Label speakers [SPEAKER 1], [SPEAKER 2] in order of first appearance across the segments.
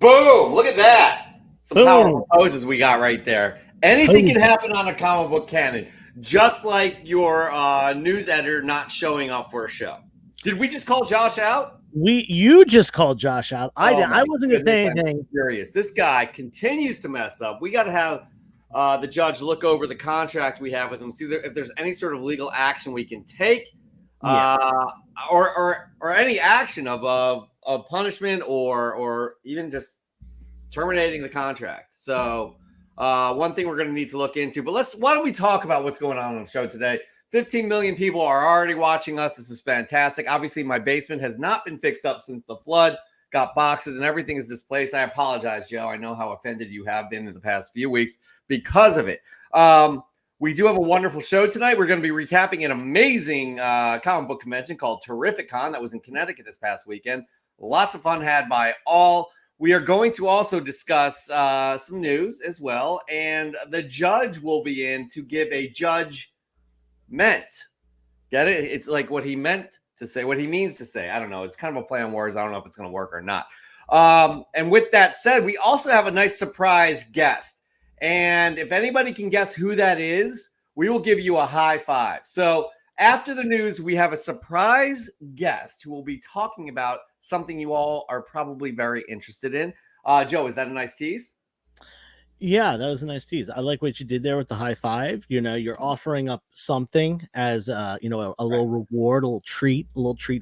[SPEAKER 1] Boom! Look at that. Some
[SPEAKER 2] Boom.
[SPEAKER 1] powerful poses we got right there. Anything can happen on a comic book canon, just like your news editor not showing up for a show. Did we just call Josh out?
[SPEAKER 2] You just called Josh out. I wasn't going to say anything.
[SPEAKER 1] I'm furious. This guy continues to mess up. We got to have the judge look over the contract we have with him, see if there's any sort of legal action we can take, or any action of punishment or even just terminating the contract. So one thing we're going to need to look into. But why don't we talk about what's going on the show today? 15 million people are already watching us. This is fantastic. Obviously, my basement has not been fixed up since the flood. Got boxes and everything is displaced. I apologize, Joe. I know how offended you have been in the past few weeks because of it. We do have a wonderful show tonight. We're going to be recapping an amazing comic book convention called Terrificon that was in Connecticut this past weekend. Lots of fun had by all. We are going to also discuss some news as well. And the judge will be in to give a judge meant. Get it? It's like what he meant to say, what he means to say. I don't know. It's kind of a play on words. I don't know if it's going to work or not. And with that said, we also have a nice surprise guest. And if anybody can guess who that is, we will give you a high five. So after the news, we have a surprise guest who will be talking about something you all are probably very interested in. Joe, is that a nice tease?
[SPEAKER 2] Yeah, that was a nice tease. I like what you did there with the high five. You know, you're offering up something as a little reward, a little treat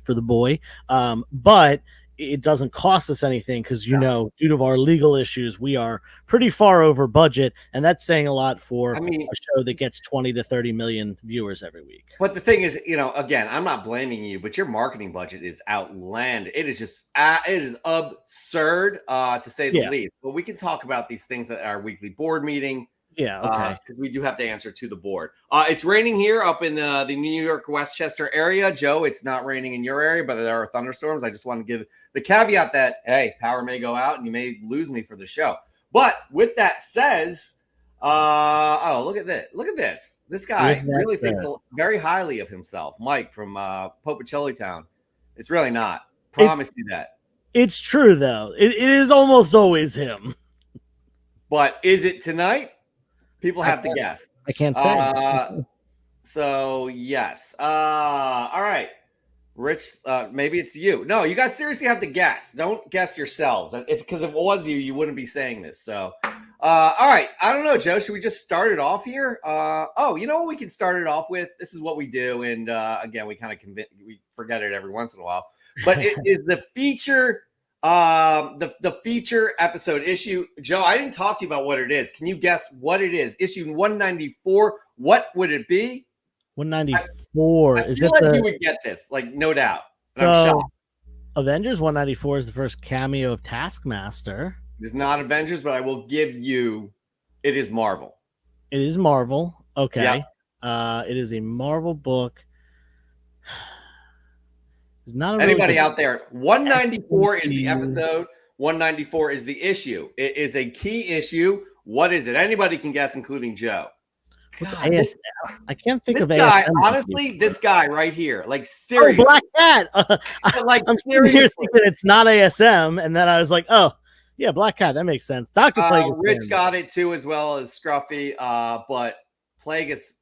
[SPEAKER 2] for the boy. But it doesn't cost us anything because, due to our legal issues, we are pretty far over budget. And that's saying a lot for a show that gets 20 to 30 million viewers every week.
[SPEAKER 1] But the thing is, again, I'm not blaming you, but your marketing budget is outlandish. It is just, it is absurd to say the least. But we can talk about these things at our weekly board meeting.
[SPEAKER 2] Yeah, okay.
[SPEAKER 1] Because we do have to answer to the board. It's raining here up in the New York Westchester area. Joe, it's not raining in your area, but there are thunderstorms. I just want to give the caveat that, hey, power may go out and you may lose me for the show. But with that says, look at this. Look at this. This guy really thinks very highly of himself. Mike from Popicelli Town. It's really not. Promise you that.
[SPEAKER 2] It's true, though. It is almost always him.
[SPEAKER 1] But is it tonight? People have to guess.
[SPEAKER 2] I can't say.
[SPEAKER 1] So, yes. All right. Rich, maybe it's you. No, you guys seriously have to guess. Don't guess yourselves. Because if it was you, you wouldn't be saying this. So, all right. I don't know, Joe. Should we just start it off here? You know what we can start it off with? This is what we do. And, again, we kind of we forget it every once in a while. But it is the feature the feature episode issue. Joe, I didn't talk to you about what it is. Can you guess what it is? Issue 194. What would it be?
[SPEAKER 2] 194.
[SPEAKER 1] I feel like you would get this, like no doubt. And I'm shocked.
[SPEAKER 2] Avengers 194 is the first cameo of Taskmaster.
[SPEAKER 1] It is not Avengers, but I will give you. It is Marvel.
[SPEAKER 2] It is Marvel. Okay.
[SPEAKER 1] Yeah.
[SPEAKER 2] It is a Marvel book. Not
[SPEAKER 1] anybody out there. 194 is the episode. 194 is the issue. It is a key issue. What is it? Anybody can guess, including Joe.
[SPEAKER 2] What's ASM? I can't think of
[SPEAKER 1] guy,
[SPEAKER 2] ASM.
[SPEAKER 1] honestly, this guy right here. Like, seriously.
[SPEAKER 2] Black Cat. I'm seriously thinking it's not ASM. And then I was like, oh, yeah, Black Cat. That makes sense. Dr. Plague.
[SPEAKER 1] Rich got it too, as well as Scruffy. But Plague is.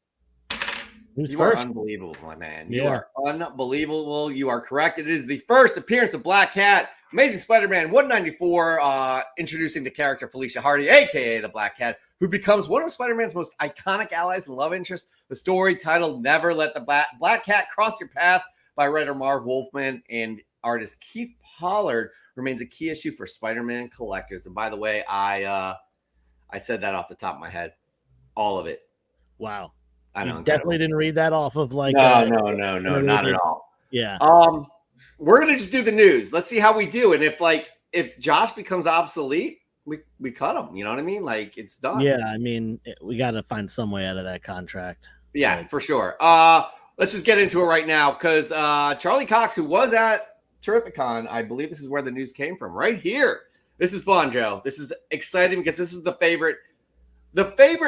[SPEAKER 1] You are unbelievable, my man. You are unbelievable. You are correct. It is the first appearance of Black Cat, Amazing Spider-Man 194, introducing the character Felicia Hardy, a.k.a. the Black Cat, who becomes one of Spider-Man's most iconic allies and love interests. The story titled Never Let the Black Cat Cross Your Path by writer Marv Wolfman and artist Keith Pollard remains a key issue for Spider-Man collectors. And by the way, I said that off the top of my head. All of it.
[SPEAKER 2] Wow.
[SPEAKER 1] I know.
[SPEAKER 2] You definitely didn't read that off of like.
[SPEAKER 1] No, not at all.
[SPEAKER 2] Yeah.
[SPEAKER 1] We're gonna just do the news. Let's see how we do. And if Josh becomes obsolete, we cut him. You know what I mean? Like, it's done.
[SPEAKER 2] Yeah, I mean, we got to find some way out of that contract.
[SPEAKER 1] Yeah, for sure. Let's just get into it right now because Charlie Cox, who was at Terrificon, I believe this is where the news came from. Right here. This is fun, Joe. This is exciting because this is the favorite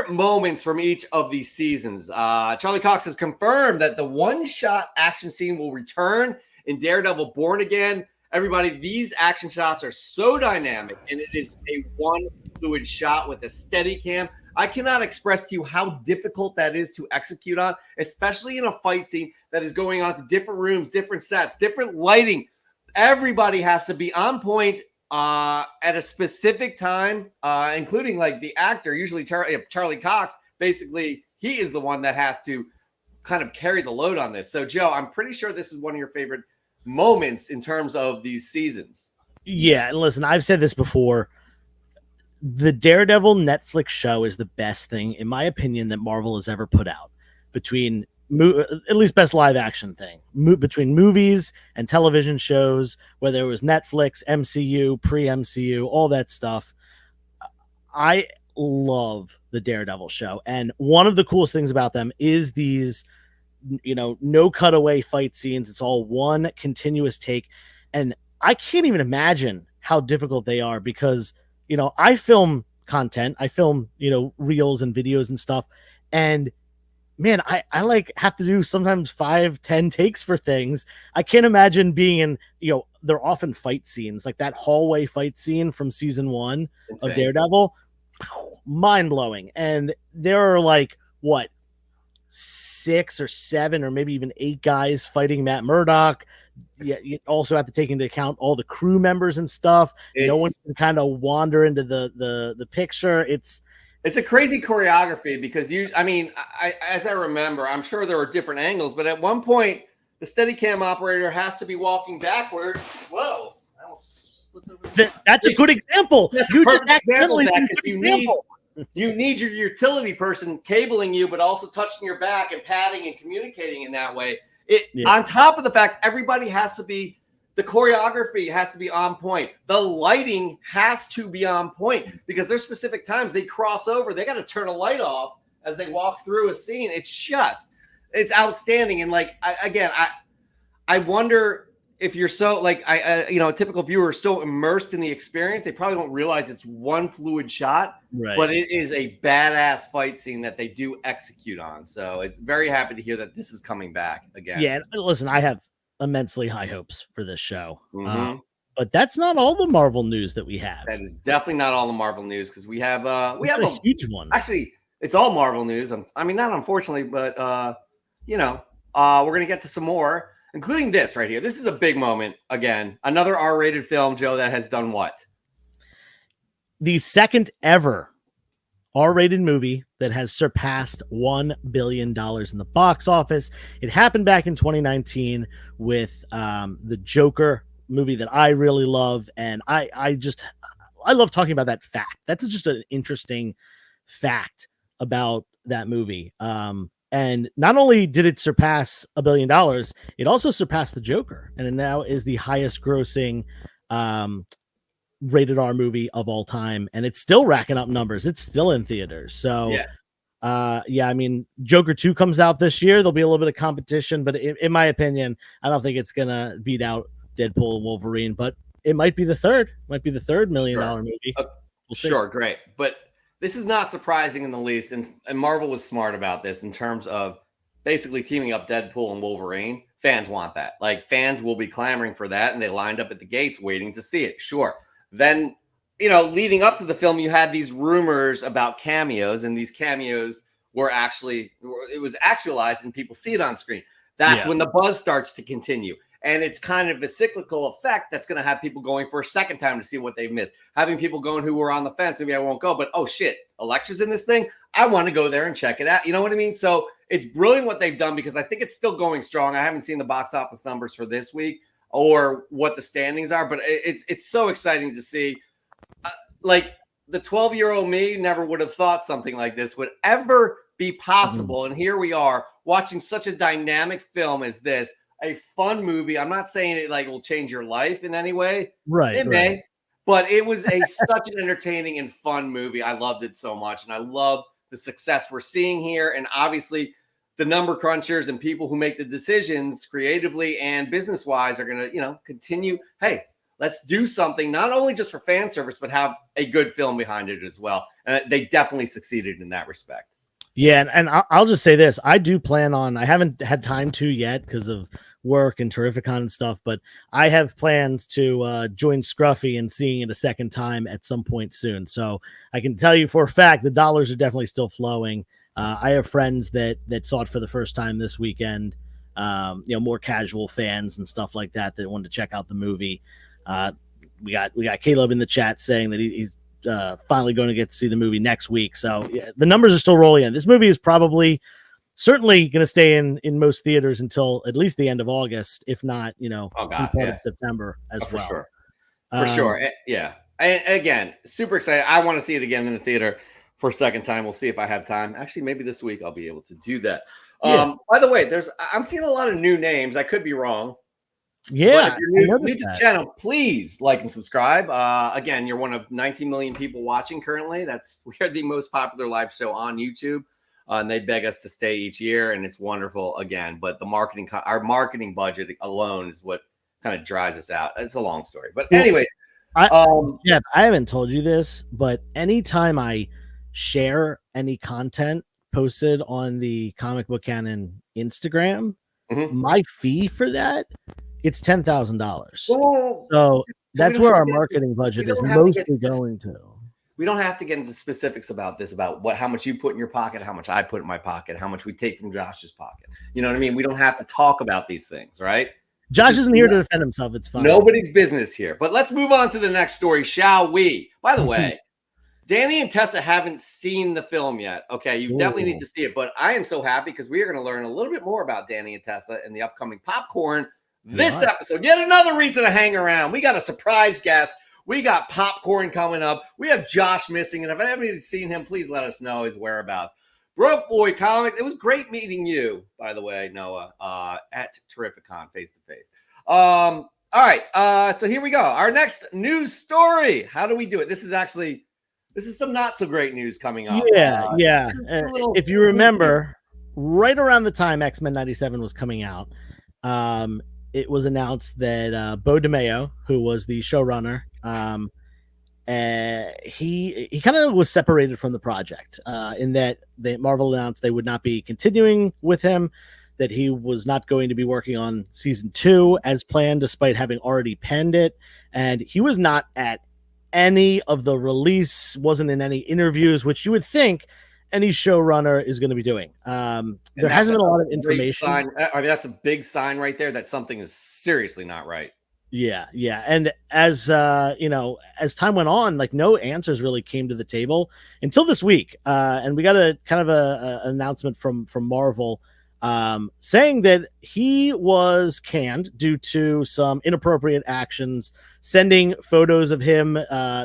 [SPEAKER 1] moments from each of these seasons. Charlie Cox has confirmed that the one-shot action scene will return in Daredevil Born Again. everybody, these action shots are so dynamic, and it is a one fluid shot with a steady cam. I cannot express to you how difficult that is to execute on, especially in a fight scene that is going on to different rooms, different sets, different lighting. Everybody has to be on point at a specific time, including like the actor, usually Charlie Cox. Basically, he is the one that has to kind of carry the load on this. So, Joe, I'm pretty sure this is one of your favorite moments in terms of these seasons.
[SPEAKER 2] Yeah, and listen, I've said this before. The Daredevil Netflix show is the best thing, in my opinion, that Marvel has ever put out. Between at least best live action thing between movies and television shows, whether it was Netflix, MCU, pre-MCU, all that stuff. I love the Daredevil show, and one of the coolest things about them is these, no cutaway fight scenes. It's all one continuous take, and I can't even imagine how difficult they are because I film content, I film reels and videos and stuff, and man, I like have to do sometimes 5-10 takes for things. I can't imagine being in, they're often fight scenes, like that hallway fight scene from season 1
[SPEAKER 1] Insane.
[SPEAKER 2] of Daredevil. Mind blowing. And there are like, what, 6 or 7 or maybe even 8 guys fighting Matt Murdock. Yeah, you also have to take into account all the crew members and stuff. No one can kind of wander into the picture. It's
[SPEAKER 1] a crazy choreography because as I remember, I'm sure there were different angles, but at one point, the Steadicam operator has to be walking backwards. Whoa. I almost slipped over.
[SPEAKER 2] That's a good example.
[SPEAKER 1] That's a perfect example of that because you need your utility person cabling you, but also touching your back and patting and communicating in that way. On top of the fact, everybody has to be, the choreography has to be on point. The lighting has to be on point because there's specific times they cross over. They got to turn a light off as they walk through a scene. It's outstanding. And I wonder if you're so a typical viewer is so immersed in the experience, they probably don't realize it's one fluid shot,
[SPEAKER 2] right?
[SPEAKER 1] But it is a badass fight scene that they do execute on. So it's very happy to hear that this is coming back again.
[SPEAKER 2] Yeah. Listen, I have immensely high hopes for this show.
[SPEAKER 1] Mm-hmm.
[SPEAKER 2] But that's not all the Marvel news that we have.
[SPEAKER 1] That is definitely not all the Marvel news because we have a
[SPEAKER 2] huge one.
[SPEAKER 1] Actually, it's all Marvel news. I mean, not unfortunately, but we're gonna get to some more, including this right here. This is a big moment again. Another R-rated film, Joe, that has done what?
[SPEAKER 2] The second ever R-rated movie that has surpassed $1 billion in the box office. It happened back in 2019 with the Joker movie that I really love. And I love talking about that fact. That's just an interesting fact about that movie. And not only did it surpass $1 billion, it also surpassed the Joker. And it now is the highest grossing rated R movie of all time, and it's still racking up numbers. It's still in theaters. So I mean, Joker 2 comes out this year. There'll be a little bit of competition, but in my opinion, I don't think it's gonna beat out Deadpool and Wolverine, but it might be the third $1 million movie.
[SPEAKER 1] We'll sure, great. But this is not surprising in the least, and Marvel was smart about this in terms of basically teaming up Deadpool and Wolverine. Fans want that. Like, fans will be clamoring for that, and they lined up at the gates waiting to see it. Sure. Then, leading up to the film, you had these rumors about cameos, and these cameos it was actualized and people see it on screen. That's when the buzz starts to continue. And it's kind of a cyclical effect that's going to have people going for a second time to see what they've missed. Having people going who were on the fence, maybe I won't go, but oh shit, Elektra's in this thing. I want to go there and check it out. You know what I mean? So it's brilliant what they've done because I think it's still going strong. I haven't seen the box office numbers for this week or what the standings are, but it's so exciting to see. Like, the 12-year-old me never would have thought something like this would ever be possible. Mm-hmm. And here we are watching such a dynamic film as this, a fun movie. I'm not saying it will change your life in any way.
[SPEAKER 2] Right.
[SPEAKER 1] It may, but it was such an entertaining and fun movie. I loved it so much. And I love the success we're seeing here. And obviously, the number crunchers and people who make the decisions creatively and business-wise are going to, continue. Hey, let's do something not only just for fan service, but have a good film behind it as well. And they definitely succeeded in that respect.
[SPEAKER 2] Yeah, and I'll just say this: I do plan on. I haven't had time to yet because of work and Terrificon and stuff, but I have plans to join Scruffy and seeing it a second time at some point soon. So I can tell you for a fact the dollars are definitely still flowing. I have friends that saw it for the first time this weekend. More casual fans and stuff like that that wanted to check out the movie. We got Caleb in the chat saying that he's finally going to get to see the movie next week. So yeah, the numbers are still rolling in. This movie is certainly going to stay in most theaters until at least the end of August, if not, part of September as well.
[SPEAKER 1] For sure. Yeah. And again, super excited. I want to see it again in the theater for a second time. We'll see if I have time. Actually, maybe this week I'll be able to do that. Yeah. By the way, I'm seeing a lot of new names. I could be wrong.
[SPEAKER 2] Yeah.
[SPEAKER 1] But if you're new to the channel, please like and subscribe. Again, you're one of 19 million people watching currently. We are the most popular live show on YouTube. And they beg us to stay each year, and it's wonderful again. But our marketing budget alone is what kind of drives us out. It's a long story. But anyways,
[SPEAKER 2] Jeff, I haven't told you this, but anytime I share any content posted on the Comic Book Canon Instagram, my fee for that, it's $10,000. So that's where our marketing budget is mostly going to.
[SPEAKER 1] We don't have to get into specifics about this, about how much you put in your pocket, how much I put in my pocket, how much we take from Josh's pocket. You know what I mean? We don't have to talk about these things, right?
[SPEAKER 2] Josh isn't here to defend himself. It's fine.
[SPEAKER 1] Nobody's business here. But let's move on to the next story, shall we? By the way, Danny and Tessa haven't seen the film yet. Okay, you definitely need to see it. But I am so happy because we are going to learn a little bit more about Danny and Tessa in the upcoming Popcorn this episode. Yet another reason to hang around. We got a surprise guest. We got Popcorn coming up. We have Josh missing. And if anybody's seen him, please let us know his whereabouts. Broke Boy Comics. It was great meeting you, by the way, Noah, at Terrificon face-to-face. All right. So here we go. Our next news story. How do we do it? This is some not so great news coming up.
[SPEAKER 2] Yeah. If you remember, right around the time X-Men 97 was coming out, it was announced that Bo DeMeo, who was the showrunner, he kind of was separated from the project in that Marvel announced they would not be continuing with him, that he was not going to be working on season 2 as planned, despite having already penned it. And he was not at any of the release, wasn't in any interviews, which you would think any showrunner is going to be doing. There hasn't been a lot of information.
[SPEAKER 1] I mean, that's a big sign right there that something is seriously not right.
[SPEAKER 2] Yeah. And as as time went on, like no answers really came to the table until this week. And we got a kind of an announcement from Marvel saying that he was canned due to some inappropriate actions, sending photos of him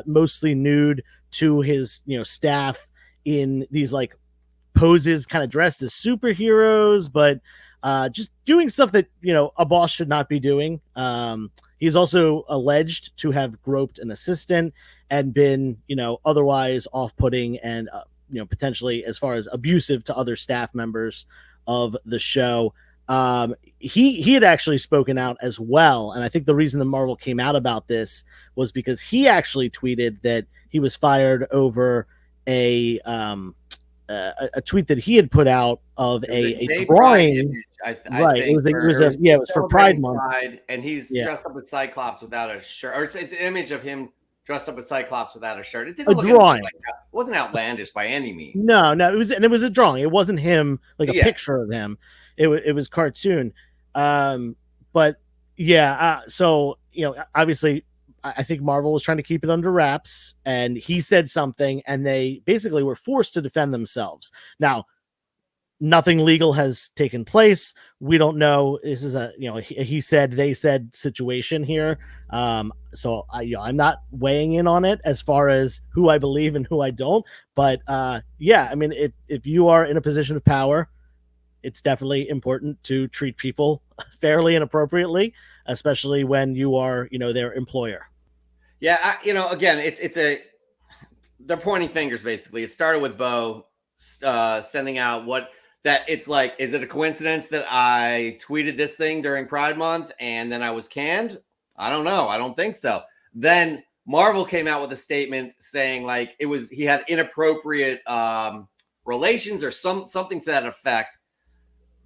[SPEAKER 2] mostly nude to his staff in these like poses, kind of dressed as superheroes, but just doing stuff that a boss should not be doing. He's also alleged to have groped an assistant and been otherwise off-putting and potentially as far as abusive to other staff members of the show. He had actually spoken out as well, and I think the reason the Marvel came out about this was because he actually tweeted that he was fired over a tweet that he had put out of a drawing. It was for Pride Month,
[SPEAKER 1] and he's dressed up as Cyclops without a shirt, or it's an image of him dressed up as Cyclops without a shirt. It didn't look like that. It wasn't outlandish by any means.
[SPEAKER 2] No, it was a drawing. It wasn't him, like a picture of him. It was cartoon. But yeah, so obviously, I think Marvel was trying to keep it under wraps, and he said something, and they basically were forced to defend themselves. Now, nothing legal has taken place. We don't know. This is a he said, they said situation here. So I'm not weighing in on it as far as who I believe and who I don't. But I mean, if you are in a position of power, it's definitely important to treat people fairly and appropriately, especially when you are their employer.
[SPEAKER 1] Yeah, again, they're pointing fingers basically. It started with Bo sending out it's like, is it a coincidence that I tweeted this thing during Pride Month and then I was canned? I don't know. I don't think so. Then Marvel came out with a statement saying like he had inappropriate relations or something to that effect.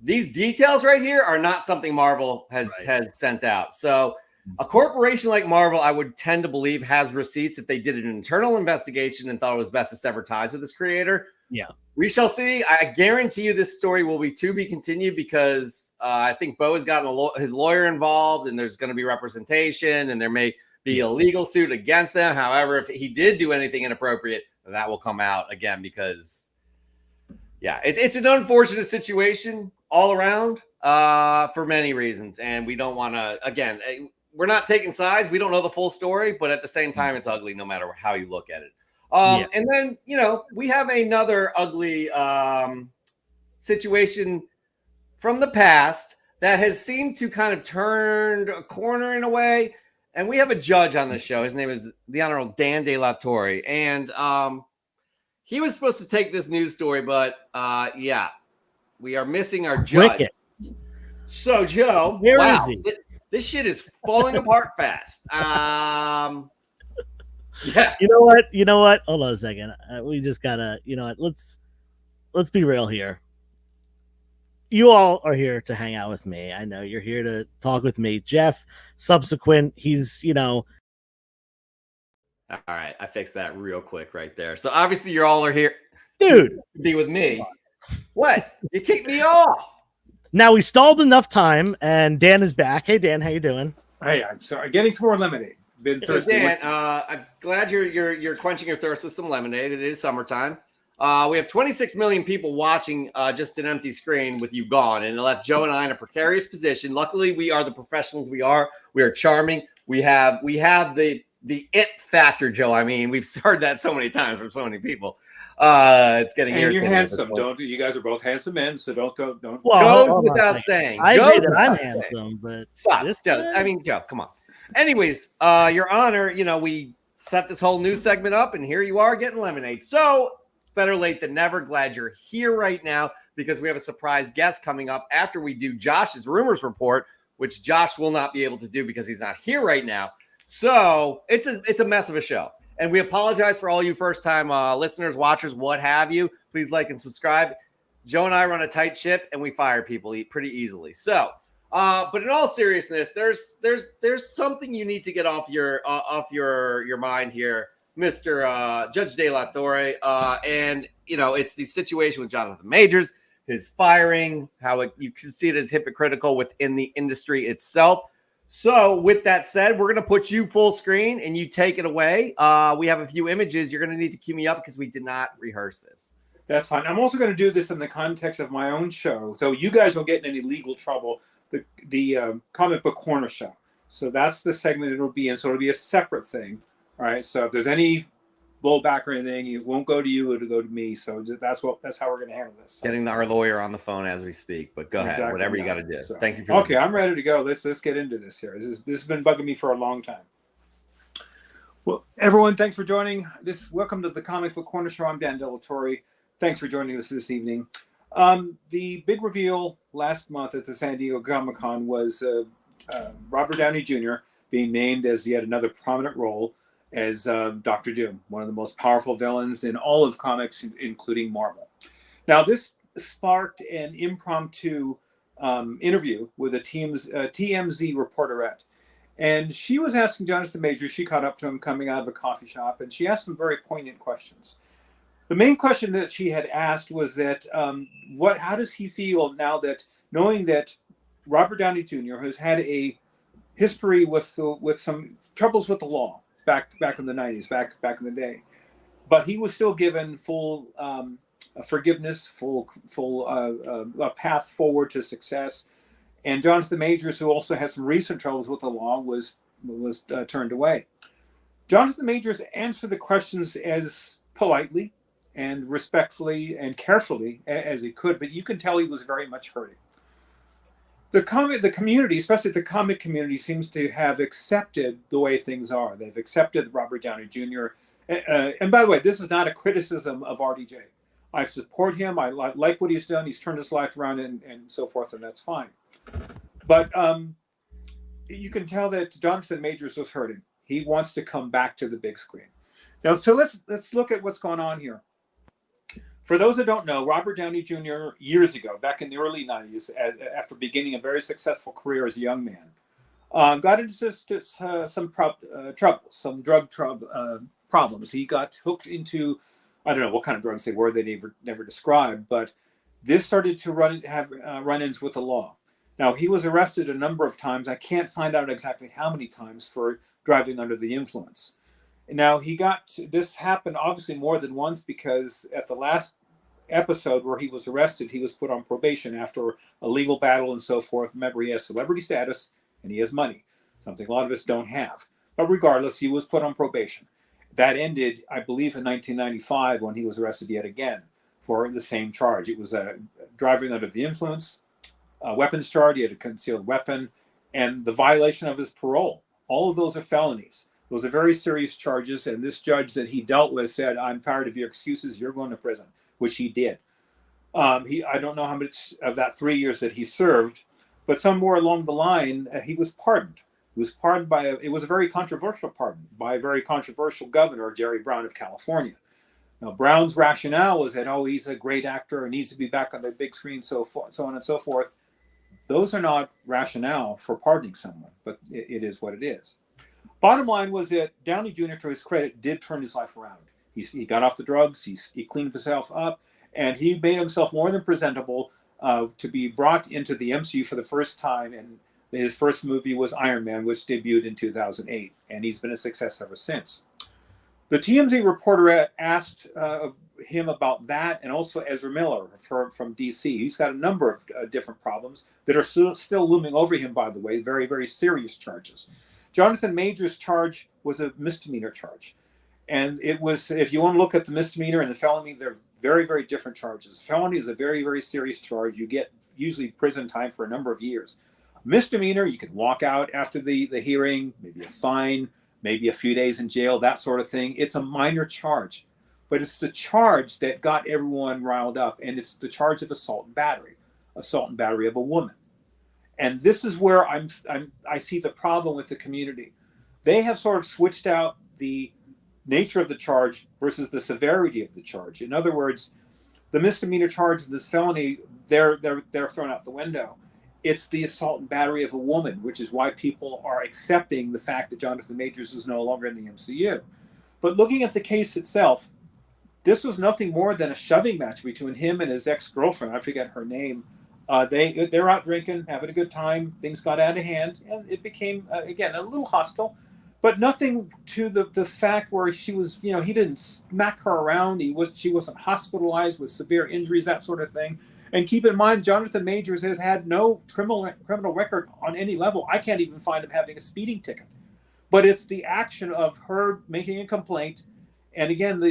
[SPEAKER 1] These details right here are not something Marvel has sent out. So a corporation like Marvel, I would tend to believe, has receipts if they did an internal investigation and thought it was best to sever ties with this creator.
[SPEAKER 2] Yeah.
[SPEAKER 1] We shall see. I guarantee you this story will be to be continued because I think Bo has gotten his lawyer involved and there's going to be representation and there may be a legal suit against them. However, if he did do anything inappropriate, that will come out again because, yeah, it's an unfortunate situation all around for many reasons. And we don't want to, again, we're not taking sides. We don't know the full story, but at the same time, it's ugly no matter how you look at it. And then, we have another ugly situation from the past that has seemed to kind of turned a corner in a way. And we have a judge on the show. His name is the Honorable Dan De La Torre. And he was supposed to take this news story, but yeah, we are missing our judge.
[SPEAKER 2] Crickets.
[SPEAKER 1] So, Joe,
[SPEAKER 2] Where is he?
[SPEAKER 1] This shit is falling apart fast. Yeah.
[SPEAKER 2] You know what? Hold on a second. We just gotta, let's be real here. You all are here to hang out with me. I know you're here to talk with me. Jeff, he's,
[SPEAKER 1] All right. I fixed that real quick right there. So obviously you all are here.
[SPEAKER 2] Dude.
[SPEAKER 1] To be with me. What? You kicked me off.
[SPEAKER 2] Now we stalled enough time and Dan is back. Hey, Dan, how you doing?
[SPEAKER 3] Hey, I'm sorry. Getting some more lemonade. Been
[SPEAKER 1] so Dan, I'm glad you're quenching your thirst with some lemonade. It is summertime. We have 26 million people watching just an empty screen with you gone, and it left Joe and I in a precarious position. Luckily, we are the professionals we are. We are charming. We have the it factor, Joe. I mean, we've heard that so many times from so many people. It's getting
[SPEAKER 3] irritating. And you're handsome. Don't you guys are both handsome men, so don't.
[SPEAKER 1] Well, goes without saying.
[SPEAKER 2] I agree that I'm handsome, but
[SPEAKER 1] stop. Joe, I mean, Joe, come on. Anyways, Your Honor, we set this whole news segment up, and here you are getting lemonade. So better late than never. Glad you're here right now because we have a surprise guest coming up after we do Josh's rumors report, which Josh will not be able to do because he's not here right now. So it's a mess of a show. And we apologize for all you first-time listeners, watchers, what have you. Please like and subscribe. Joe and I run a tight ship, and we fire people pretty easily. So, but in all seriousness, there's something you need to get off your mind here, Mr. Judge De La Torre. And it's the situation with Jonathan Majors, his firing, how you can see it as hypocritical within the industry itself. So with that said, we're going to put you full screen and you take it away. We have a few images. You're going to need to cue me up because we did not rehearse this.
[SPEAKER 3] That's fine. I'm also going to do this in the context of my own show. So you guys don't get in any legal trouble. The Comic Book Corner show. So that's the segment it'll be in. So it'll be a separate thing. All right. So if there's any blowback or anything, it won't go to you, it'll go to me. So that's how we're going to handle this. So.
[SPEAKER 1] Getting our lawyer on the phone as we speak, but go ahead, whatever you got to do. So, thank you for
[SPEAKER 3] okay, I'm ready to go. Let's get into this here. This has been bugging me for a long time. Well, everyone, thanks for joining. Welcome to the Comic Book Corner Show. I'm Dan De La Torre. Thanks for joining us this evening. The big reveal last month at the San Diego Comic-Con was Robert Downey Jr. being named as yet another prominent role as Dr. Doom, one of the most powerful villains in all of comics, including Marvel. Now, this sparked an impromptu interview with a TMZ reporterette. And she was asking Jonathan Majors, she caught up to him coming out of a coffee shop, and she asked some very poignant questions. The main question that she had asked was that, how does he feel now that, knowing that Robert Downey Jr. has had a history with some troubles with the law, back in the 90s, back in the day, but he was still given full forgiveness, full a path forward to success. And Jonathan Majors, who also has some recent troubles with the law, was turned away. Jonathan Majors answered the questions as politely and respectfully and carefully as he could, but you can tell he was very much hurting. The community, especially the comic community, seems to have accepted the way things are. They've accepted Robert Downey Jr. And by the way, this is not a criticism of RDJ. I support him. I like what he's done. He's turned his life around and so forth, and that's fine. But you can tell that Jonathan Majors was hurting. He wants to come back to the big screen. Now, so let's look at what's going on here. For those that don't know, Robert Downey Jr. years ago, back in the early 90s, after beginning a very successful career as a young man, got into some trouble, some drug problems. He got hooked into, I don't know what kind of drugs they were, they never described, but this started to have run-ins with the law. Now, he was arrested a number of times. I can't find out exactly how many times for driving under the influence. Now, this happened obviously more than once, because at the last episode where he was arrested, he was put on probation after a legal battle and so forth. Remember, he has celebrity status and he has money, something a lot of us don't have. But regardless, he was put on probation. That ended, I believe, in 1995 when he was arrested yet again for the same charge. It was a driving under the influence, a weapons charge. He had a concealed weapon, and the violation of his parole. All of those are felonies. Those are very serious charges, and this judge that he dealt with said, "I'm tired of your excuses. You're going to prison," which he did. I don't know how much of that 3 years that he served, but somewhere along the line, he was pardoned. He was pardoned it was a very controversial pardon by a very controversial governor, Jerry Brown of California. Now, Brown's rationale was that, oh, he's a great actor and needs to be back on the big screen, so on and so forth. Those are not rationale for pardoning someone, but it is what it is. Bottom line was that Downey Jr., to his credit, did turn his life around. He got off the drugs, he cleaned himself up, and he made himself more than presentable to be brought into the MCU for the first time. And his first movie was Iron Man, which debuted in 2008, and he's been a success ever since. The TMZ reporter asked him about that, and also Ezra Miller from DC. He's got a number of different problems that are still looming over him, by the way, very, very serious charges. Jonathan Majors' charge was a misdemeanor charge. And it was, if you want to look at the misdemeanor and the felony, they're very, very different charges. Felony is a very, very serious charge. You get usually prison time for a number of years. Misdemeanor, you can walk out after the hearing, maybe a fine, maybe a few days in jail, that sort of thing. It's a minor charge, but it's the charge that got everyone riled up, and it's the charge of assault and battery of a woman. And this is where I see the problem with the community. They have sort of switched out the nature of the charge versus the severity of the charge. In other words, the misdemeanor charge and this felony, they're thrown out the window. It's the assault and battery of a woman, which is why people are accepting the fact that Jonathan Majors is no longer in the MCU. But looking at the case itself, this was nothing more than a shoving match between him and his ex-girlfriend. I forget her name. They're out drinking, having a good time. Things got out of hand, and it became, again, a little hostile. But nothing to the fact where she was, he didn't smack her around. She wasn't hospitalized with severe injuries, that sort of thing. And keep in mind, Jonathan Majors has had no criminal record on any level. I can't even find him having a speeding ticket. But it's the action of her making a complaint. And again,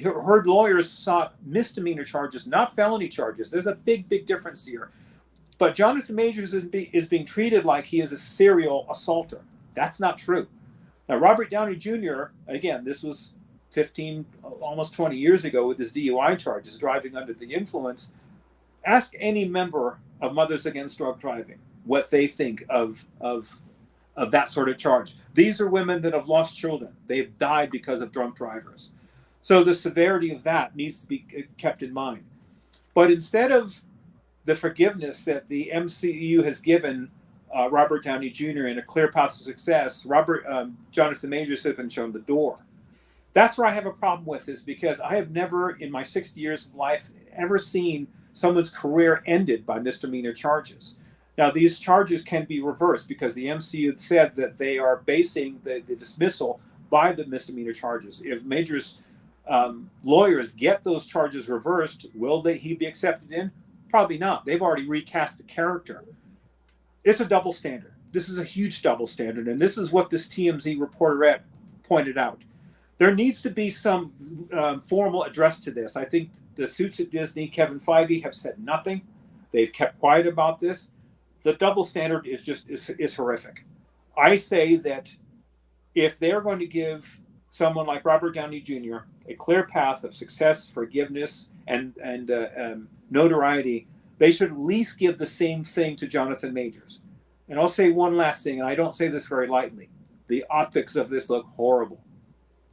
[SPEAKER 3] her lawyers sought misdemeanor charges, not felony charges. There's a big, big difference here. But Jonathan Majors is being treated like he is a serial assaulter. That's not true. Now, Robert Downey Jr., again, this was 15, almost 20 years ago with his DUI charges, driving under the influence. Ask any member of Mothers Against Drug Driving what they think of that sort of charge. These are women that have lost children. They've died because of drunk drivers. So the severity of that needs to be kept in mind. But instead of the forgiveness that the MCU has given Robert Downey Jr. in a clear path to success, Jonathan Majors has been shown the door. That's where I have a problem with this, because I have never, in my 60 years of life, ever seen someone's career ended by misdemeanor charges. Now, these charges can be reversed because the MCU said that they are basing the dismissal by the misdemeanor charges. If Majors' lawyers get those charges reversed, will he be accepted in? Probably not. They've already recast the character. It's a double standard. This is a huge double standard, and this is what this TMZ reporterette pointed out. There needs to be some formal address to this. I think the suits at Disney, Kevin Feige, have said nothing. They've kept quiet about this. The double standard is horrific. I say that if they're going to give someone like Robert Downey Jr. a clear path of success, forgiveness, and notoriety, they should at least give the same thing to Jonathan Majors. And I'll say one last thing, and I don't say this very lightly. The optics of this look horrible.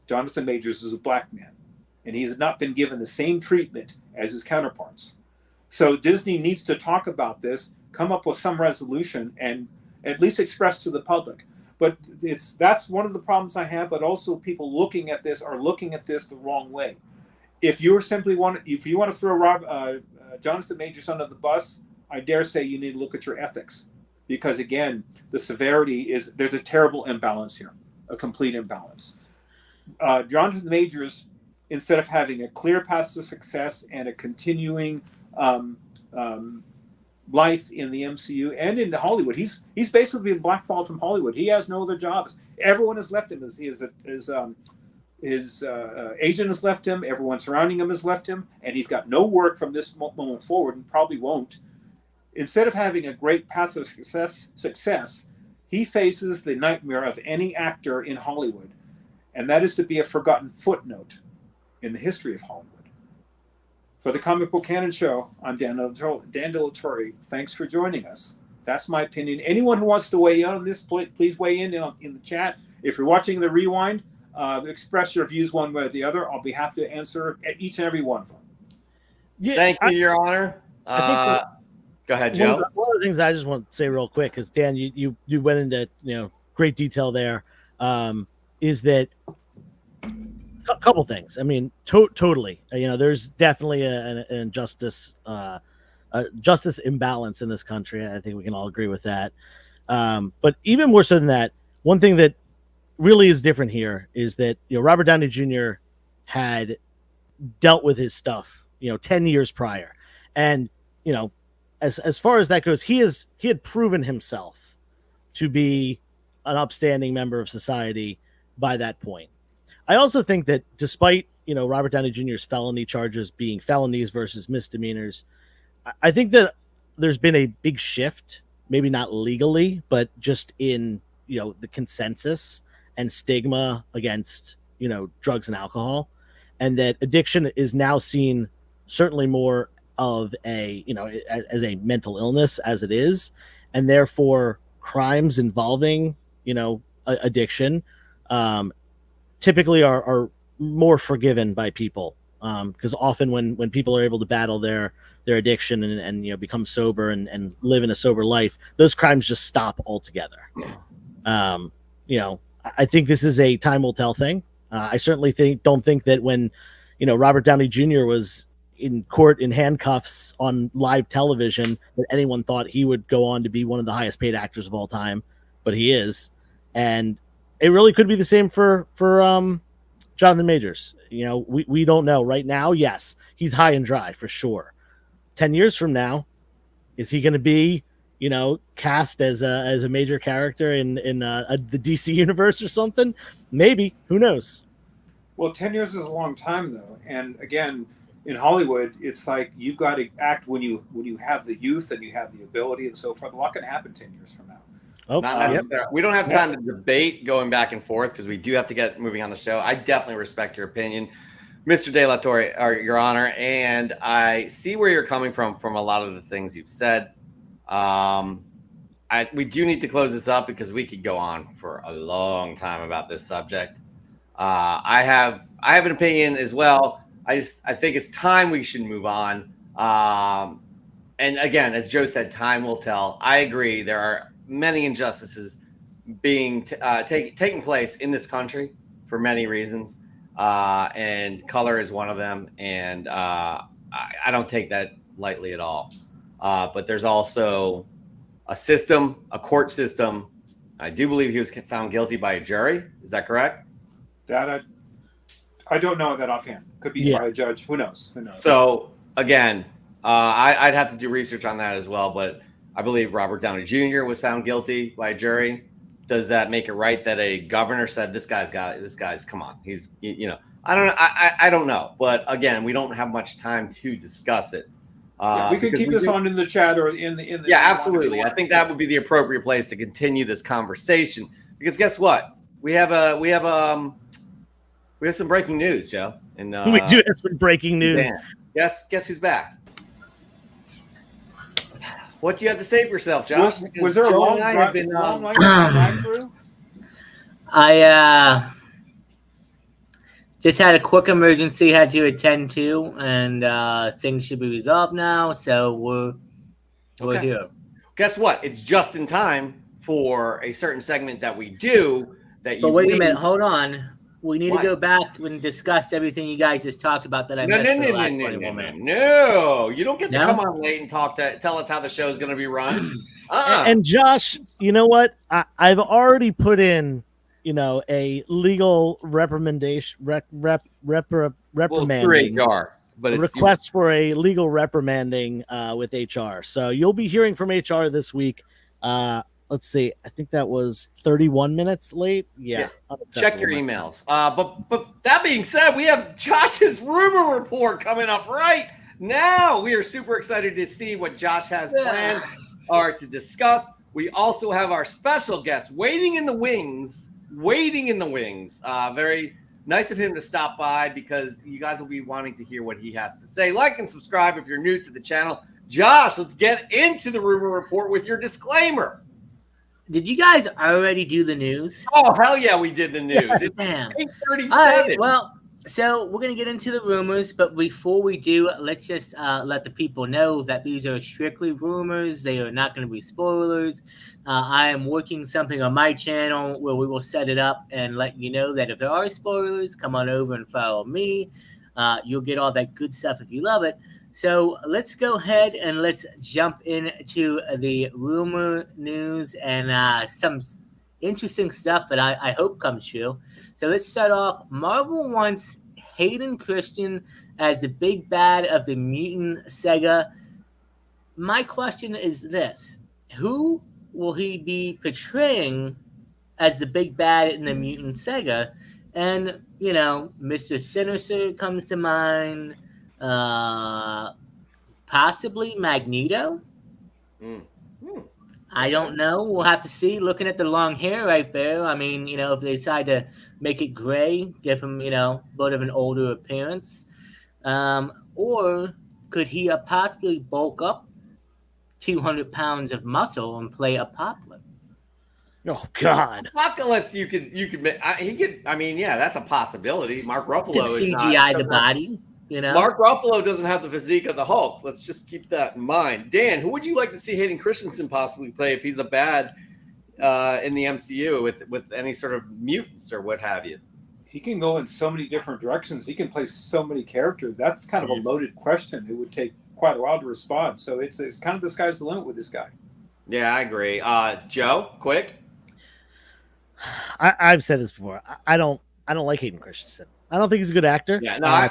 [SPEAKER 3] Jonathan Majors is a black man. and he has not been given the same treatment as his counterparts. So Disney needs to talk about this, come up with some resolution, and at least express to the public. But that's one of the problems I have. But also, people looking at this are looking at this the wrong way. If you want to throw Jonathan Majors under the bus, I dare say you need to look at your ethics, because again, the severity there's a terrible imbalance here, a complete imbalance. Jonathan Majors, instead of having a clear path to success and a continuing life in the MCU and in Hollywood, he's basically been blackballed from Hollywood. He has no other jobs. Everyone has left him. His agent has left him. Everyone surrounding him has left him, and he's got no work from this moment forward, and probably won't. Instead of having a great path to success, he faces the nightmare of any actor in Hollywood, and that is to be a forgotten footnote in the history of Hollywood. For the Comic Book Canon Show, I'm Dan Delatorre. Thanks for joining us. That's my opinion. Anyone who wants to weigh in on this, please weigh in the chat. If you're watching the rewind, express your views one way or the other. I'll be happy to answer each and every one of them.
[SPEAKER 1] Yeah, thank you, Your Honor. Go ahead, Joe.
[SPEAKER 2] One of the things I just want to say real quick, because Dan, you went into great detail there, is that a couple things. I mean, totally. There's definitely an injustice, justice imbalance in this country. I think we can all agree with that. But even more so than that, one thing that really is different here is that Robert Downey Jr. had dealt with his stuff 10 years prior, and as far as that goes, he had proven himself to be an upstanding member of society by that point. I also think that despite Robert Downey Jr.'s felony charges being felonies versus misdemeanors, I think that there's been a big shift, maybe not legally, but just in the consensus and stigma against drugs and alcohol, and that addiction is now seen certainly more of as a mental illness as it is, and therefore crimes involving addiction typically are more forgiven by people, because often when people are able to battle their addiction and become sober and live in a sober life, those crimes just stop altogether. I think this is a time will tell thing. I certainly don't think that when Robert Downey Jr. was in court in handcuffs on live television that anyone thought he would go on to be one of the highest paid actors of all time, but he is. And it really could be the same for Jonathan Majors. We don't know right now. Yes, he's high and dry for sure. 10 years from now, is he going to be cast as a major character in the DC universe or something? Maybe. Who knows?
[SPEAKER 3] Well, 10 years is a long time though, and again, in Hollywood, it's like you've got to act when you have the youth and you have the ability and so forth. A lot can happen 10 years from now.
[SPEAKER 1] Oh, not necessarily. We don't have time to debate going back and forth because we do have to get moving on the show. I definitely respect your opinion, Mr. De La Torre, or Your Honor, and I see where you're coming from a lot of the things you've said. We do need to close this up because we could go on for a long time about this subject. I have an opinion as well. I think it's time we should move on. And again, as Joe said, time will tell. I agree. There are many injustices being taking place in this country for many reasons, and color is one of them. And I don't take that lightly at all. But there's also a court system. I do believe he was found guilty by a jury. Is that correct?
[SPEAKER 3] That I don't know that offhand. Could be by a judge. Who knows?
[SPEAKER 1] So again, I'd have to do research on that as well. But I believe Robert Downey Jr. was found guilty by a jury. Does that make it right that a governor said this guy's got it? This guy's come on. He's I don't know. I don't know. But again, we don't have much time to discuss it.
[SPEAKER 3] We can keep this on in the chat or in the
[SPEAKER 1] yeah, absolutely. I think that would be the appropriate place to continue this conversation because guess what? We have some breaking news, Joe. And
[SPEAKER 2] we do have some breaking news.
[SPEAKER 1] Man, guess who's back? What do you have to say for yourself, Josh?
[SPEAKER 3] Was there a long line through?
[SPEAKER 4] just had a quick emergency had to attend to, and things should be resolved now. So we're here.
[SPEAKER 1] Guess what? It's just in time for a certain segment that we do.
[SPEAKER 4] But wait a minute, hold on. We need
[SPEAKER 1] What?
[SPEAKER 4] to go back and discuss everything you guys just talked about that I missed for the last 21 minutes.
[SPEAKER 1] No, you don't get to come on late and tell us how the show is going to be run.
[SPEAKER 2] And Josh, you know what? I've already put in, a legal reprimandation, reprimanding.
[SPEAKER 1] HR, but it's
[SPEAKER 2] request for a legal reprimanding with HR. So you'll be hearing from HR this week. Let's see. I think that was 31 minutes late. Yeah.
[SPEAKER 1] Check your emails. But that being said, we have Josh's rumor report coming up right now. We are super excited to see what Josh has planned or to discuss. We also have our special guest waiting in the wings. Very nice of him to stop by because you guys will be wanting to hear what he has to say. Like and subscribe if you're new to the channel. Josh, let's get into the rumor report with your disclaimer.
[SPEAKER 4] Did you guys already do the news?
[SPEAKER 1] Oh, hell yeah, we did the news. It's
[SPEAKER 4] Damn.
[SPEAKER 1] 8:37.
[SPEAKER 4] All right, well, so we're going to get into the rumors, but before we do, let's just let the people know that these are strictly rumors. They are not going to be spoilers. I am working something on my channel where we will set it up and let you know that if there are spoilers, come on over and follow me. You'll get all that good stuff if you love it. So let's go ahead and let's jump into the rumor news and some interesting stuff that I hope comes true. So let's start off. Marvel wants Hayden Christensen as the big bad of the mutant saga. My question is this. Who will he be portraying as the big bad in the mutant saga? And, Mr. Sinister comes to mind. Possibly Magneto. I don't know. We'll have to see. Looking at the long hair right there, I mean, if they decide to make it gray, give him, a bit of an older appearance, or could he possibly bulk up 200 pounds of muscle and play Apocalypse?
[SPEAKER 2] Oh God,
[SPEAKER 1] Apocalypse! You could. He could. I mean, yeah, that's a possibility. Mark Ruffalo
[SPEAKER 4] could CGI the body.
[SPEAKER 1] Mark Ruffalo doesn't have the physique of the Hulk. Let's just keep that in mind. Dan, who would you like to see Hayden Christensen possibly play if he's the bad in the MCU with any sort of mutants or what have you?
[SPEAKER 3] He can go in so many different directions. He can play so many characters. That's kind of a loaded question. It would take quite a while to respond. So it's kind of the sky's the limit with this guy.
[SPEAKER 1] Yeah, I agree. Joe, quick.
[SPEAKER 2] I've said this before. I don't like Hayden Christensen. I don't think he's a good actor.
[SPEAKER 1] Yeah, no,
[SPEAKER 2] I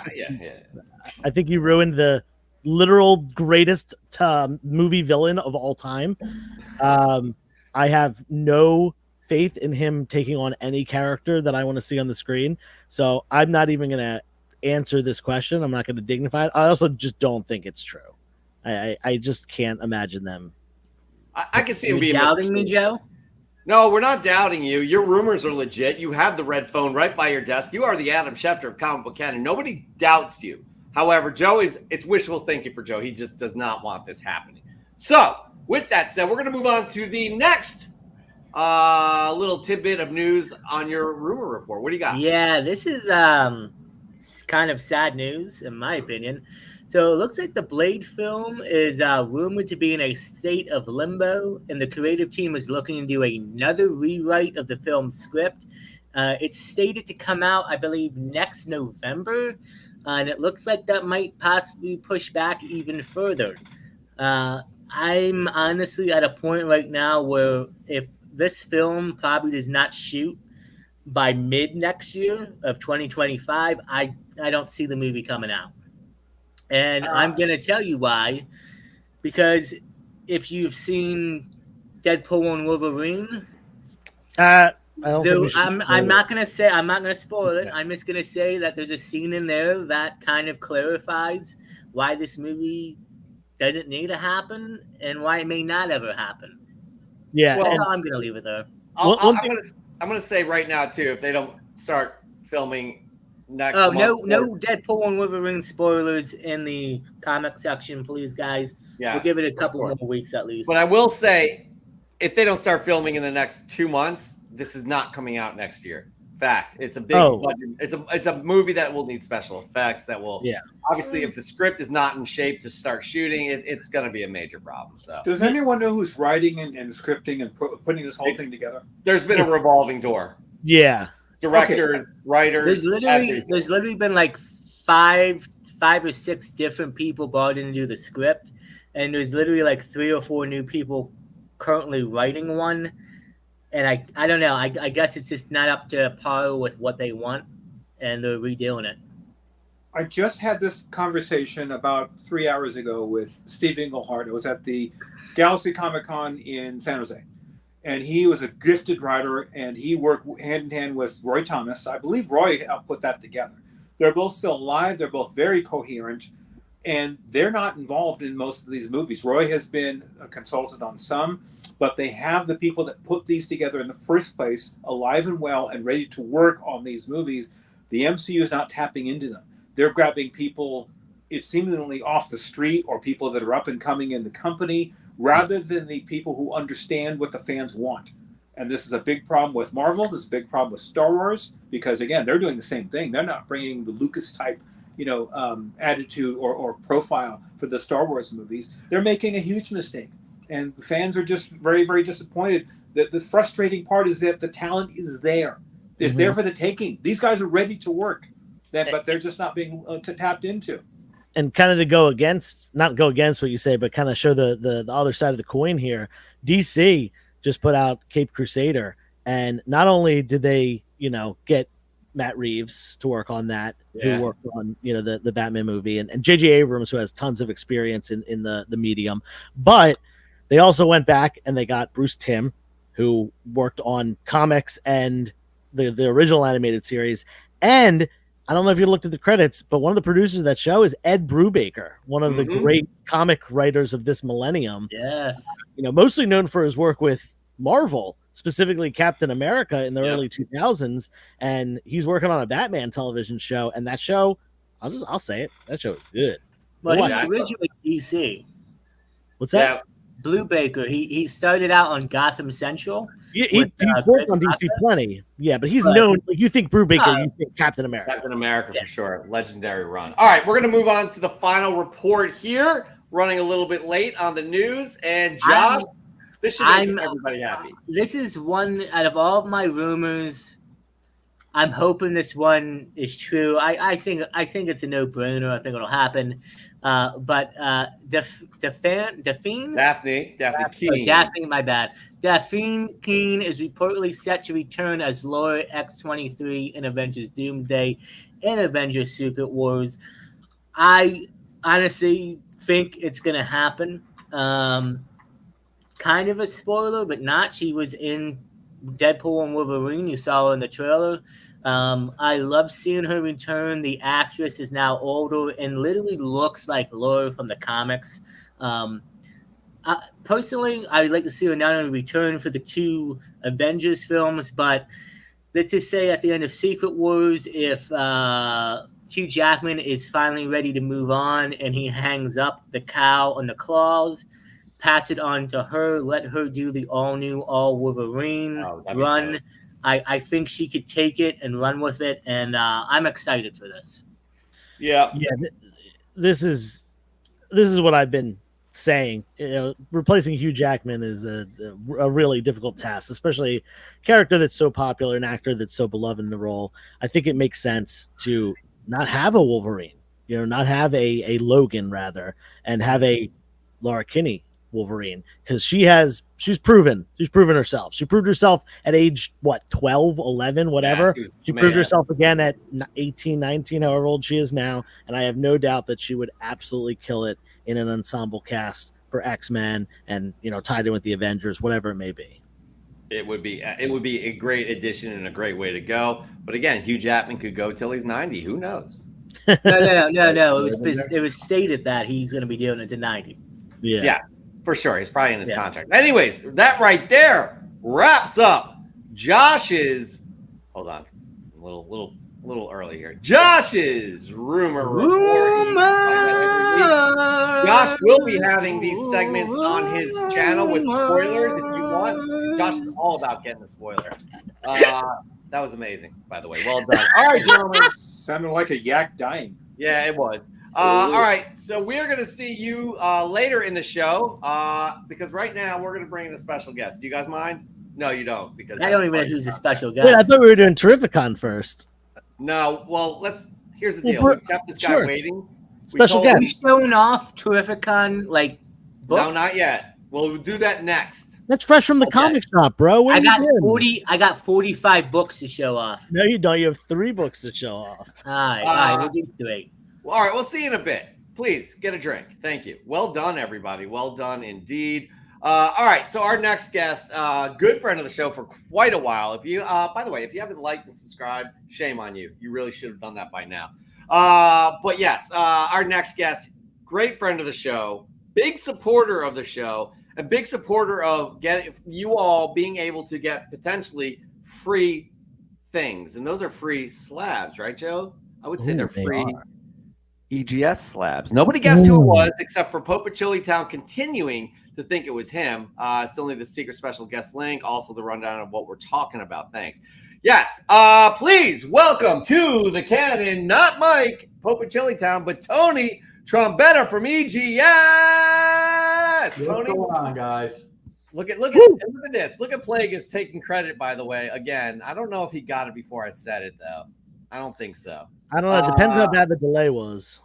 [SPEAKER 2] think he ruined the literal greatest movie villain of all time. I have no faith in him taking on any character that I want to see on the screen. So I'm not even going to answer this question. I'm not going to dignify it. I also just don't think it's true. I just can't imagine them.
[SPEAKER 1] I can see him being
[SPEAKER 4] doubting me, Joe.
[SPEAKER 1] No, we're not doubting you. Your rumors are legit. You have the red phone right by your desk. You are the Adam Schefter of comic book canon. Nobody doubts you. However, it's wishful thinking for Joe. He just does not want this happening. So, with that said, we're going to move on to the next little tidbit of news on your rumor report. What do you got?
[SPEAKER 4] Yeah, this is kind of sad news, in my opinion. So it looks like the Blade film is rumored to be in a state of limbo, and the creative team is looking to do another rewrite of the film's script. It's stated to come out, I believe, next November, and it looks like that might possibly push back even further. I'm honestly at a point right now where if this film probably does not shoot by mid next year of 2025, I don't see the movie coming out. And I'm going to tell you why, because if you've seen Deadpool and Wolverine, I'm not going to spoil it. I'm just going to say that there's a scene in there that kind of clarifies why this movie doesn't need to happen and why it may not ever happen.
[SPEAKER 2] Yeah.
[SPEAKER 4] Well, I'm going to leave it there.
[SPEAKER 1] I'm going to say right now, too, if they don't start filming next month.
[SPEAKER 4] No Deadpool and Wolverine spoilers in the comic section, please, guys.
[SPEAKER 1] Yeah,
[SPEAKER 4] we'll give it a couple more weeks at least.
[SPEAKER 1] But I will say, if they don't start filming in the next 2 months, this is not coming out next year. Fact. It's a big budget. It's a movie that will need special effects. That will obviously, if the script is not in shape to start shooting, it's going to be a major problem. So,
[SPEAKER 3] does anyone know who's writing and scripting and putting this whole thing together?
[SPEAKER 1] There's been a revolving door.
[SPEAKER 2] Yeah,
[SPEAKER 1] Director, writers.
[SPEAKER 4] There's literally been like five or six different people brought in to do the script, and there's literally like 3 or 4 new people currently writing one. And I don't know. I guess it's just not up to par with what they want, and they're redoing it.
[SPEAKER 3] I just had this conversation about 3 hours ago with Steve Englehart. It was at the Galaxy Comic-Con in San Jose. And he was a gifted writer, and he worked hand in hand with Roy Thomas. I believe Roy helped put that together. They're both still alive. They're both very coherent, and they're not involved in most of these movies. Roy has been a consultant on some, but they have the people that put these together in the first place alive and well and ready to work on these movies. The MCU is not tapping into them. They're grabbing people, it's seemingly off the street or people that are up and coming in the company, rather than the people who understand what the fans want. And this is a big problem with Marvel. This is a big problem with Star Wars, because again, they're doing the same thing. They're not bringing the Lucas type, attitude or profile for the Star Wars movies. They're making a huge mistake, and the fans are just very, very disappointed. The frustrating part is that the talent is there. It's there for the taking. These guys are ready to work, but they're just not being tapped into.
[SPEAKER 2] And kind of to not go against what you say, but kind of show the other side of the coin here. DC just put out Cape Crusader, and not only did they, get Matt Reeves to work on that, who worked on, the Batman movie, and J.J. Abrams, who has tons of experience in the medium, but they also went back and they got Bruce Timm, who worked on comics and the original animated series. And I don't know if you looked at the credits, but one of the producers of that show is Ed Brubaker, one of the great comic writers of this millennium.
[SPEAKER 4] Yes.
[SPEAKER 2] Mostly known for his work with Marvel, specifically Captain America in the early 2000s. And he's working on a Batman television show. And that show, I'll say it, that show is good.
[SPEAKER 4] Well, he's originally DC.
[SPEAKER 2] What's that?
[SPEAKER 4] Brubaker. He started out on Gotham Central.
[SPEAKER 2] Yeah, he worked on DC plenty. Yeah, but he's known. Like, you think Brubaker, you think Captain America.
[SPEAKER 1] Captain America for sure. Legendary run. All right, we're going to move on to the final report here. Running a little bit late on the news. And Josh, this should make everybody happy.
[SPEAKER 4] This is one out of all of my rumors. I'm hoping this one is true. I think it's a no-brainer. I think it'll happen. But Daphne Keane. Daphne, my bad. Daphne Keane is reportedly set to return as Laura X-23 in Avengers Doomsday and Avengers Secret Wars. I honestly think it's going to happen. It's kind of a spoiler, but not. She was in Deadpool and Wolverine. You saw her in the trailer. I love seeing her return. The actress is now older and literally looks like Laura from the comics. Personally, I would like to see her not only return for the 2 Avengers films, but let's just say at the end of Secret Wars, if Hugh Jackman is finally ready to move on and he hangs up the cowl and the claws, pass it on to her, let her do the all-new, all-Wolverine run. I think she could take it and run with it, and I'm excited for this.
[SPEAKER 2] Yeah. This is what I've been saying. Replacing Hugh Jackman is a really difficult task, especially a character that's so popular, an actor that's so beloved in the role. I think it makes sense to not have a Wolverine, not have a Logan rather, and have a Laura Kinney Wolverine, because she's proven herself. She proved herself at age 12, 11, whatever. She proved herself again at 18, 19, however old she is now, and I have no doubt that she would absolutely kill it in an ensemble cast for X-Men and tied in with the Avengers, whatever it may be.
[SPEAKER 1] It would be a great addition and a great way to go. But again, Hugh Jackman could go till he's 90. Who knows?
[SPEAKER 4] No. It was stated that he's going to be doing it to 90.
[SPEAKER 1] Yeah. For sure. He's probably in his contract. Anyways, that right there wraps up Josh's. Hold on. A little early here. Josh's rumor report. Josh will be having these segments on his channel with spoilers if you want. Josh is all about getting the spoiler. That was amazing, by the way. Well done. All right, gentlemen.
[SPEAKER 3] Sounded like a yak dying.
[SPEAKER 1] Yeah, it was. All right, so we're going to see you later in the show because right now we're going to bring in a special guest. Do you guys mind? No, you don't. Because
[SPEAKER 4] I don't even know who's the special guest.
[SPEAKER 2] Wait, I thought we were doing Terrificon first.
[SPEAKER 1] No, well, here's the deal.
[SPEAKER 2] Well,
[SPEAKER 1] We've kept this guy
[SPEAKER 2] sure.
[SPEAKER 1] waiting.
[SPEAKER 2] Special
[SPEAKER 1] told him-
[SPEAKER 4] Are you showing off Terrificon like books?
[SPEAKER 1] No, not yet. We'll do that next.
[SPEAKER 2] That's fresh from the
[SPEAKER 1] Okay.
[SPEAKER 2] comic shop, bro. What
[SPEAKER 4] I
[SPEAKER 2] are you
[SPEAKER 4] got
[SPEAKER 2] doing?
[SPEAKER 4] 40. I got 45 books to show off.
[SPEAKER 2] No, you don't. You have 3 books to show off.
[SPEAKER 4] All right, we'll do 3.
[SPEAKER 1] Well, all right, we'll see you in a bit. Please get a drink. Thank you. Well done, everybody. Well done indeed. All right, so our next guest, good friend of the show for quite a while. If you, by the way, if you haven't liked and subscribed, shame on you. You really should have done that by now. But yes, our next guest, great friend of the show, big supporter of the show, a big supporter of getting you all being able to get potentially free things, and those are free slabs, right, Joe? I would say
[SPEAKER 2] Ooh,
[SPEAKER 1] they're
[SPEAKER 2] they
[SPEAKER 1] free.
[SPEAKER 2] are.
[SPEAKER 1] EGS slabs. Nobody guessed who it was except for Pope of Chillytown continuing to think it was him. Still need the secret special guest link, also the rundown of what we're talking about. Thanks. Yes, please welcome to the canon, not Mike, Pope of Chillytown, but Tony Trombetta from EGS.
[SPEAKER 5] What's going on, guys?
[SPEAKER 1] Look at this. Look at Plagueis taking credit, by the way. Again, I don't know if he got it before I said it, though. I don't think so.
[SPEAKER 2] I don't know. It depends how bad the delay was.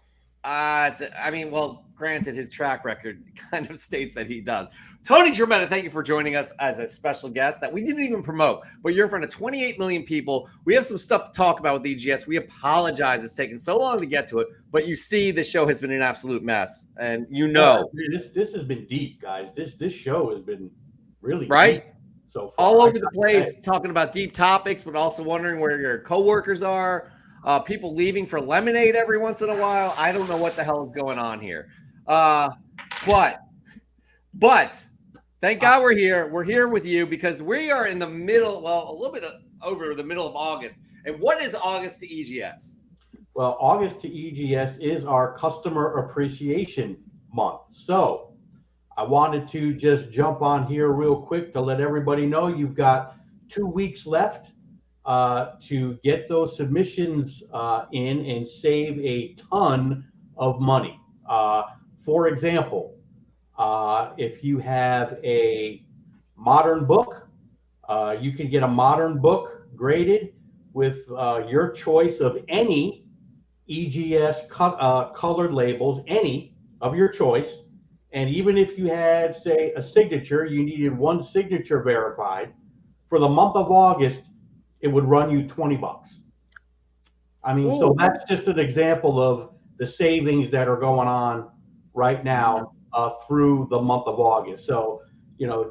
[SPEAKER 1] Well, granted, his track record kind of states that he does. Tony Trombetta, thank you for joining us as a special guest that we didn't even promote, but you're in front of 28 million people. We have some stuff to talk about with EGS. We apologize. It's taken so long to get to it, but you see the show has been an absolute mess, and you know.
[SPEAKER 5] This has been deep, guys. This show has been really
[SPEAKER 1] Right?
[SPEAKER 5] deep so far.
[SPEAKER 1] All over the place, talking about deep topics, but also wondering where your coworkers are. People leaving for lemonade every once in a while. I don't know what the hell is going on here. But thank God we're here. We're here with you because we are in the middle, well, a little bit over the middle of August. And what is August to EGS?
[SPEAKER 5] Well, August to EGS is our customer appreciation month. So I wanted to just jump on here real quick to let everybody know you've got 2 weeks left to get those submissions in and save a ton of money. For example, if you have a modern book, you can get a modern book graded with your choice of any EGS colored labels, any of your choice. And even if you had, say, a signature, you needed 1 signature verified, for the month of August, it would run you $20. I mean, so that's just an example of the savings that are going on right now through the month of August. So,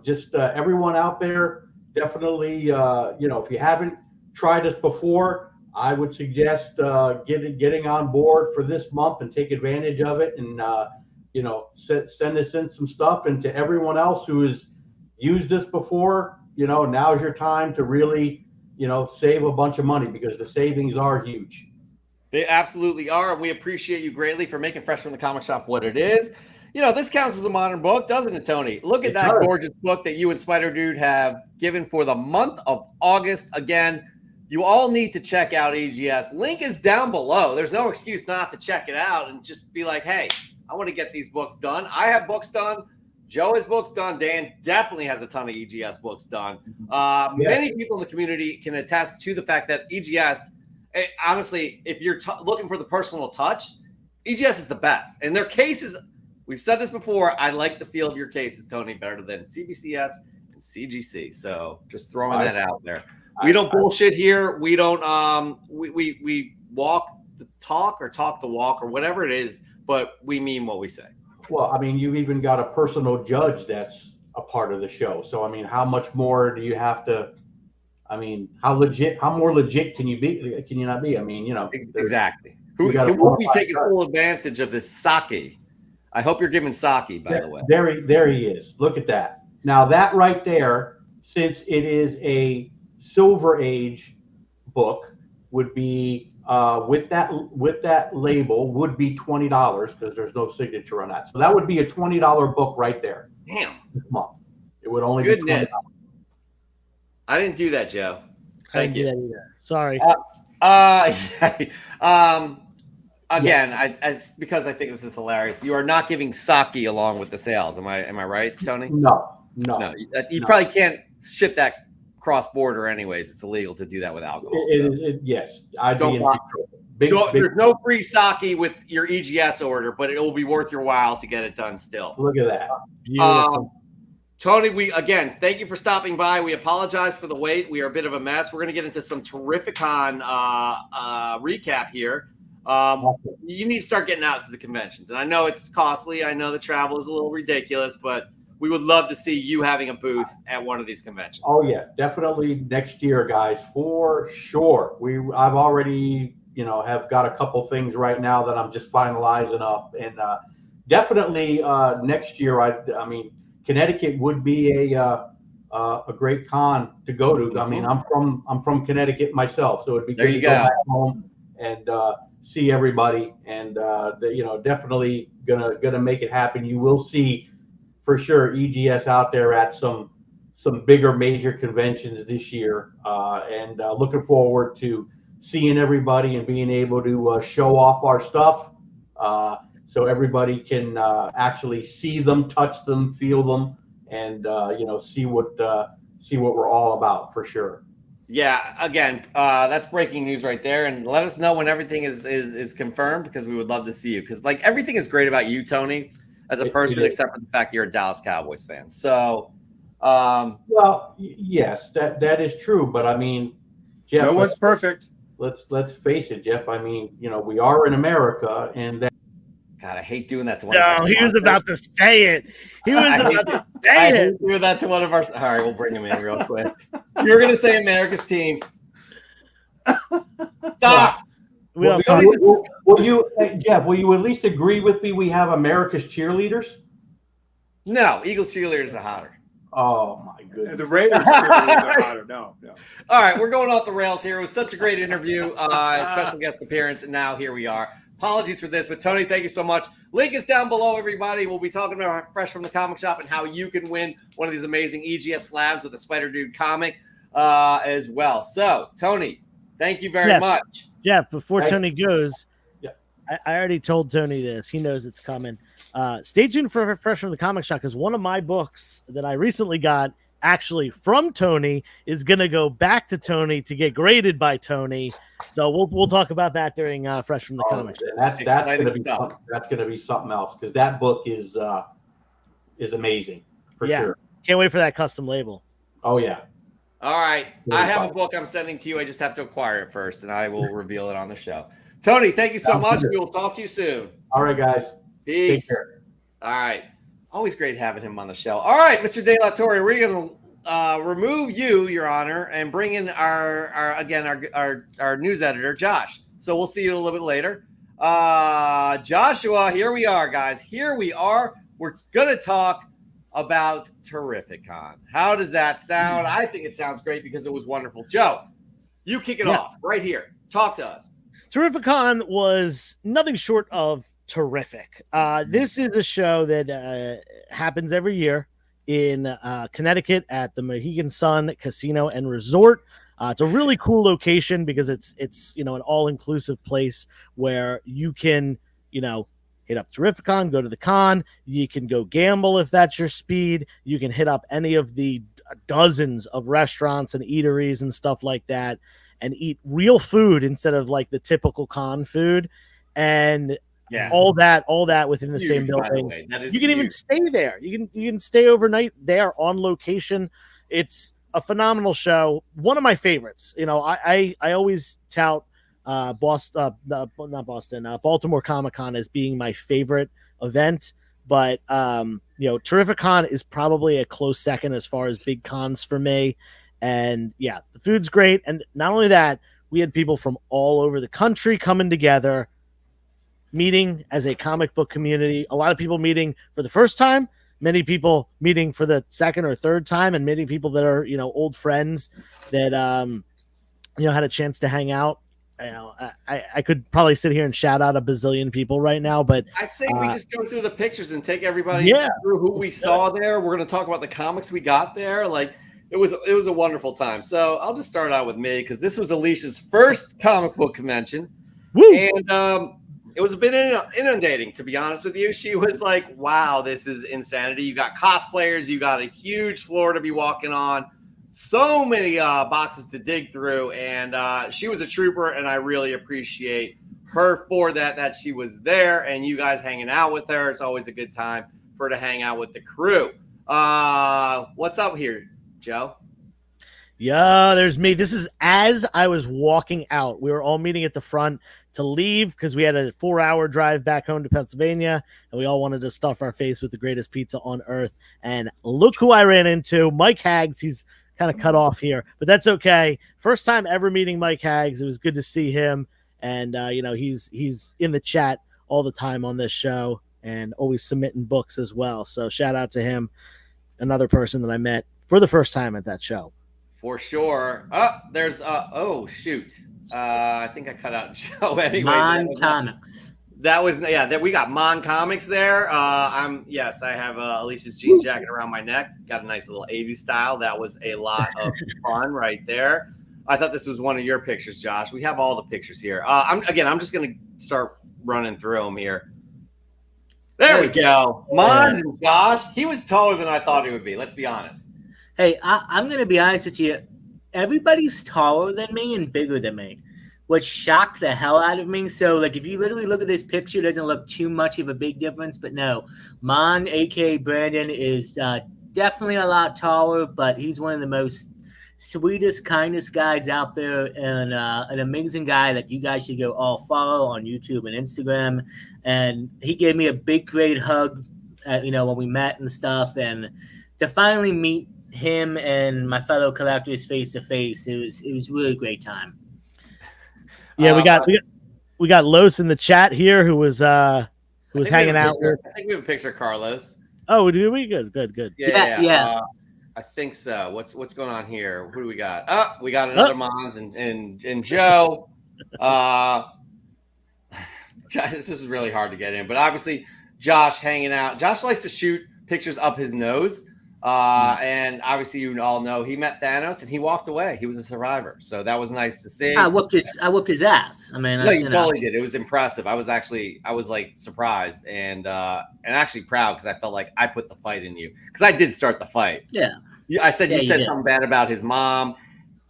[SPEAKER 5] just everyone out there, definitely, if you haven't tried us before, I would suggest getting on board for this month and take advantage of it and, send us in some stuff. And to everyone else who has used this before, now's your time to really, save a bunch of money because the savings are huge.
[SPEAKER 1] They absolutely are. And we appreciate you greatly for making Fresh from the Comic Shop what it is. This counts as a modern book, doesn't it, Tony? Look at that gorgeous book that you and Spider Dude have given for the month of August. Again, you all need to check out EGS. Link is down below. There's no excuse not to check it out and just be like, hey, I want to get these books done. I have books done. Joe has books done. Dan definitely has a ton of EGS books done. Many people in the community can attest to the fact that EGS, honestly, if you're looking for the personal touch, EGS is the best. And their cases, we've said this before, I like the feel of your cases, Tony, better than CBCS and CGC. So just throwing that out there. We don't bullshit here. We don't we walk the talk or talk the walk or whatever it is, but we mean what we say.
[SPEAKER 5] Well, I mean, you've even got a personal judge that's a part of the show. So, I mean, how much more do you have to? I mean, how more legit can you be? Can you not be? I mean,
[SPEAKER 1] exactly. Who will be taking full advantage of this sake? I hope you're giving sake, by the way.
[SPEAKER 5] There he is. Look at that. Now that right there, since it is a Silver Age book, would be with that label would be $20 because there's no signature on that. So that would be a $20 book right there.
[SPEAKER 1] Damn.
[SPEAKER 5] This month. It would only
[SPEAKER 1] Goodness.
[SPEAKER 5] be $20.
[SPEAKER 1] I didn't do that, Joe.
[SPEAKER 2] I didn't do that either. Sorry.
[SPEAKER 1] Again, it's because I think this is hilarious. You are not giving sake along with the sales. Am I right, Tony?
[SPEAKER 5] No.
[SPEAKER 1] You probably can't ship that cross border anyways. It's illegal to do that with alcohol.
[SPEAKER 5] Yes, I'd
[SPEAKER 1] Don't
[SPEAKER 5] be in
[SPEAKER 1] buy-
[SPEAKER 5] big trouble.
[SPEAKER 1] There's no free sake with your EGS order, but it will be worth your while to get it done still.
[SPEAKER 5] Look at that.
[SPEAKER 2] Beautiful.
[SPEAKER 1] Tony, thank you for stopping by. We apologize for the wait. We are a bit of a mess. We're going to get into some Terrificon recap here. You need to start getting out to the conventions. And I know it's costly. I know the travel is a little ridiculous, but we would love to see you having a booth at one of these conventions.
[SPEAKER 5] Oh yeah, definitely next year, guys, for sure. I've already, have got a couple things right now that I'm just finalizing up, and definitely next year. I mean, Connecticut would be a great con to go to. I mean, I'm from Connecticut myself, so it'd be good to go back home and see everybody, and definitely gonna make it happen. You will see for sure EGS out there at some bigger major conventions this year, and looking forward to seeing everybody and being able to show off our stuff, so everybody can actually see them, touch them, feel them, and see what we're all about for sure.
[SPEAKER 1] Yeah, again, that's breaking news right there. And let us know when everything is confirmed, because we would love to see you. Because everything is great about you, Tony, as a person, except for the fact you're a Dallas Cowboys fan. So,
[SPEAKER 5] well, yes, that is true. But I mean, Jeff,
[SPEAKER 3] no one's perfect.
[SPEAKER 5] Let's face it, Jeff. I mean, we are in America, and that.
[SPEAKER 1] God, I hate doing that to one
[SPEAKER 2] No,
[SPEAKER 1] of our
[SPEAKER 2] he was about to say it. He was about to say
[SPEAKER 1] I
[SPEAKER 2] it.
[SPEAKER 1] hate doing that to one of our. All right, we'll bring him in real quick. You're going to say America's team. Stop.
[SPEAKER 5] Will you, Jeff? Will you at least agree with me? We have America's cheerleaders.
[SPEAKER 1] No, Eagles cheerleaders are hotter.
[SPEAKER 5] Oh my goodness.
[SPEAKER 3] The Raiders are hotter. No.
[SPEAKER 1] All right, we're going off the rails here. It was such a great interview, special guest appearance, and now here we are. Apologies for this, but Tony, thank you so much. Link is down below, everybody. We'll be talking about Fresh from the Comic Shop and how you can win one of these amazing EGS slabs with a Spider Dude comic as well. So, Tony, thank you very much.
[SPEAKER 2] Jeff, before
[SPEAKER 5] Thanks.
[SPEAKER 2] Tony goes, I already told Tony this. He knows it's coming. Stay tuned for Fresh from the Comic Shop, because one of my books that I recently got actually from Tony is going to go back to Tony to get graded by Tony. So we'll talk about that during Fresh from the Comic Shop.
[SPEAKER 5] That's going to be something else, because that book is amazing for sure.
[SPEAKER 2] Can't wait for that custom label.
[SPEAKER 5] Oh yeah.
[SPEAKER 1] All right. I have a book I'm sending to you. I just have to acquire it first, and I will reveal it on the show. Tony, thank you so much. We will talk to you soon.
[SPEAKER 5] All right, guys.
[SPEAKER 1] Peace.
[SPEAKER 5] Take care.
[SPEAKER 1] All right. Always great having him on the show. All right, Mr. De La Torre, we're going to remove you, Your Honor, and bring in our news editor, Josh. So we'll see you a little bit later. Joshua, here we are, guys. Here we are. We're going to talk about Terrificon. How does that sound? I think it sounds great because it was wonderful. Joe, you kick it off right here. Talk to us.
[SPEAKER 2] Terrificon was nothing short of terrific. This is a show that happens every year in Connecticut at the Mohegan Sun Casino and Resort. It's a really cool location because it's an all-inclusive place where you can hit up Terrificon, go to the con. You can go gamble if that's your speed. You can hit up any of the dozens of restaurants and eateries and stuff like that, and eat real food instead of like the typical con food, and all that within the same building. You can even stay there. You can stay overnight there on location. It's a phenomenal show. One of my favorites. I always tout Baltimore Comic-Con as being my favorite event, but Terrificon is probably a close second as far as big cons for me. And the food's great. And not only that, we had people from all over the country coming together, meeting as a comic book community. A lot of people meeting for the first time, many people meeting for the second or third time, and many people that are, old friends that, had a chance to hang out. I could probably sit here and shout out a bazillion people right now, but
[SPEAKER 1] I think we just go through the pictures and take everybody through who we saw there. We're going to talk about the comics we got there. Like, it was a wonderful time. So I'll just start out with me because this was Alicia's first comic book convention.
[SPEAKER 2] Woo!
[SPEAKER 1] And it was a bit inundating, to be honest with you. She was like, wow, this is insanity. You got cosplayers. You got a huge floor to be walking on. So many boxes to dig through. And she was a trooper, and I really appreciate her for that she was there and you guys hanging out with her. It's always a good time for her to hang out with the crew. What's up here, Joe?
[SPEAKER 2] Yeah, there's me. This is as I was walking out. We were all meeting at the front to leave because we had a 4-hour drive back home to Pennsylvania, and we all wanted to stuff our face with the greatest pizza on earth. And look who I ran into, Mike Haggs. He's kind of cut off here, but that's okay. First time ever meeting Mike Haggs. It was good to see him, and he's in the chat all the time on this show and always submitting books as well. So shout out to him, another person that I met for the first time at that show.
[SPEAKER 1] For sure. There's oh shoot. I think I cut out Joe anyway.
[SPEAKER 4] Mon Comics.
[SPEAKER 1] That we got Mon Comics there. I have Alicia's jean jacket around my neck. Got a nice little 80s style. That was a lot of fun right there. I thought this was one of your pictures, Josh. We have all the pictures here. I'm just gonna start running through them here. There we go. Mons and Josh. He was taller than I thought he would be. Let's be honest.
[SPEAKER 4] Hey, I'm going to be honest with you. Everybody's taller than me and bigger than me, which shocked the hell out of me. So, like, if you literally look at this picture, it doesn't look too much of a big difference. But no, Mon, a.k.a. Brandon, is definitely a lot taller, but he's one of the most sweetest, kindest guys out there, and an amazing guy that you guys should go all follow on YouTube and Instagram. And he gave me a big, great hug, when we met and stuff. And to finally meet him and my fellow collectors face to face, it was really a great time.
[SPEAKER 2] Yeah, we got Los in the chat here who was hanging out with.
[SPEAKER 1] I think we have a picture of Carlos.
[SPEAKER 2] Oh, do we? Good.
[SPEAKER 4] Yeah.
[SPEAKER 1] I think so. What's going on here? Who do we got? We got another Mons and Joe. This is really hard to get in, but obviously Josh hanging out. Josh likes to shoot pictures up his nose. And obviously you all know he met Thanos and he walked away. He was a survivor, so that was nice to see.
[SPEAKER 4] I whooped his ass. I mean,
[SPEAKER 1] no, you totally did. It was impressive. I was like surprised and actually proud because I felt like I put the fight in you because I did start the fight.
[SPEAKER 4] Yeah.
[SPEAKER 1] I said you said something bad about his mom.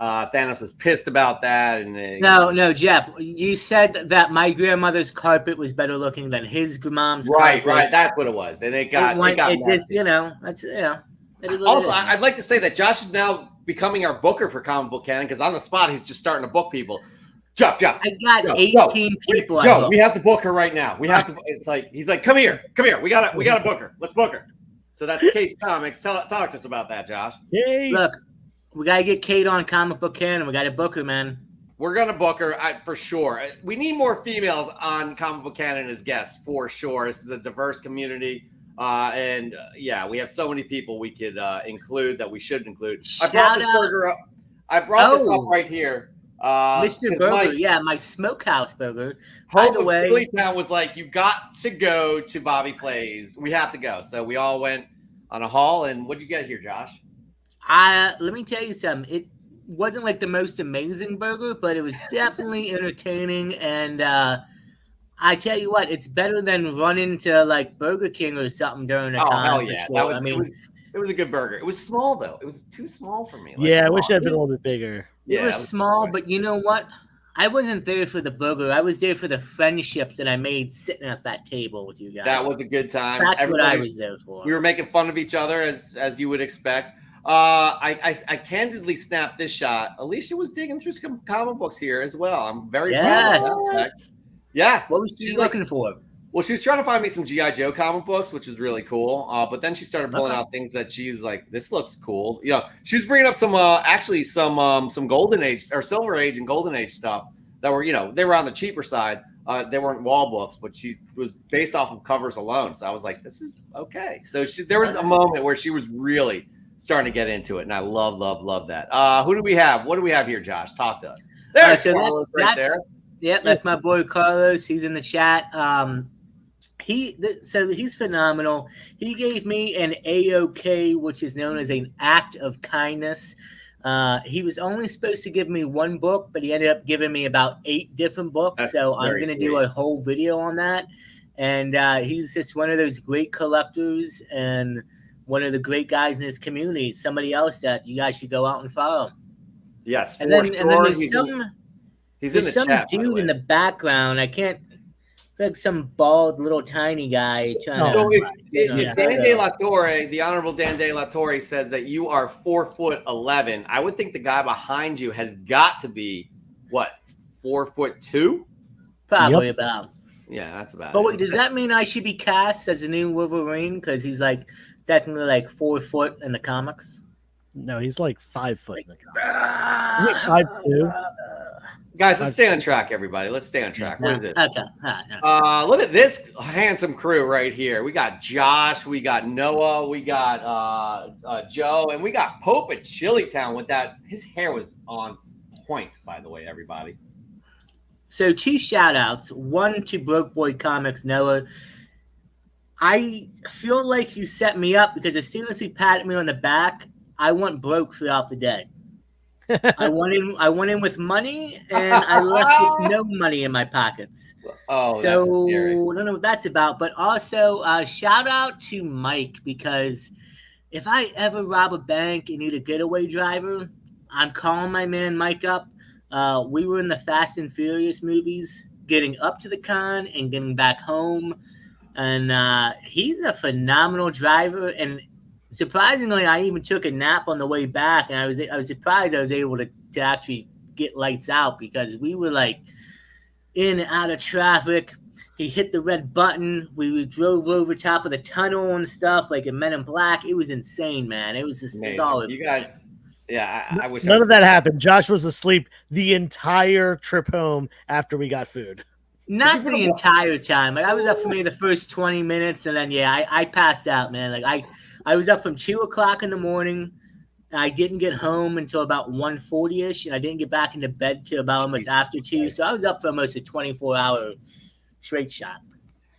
[SPEAKER 1] Thanos was pissed about that. And
[SPEAKER 4] no, Jeff, you said that my grandmother's carpet was better looking than his mom's carpet.
[SPEAKER 1] Right. That's what it was, and it got
[SPEAKER 4] just that's
[SPEAKER 1] Also, I'd like to say that Josh is now becoming our booker for Comic Book Canon because on the spot he's just starting to book people. Jeff,
[SPEAKER 4] I got 18 people.
[SPEAKER 1] Joe, we have to book her right now. We have to. It's like he's like, come here. We got to book her. Let's book her. So that's Kate's Comics. Talk to us about that, Josh.
[SPEAKER 2] Yay!
[SPEAKER 4] Look, we got to get Kate on Comic Book Canon. We got to book her, man.
[SPEAKER 1] We're gonna book her for sure. We need more females on Comic Book Canon as guests for sure. This is a diverse community. We have so many people we could include that we should include. I brought this burger up. I brought this up right here.
[SPEAKER 4] Mr. Burger, my smokehouse burger. By the way,
[SPEAKER 1] Phillytown was like, you got to go to Bobby Clay's. We have to go. So we all went on a haul. And what'd you get here, Josh?
[SPEAKER 4] Let me tell you something. It wasn't like the most amazing burger, but it was definitely entertaining. And I tell you what, it's better than running to like Burger King or something during a con.
[SPEAKER 1] Hell yeah. Sure. It was a good burger. It was small though. It was too small for me.
[SPEAKER 2] I wish it had been a little bit bigger.
[SPEAKER 4] It was small, but you know what? I wasn't there for the burger. I was there for the friendships that I made sitting at that table with you guys.
[SPEAKER 1] That was a good time.
[SPEAKER 4] That's what I was there for.
[SPEAKER 1] We were making fun of each other as you would expect. I candidly snapped this shot. Alicia was digging through some comic books here as well. I'm very proud of that. Yeah.
[SPEAKER 4] What was she looking for?
[SPEAKER 1] Well, she was trying to find me some G.I. Joe comic books, which was really cool. But then she started pulling out things that she was like, "This looks cool." She was bringing up some some Golden Age or Silver Age and Golden Age stuff that were, they were on the cheaper side. They weren't wall books, but she was based off of covers alone. So I was like, "This is okay." So there was a moment where she was really starting to get into it, and I love that. Who do we have? What do we have here, Josh? Talk to us. There's Carlos right there.
[SPEAKER 4] Yeah, that's my boy Carlos. He's in the chat. So he's phenomenal. He gave me an AOK, which is known as an act of kindness. He was only supposed to give me one book, but he ended up giving me about 8 different books.
[SPEAKER 1] That's
[SPEAKER 4] so I'm
[SPEAKER 1] very
[SPEAKER 4] going to do
[SPEAKER 1] sweet.
[SPEAKER 4] a whole video on that. And he's just one of those great collectors and one of the great guys in his community. Somebody else that you guys should go out and follow.
[SPEAKER 1] Yes,
[SPEAKER 4] And
[SPEAKER 1] for
[SPEAKER 4] then,
[SPEAKER 1] sure.
[SPEAKER 4] and then there's
[SPEAKER 1] He's
[SPEAKER 4] some
[SPEAKER 1] in the
[SPEAKER 4] some
[SPEAKER 1] chat, by the
[SPEAKER 4] dude
[SPEAKER 1] way.
[SPEAKER 4] in the background. I can't. It's like some bald little tiny guy trying to.
[SPEAKER 1] So
[SPEAKER 4] Yeah.
[SPEAKER 1] if Dan De La Torre, the Honorable Dan De La Torre, says that you are 4'11", I would think the guy behind you has got to be what, 4'2"?
[SPEAKER 4] Probably about.
[SPEAKER 1] Yeah, that's about
[SPEAKER 4] But
[SPEAKER 1] it.
[SPEAKER 4] wait, does that mean I should be cast as the new Wolverine? Because he's like technically like 4 foot in the comics.
[SPEAKER 2] No, he's like 5 foot. In the comics. 5'2".
[SPEAKER 1] Guys, let's stay on track, everybody. Let's stay on track. What is it?
[SPEAKER 4] Okay. All right.
[SPEAKER 1] Look at this handsome crew right here. We got Josh, we got Noah, we got Joe, and we got Pope at Chillytown with that. His hair was on point, by the way, everybody.
[SPEAKER 4] So 2 shout outs. One to Broke Boy Comics, Noah. I feel like you set me up because as soon as he patted me on the back, I went broke throughout the day. I went in with money and I left with no money in my pockets.
[SPEAKER 1] Oh,
[SPEAKER 4] so
[SPEAKER 1] that's scary.
[SPEAKER 4] I don't know what that's about. But also shout out to Mike, because if I ever rob a bank and need a getaway driver, I'm calling my man Mike up. We were in the Fast and Furious movies, getting up to the con and getting back home. And he's a phenomenal driver. And surprisingly, I even took a nap on the way back. And I was surprised I was able to actually get lights out, because we were like in and out of traffic. He hit the red button. We drove over top of the tunnel and stuff like in Men in Black. It was insane, man. It was just solid.
[SPEAKER 1] You guys... Yeah, I wish
[SPEAKER 2] none of that happened. Josh was asleep the entire trip home after we got food.
[SPEAKER 4] Not the entire time. Like, I was up for maybe the first 20 minutes, and then I passed out, man. Like I was up from 2:00 in the morning. I didn't get home until about 1:40ish, and I didn't get back into bed till about almost after 2. So I was up for almost a 24-hour straight shot.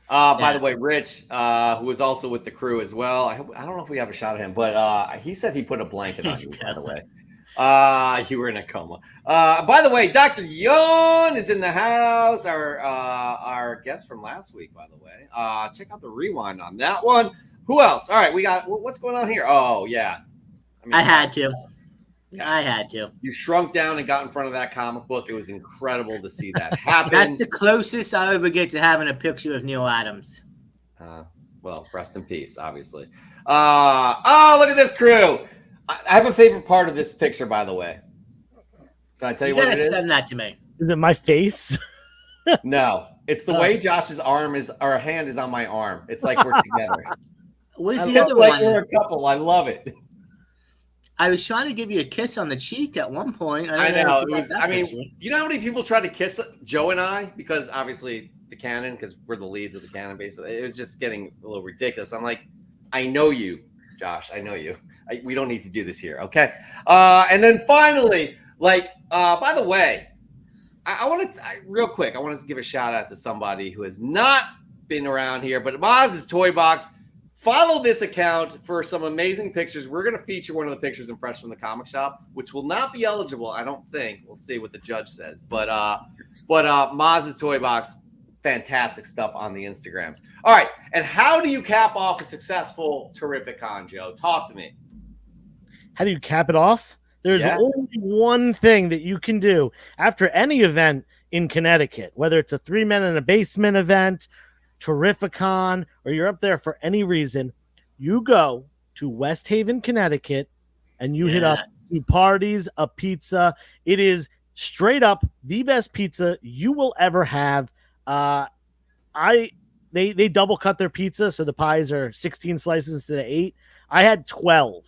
[SPEAKER 1] By the way, Rich, who was also with the crew as well. I don't know if we have a shot of him, but he said he put a blanket on you, by the way. You were in a coma. By the way, Dr. Yon is in the house. Our guest from last week, by the way. Check out the rewind on that one. Who else? All right, we got what's going on here? Oh, yeah.
[SPEAKER 4] I had to. I had to.
[SPEAKER 1] You shrunk down and got in front of that comic book. It was incredible to see that happen.
[SPEAKER 4] That's the closest I ever get to having a picture of Neil Adams.
[SPEAKER 1] Well, rest in peace, obviously. Oh, look at this crew. I have a favorite part of this picture, by the way. Can I tell you what it is?
[SPEAKER 4] Send that to me.
[SPEAKER 2] Is it my face?
[SPEAKER 1] No, it's the way Josh's arm is, or hand is on my arm. It's like we're together.
[SPEAKER 4] Where's the
[SPEAKER 1] It's
[SPEAKER 4] other
[SPEAKER 1] like
[SPEAKER 4] one?
[SPEAKER 1] we're a couple. I love it.
[SPEAKER 4] I was trying to give you a kiss on the cheek at one point.
[SPEAKER 1] I know. It was.
[SPEAKER 4] that
[SPEAKER 1] I mean,
[SPEAKER 4] picture.
[SPEAKER 1] do you know how many people tried to kiss Joe and I? Because obviously the canon, because we're the leads of the canon. Basically, it was just getting a little ridiculous. I'm like, I know you, Josh. I know you. We don't need to do this here, okay? And then finally, by the way, I want to real quick. I want to give a shout out to somebody who has not been around here, but Maz's Toy Box. Follow this account for some amazing pictures. We're going to feature one of the pictures in Fresh from the Comic Shop, which will not be eligible, I don't think. We'll see what the judge says. But Maz's Toy Box, fantastic stuff on the Instagrams. All right, and how do you cap off a successful Terrificon, Joe? Talk to me.
[SPEAKER 2] How do you cap it off? There's only one thing that you can do after any event in Connecticut, whether it's a 3 Men in a Basement event, Terrificon, or you're up there for any reason. You go to West Haven, Connecticut, and you hit up 2 parties, a pizza. It is straight up the best pizza you will ever have. They double cut their pizza, so the pies are 16 slices instead of 8. I had 12.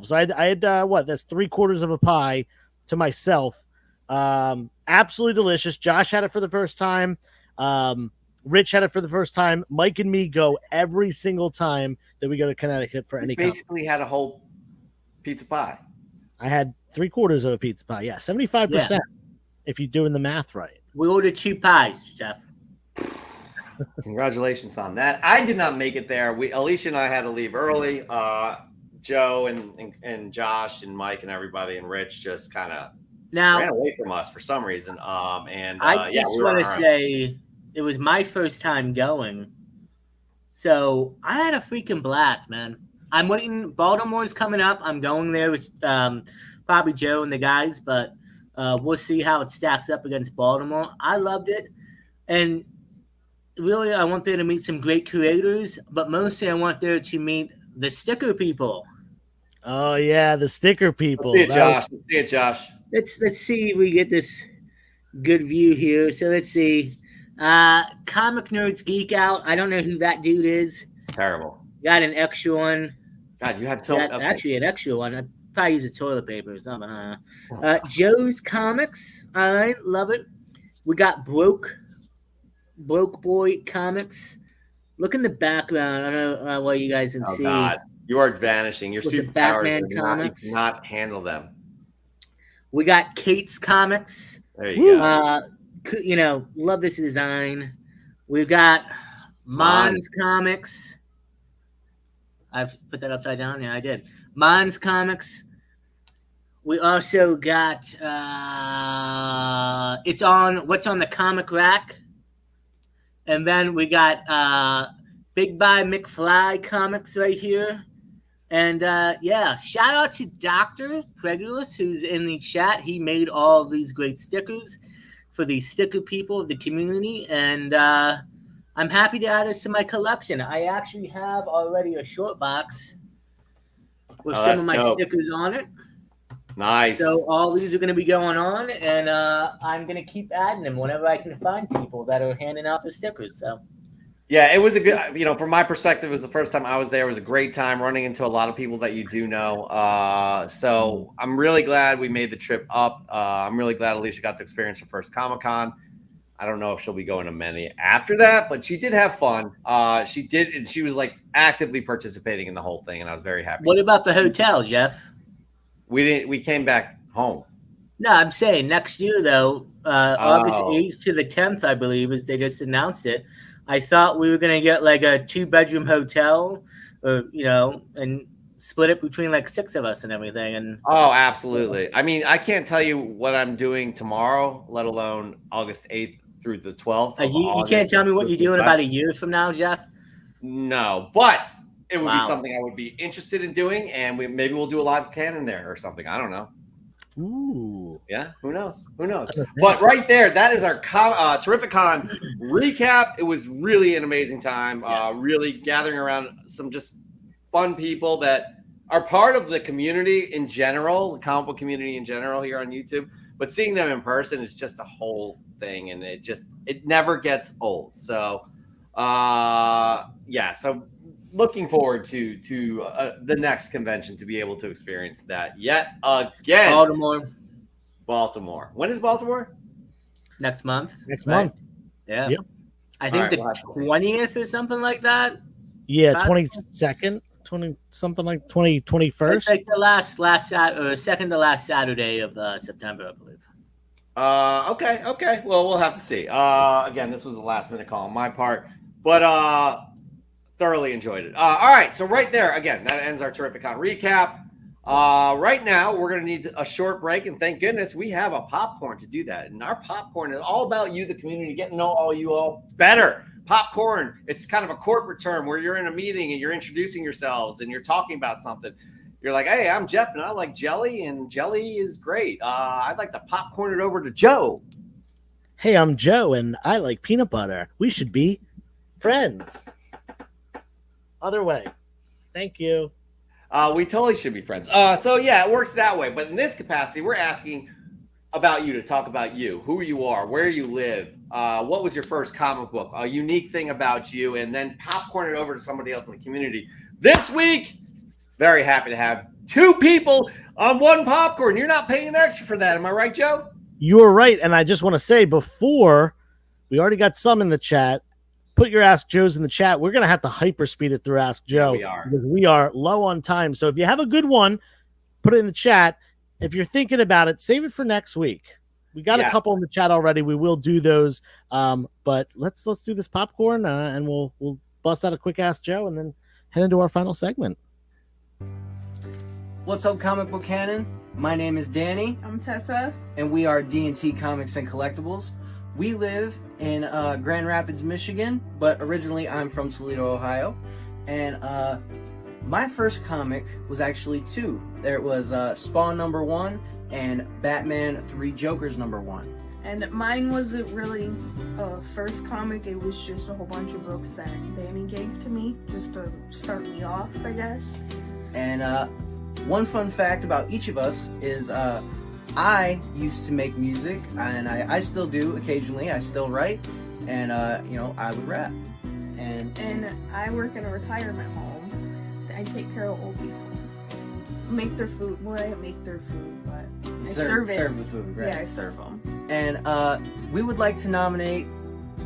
[SPEAKER 2] So I had what? That's 3/4 of a pie to myself. Absolutely delicious. Josh had it for the first time. Rich had it for the first time. Mike and me go every single time that we go to Connecticut for any.
[SPEAKER 1] Basically, had a whole pizza pie.
[SPEAKER 2] I had 3/4 of a pizza pie. Yeah, 75%. If you're doing the math right.
[SPEAKER 4] We ordered 2 pies, Jeff.
[SPEAKER 1] Congratulations on that. I did not make it there. Alicia and I had to leave early. Joe and Josh and Mike and everybody and Rich just kind of ran
[SPEAKER 4] Now,
[SPEAKER 1] away from us for some reason.
[SPEAKER 4] I
[SPEAKER 1] Yeah,
[SPEAKER 4] just
[SPEAKER 1] we were
[SPEAKER 4] want
[SPEAKER 1] on
[SPEAKER 4] to
[SPEAKER 1] our own.
[SPEAKER 4] say it was my first time going. So I had a freaking blast, man. I'm waiting. Baltimore's coming up. I'm going there with probably Joe and the guys, but we'll see how it stacks up against Baltimore. I loved it. And really, I want there to meet some great creators, but mostly I want there to meet the sticker people.
[SPEAKER 2] Oh yeah, the sticker
[SPEAKER 1] Let's
[SPEAKER 2] people.
[SPEAKER 1] see it, Josh. Let's see it, Josh.
[SPEAKER 4] Let's see if we get this good view here. So let's see. Comic Nerds Geek Out. I don't know who that dude is.
[SPEAKER 1] Terrible.
[SPEAKER 4] Got an extra one.
[SPEAKER 1] God, you have so
[SPEAKER 4] Got
[SPEAKER 1] okay.
[SPEAKER 4] actually an extra one. I'd probably use a toilet paper or something. I don't know. Joe's Comics. All right, love it. We got Broke Boy Comics. Look in the background. I don't know what you guys can
[SPEAKER 1] Oh
[SPEAKER 4] see.
[SPEAKER 1] God, you are vanishing. Your
[SPEAKER 4] With the
[SPEAKER 1] superpowers
[SPEAKER 4] Batman
[SPEAKER 1] are not, you
[SPEAKER 4] comics.
[SPEAKER 1] cannot handle them.
[SPEAKER 4] We got Kate's Comics.
[SPEAKER 1] There you go.
[SPEAKER 4] You know, love this design. We've got Mon's Comics. I've put that upside down. Yeah, I did. Mon's Comics. We also got it's on what's on the comic rack. And then we got Big Buy McFly Comics right here. And yeah, shout out to Dr. Craigulus, who's in the chat. He made all of these great stickers for the sticker people of the community. And I'm happy to add this to my collection. I actually have already a short box with some of my stickers on it.
[SPEAKER 1] Nice.
[SPEAKER 4] So all these are going to be going on, and I'm going to keep adding them whenever I can find people that are handing out the stickers. So.
[SPEAKER 1] Yeah, it was a good, you know, from my perspective, it was the first time I was there. It was a great time running into a lot of people that you do know. So I'm really glad we made the trip up. I'm really glad Alicia got to experience her first Comic-Con. I don't know if she'll be going to many after that, but she did have fun. She did, and she was like actively participating in the whole thing, and I was very happy.
[SPEAKER 4] What about the hotel, Jeff?
[SPEAKER 1] We came back home.
[SPEAKER 4] No, I'm saying next year, though, August 8th to the 10th, I believe, as they just announced it. I thought we were going to get like a 2-bedroom hotel, or, you know, and split it between like 6 of us and everything. And
[SPEAKER 1] oh, absolutely. I mean, I can't tell you what I'm doing tomorrow, let alone August 8th through the 12th.
[SPEAKER 4] You can't tell me what you're doing about a year from now, Jeff?
[SPEAKER 1] No, but it would be something I would be interested in doing, and maybe we'll do a live canon there or something. I don't know.
[SPEAKER 2] Ooh.
[SPEAKER 1] Yeah, who knows? Who knows? But right there, that is our Terrificon recap. It was really an amazing time.
[SPEAKER 4] Yes.
[SPEAKER 1] Really gathering around some just fun people that are part of the community in general, the comic book community in general here on YouTube. But seeing them in person is just a whole thing, and it never gets old. So, yeah. So looking forward to the next convention to be able to experience that yet again. Baltimore. When is Baltimore?
[SPEAKER 4] Next month.
[SPEAKER 2] Next month.
[SPEAKER 4] Yeah.
[SPEAKER 2] Yep.
[SPEAKER 4] I think the 20th or something like that.
[SPEAKER 2] Yeah, 22nd, 20 something like 21st.
[SPEAKER 4] It's like the last or second to last Saturday of September, I believe.
[SPEAKER 1] Okay. Well, we'll have to see. Again, this was a last minute call on my part, but thoroughly enjoyed it. All right, so right there, again, that ends our Terrificon recap. Right now, we're going to need a short break, and thank goodness we have a popcorn to do that. And our popcorn is all about you, the community, getting to know all you all better. Popcorn, it's kind of a corporate term where you're in a meeting and you're introducing yourselves and you're talking about something. You're like, hey, I'm Jeff, and I like jelly, and jelly is great. I'd like to popcorn it over to Joe.
[SPEAKER 2] Hey, I'm Joe, and I like peanut butter. We should be friends. Other way. Thank you.
[SPEAKER 1] We totally should be friends. So yeah, it works that way. But in this capacity, we're asking about you to talk about you, who you are, where you live, what was your first comic book, a unique thing about you, and then popcorn it over to somebody else in the community. This week, very happy to have 2 people on 1 popcorn. You're not paying extra for that. Am I right, Joe?
[SPEAKER 2] You are right. And I just want to say before, we already got some in the chat. Put your Ask Joe's in the chat. We're going to have to hyperspeed it through Ask Joe.
[SPEAKER 1] Yeah,
[SPEAKER 2] because we are low on time. So if you have a good one, put it in the chat. If you're thinking about it, save it for next week. We got a couple in the chat already. We will do those. But let's do this popcorn and we'll bust out a quick Ask Joe and then head into our final segment.
[SPEAKER 6] What's up, Comic Book Canon? My name is Danny.
[SPEAKER 7] I'm Tessa.
[SPEAKER 6] And we are D&T Comics and Collectibles. We live in Grand Rapids, Michigan, but originally I'm from Toledo, Ohio. And my first comic was actually two. There was Spawn #1 and Batman 3 Jokers #1.
[SPEAKER 7] And mine wasn't really a first comic. It was just a whole bunch of books that Danny gave to me just to start me off, I guess.
[SPEAKER 6] And one fun fact about each of us is I used to make music, and I still do occasionally. I still write, and I would rap.
[SPEAKER 7] And I work in a retirement home. I take care of old people. Make their food. Well, I don't make their food, but I serve it.
[SPEAKER 6] Serve the food, right?
[SPEAKER 7] Yeah, I serve them.
[SPEAKER 6] And we would like to nominate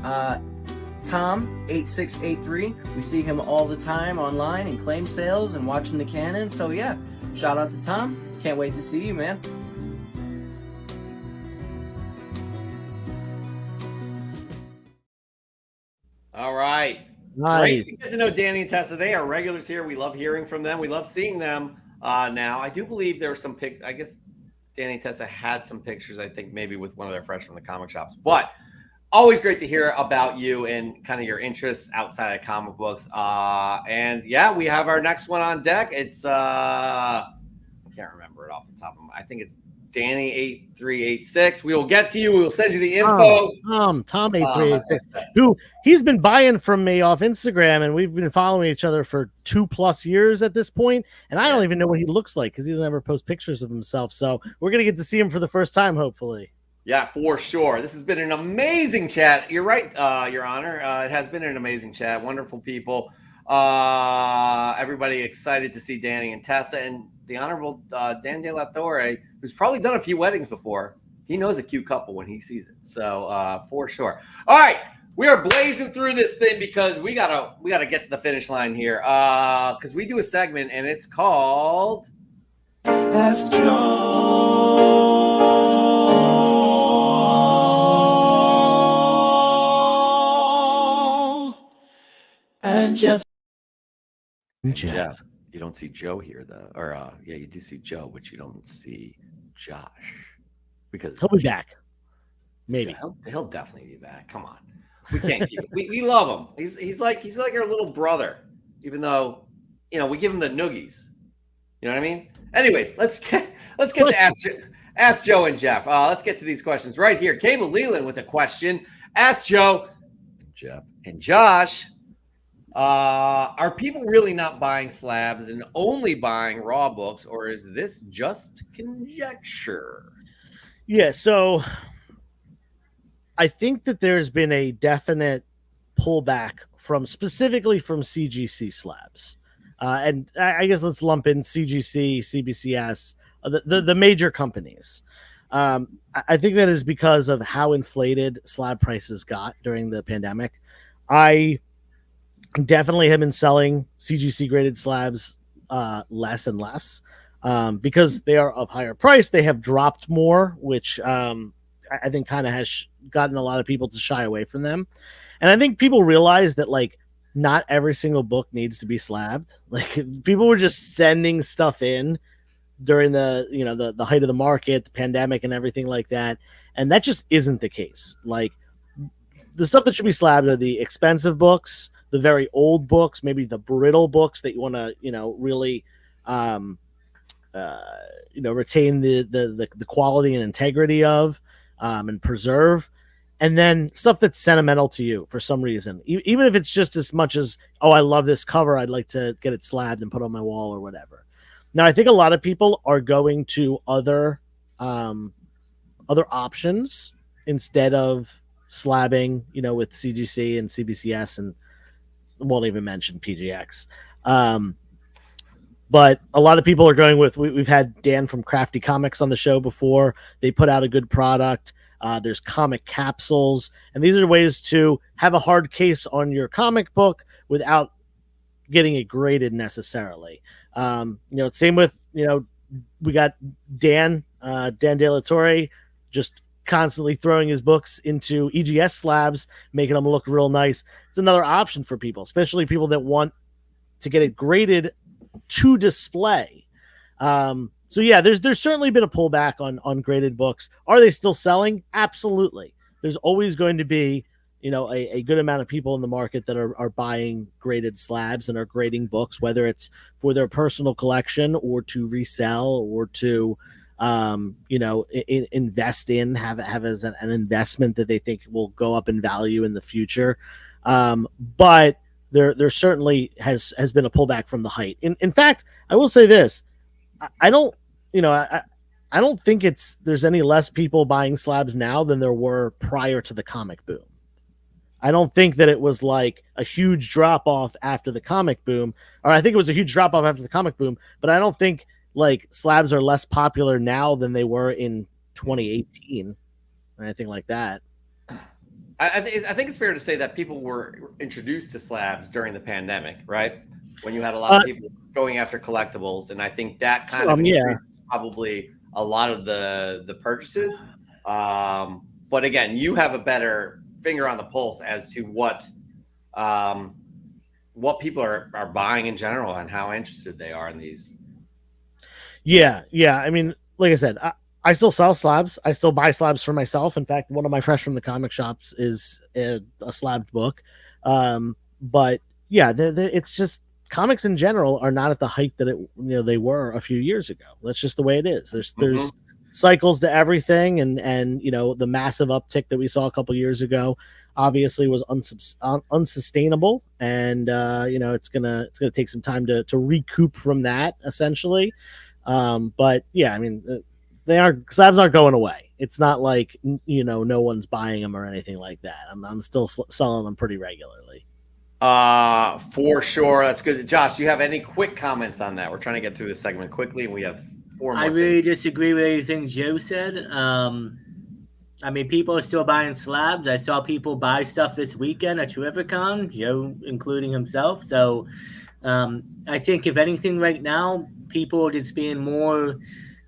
[SPEAKER 6] Tom8683. We see him all the time online in claim sales and watching the canon. So yeah, shout out to Tom. Can't wait to see you, man.
[SPEAKER 1] All right.
[SPEAKER 2] Nice.
[SPEAKER 1] Great to get to know Danny and Tessa. They are regulars here. We love hearing from them. We love seeing them now. I do believe there were some pictures. I guess Danny and Tessa had some pictures, I think maybe with one of their friends from the comic shops. But always great to hear about you and kind of your interests outside of comic books. And yeah, we have our next one on deck. It's I can't remember it off the top of my. I think it's Danny8386. We will get to you. We will send you the info.
[SPEAKER 2] Tom8386, who he's been buying from me off Instagram, and we've been following each other for 2+ years at this point. And I don't even know what he looks like because he doesn't ever post pictures of himself. So we're gonna get to see him for the first time, hopefully.
[SPEAKER 1] Yeah, for sure. This has been an amazing chat. You're right, Your Honor. It has been an amazing chat. Wonderful people. Everybody excited to see Danny and Tessa and the Honorable Dan De La Torre, who's probably done a few weddings before. He knows a cute couple when he sees it. So for sure. All right, we are blazing through this thing because we gotta get to the finish line here. Because we do a segment and it's called Ask Joe and Jeff. Jeff. You don't see Joe here, though. Or, yeah, you do see Joe, but you don't see Josh. Because
[SPEAKER 2] he'll be back. Maybe.
[SPEAKER 1] He'll definitely be back. Come on. We can't keep it. We love him. He's like our little brother, even though, we give him the noogies. You know what I mean? Anyways, let's get to Ask Joe and Jeff. Let's get to these questions right here. Cable Leland with a question. Ask Joe, Jeff, and Josh. Are people really not buying slabs and only buying raw books, or is this just conjecture?
[SPEAKER 2] Yeah, so I think that there's been a definite pullback specifically from CGC slabs. And I guess let's lump in CGC, CBCS, the major companies. I think that is because of how inflated slab prices got during the pandemic. I definitely have been selling CGC graded slabs less and less because they are of higher price. They have dropped more, which I think kind of has gotten a lot of people to shy away from them. And I think people realize that not every single book needs to be slabbed. People were just sending stuff in during the height of the market, the pandemic, and everything like that, and that just isn't the case. The stuff that should be slabbed are the expensive books, the very old books, maybe the brittle books that you want to, really, retain the quality and integrity of, and preserve. And then stuff that's sentimental to you for some reason, even if it's just as much as, oh, I love this cover, I'd like to get it slabbed and put on my wall or whatever. Now, I think a lot of people are going to other options instead of slabbing, with CGC and CBCS, and won't even mention PGX. But a lot of people are going with, we've had Dan from Crafty Comics on the show before. They put out a good product. There's comic capsules, and these are ways to have a hard case on your comic book without getting it graded necessarily. Same with, we got Dan De La Torre, just constantly throwing his books into EGS slabs, making them look real nice. It's another option for people, especially people that want to get it graded to display. So yeah, there's certainly been a pullback on graded books. Are they still selling? Absolutely. There's always going to be, a good amount of people in the market that are buying graded slabs and are grading books, whether it's for their personal collection or to resell or to, invest in, have as an investment that they think will go up in value in the future. But there certainly has been a pullback from the height. In fact, I will say this: I don't think there's any less people buying slabs now than there were prior to the comic boom. I don't think that it was like a huge drop off after the comic boom, or I think it was a huge drop off after the comic boom, but I don't think like slabs are less popular now than they were in 2018 or anything like that.
[SPEAKER 1] I think it's fair to say that people were introduced to slabs during the pandemic, right? When you had a lot of people going after collectibles, and I think that kind of increased probably a lot of the purchases. But again, you have a better finger on the pulse as to what people are buying in general and how interested they are in these.
[SPEAKER 2] Yeah. I mean, like I said, I still sell slabs. I still buy slabs for myself. In fact, one of my Fresh from the Comic shops is a slabbed book. But yeah, it's just comics in general are not at the height that they were a few years ago. That's just the way it is. There's cycles to everything, and the massive uptick that we saw a couple years ago obviously was unsustainable, and it's gonna take some time to recoup from that essentially. But yeah, I mean, slabs aren't going away. It's not like no one's buying them or anything like that. I'm still selling them pretty regularly.
[SPEAKER 1] For sure. That's good. Josh, do you have any quick comments on that? We're trying to get through this segment quickly, and we have 4 more.
[SPEAKER 4] I really disagree with everything Joe said. I mean, people are still buying slabs. I saw people buy stuff this weekend at Terrificon, Joe including himself. So I think if anything right now, people are just being more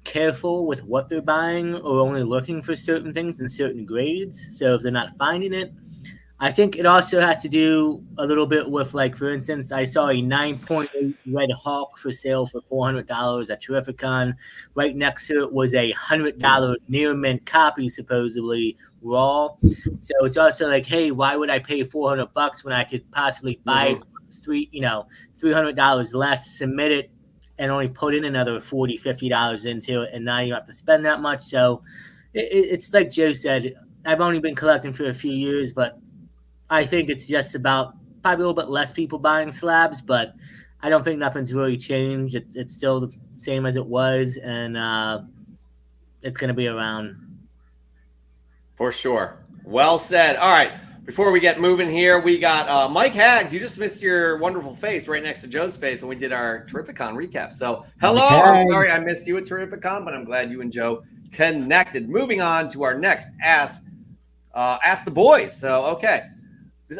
[SPEAKER 4] careful with what they're buying or only looking for certain things in certain grades. So if they're not finding it, I think it also has to do a little bit with, like, for instance, I saw a 9.8 Red Hawk for sale for $400 at Terrificon. Right next to it was a $100 near mint copy, supposedly raw. So it's also like, hey, why would I pay $400 when I could possibly buy it for $300 less, submit it, and only put in another $40, $50 into it, and now you have to spend that much. So it's like Joe said, I've only been collecting for a few years, but I think it's just about probably a little bit less people buying slabs, but I don't think nothing's really changed. It's still the same as it was, and it's going to be around. For sure.
[SPEAKER 1] Well said. All right. Before we get moving here, we got Mike Haggs. You just missed your wonderful face right next to Joe's face when we did our Terrificon recap. So, hello. I'm sorry I missed you at Terrificon, but I'm glad you and Joe connected. Moving on to our next Ask the Boys. So, okay.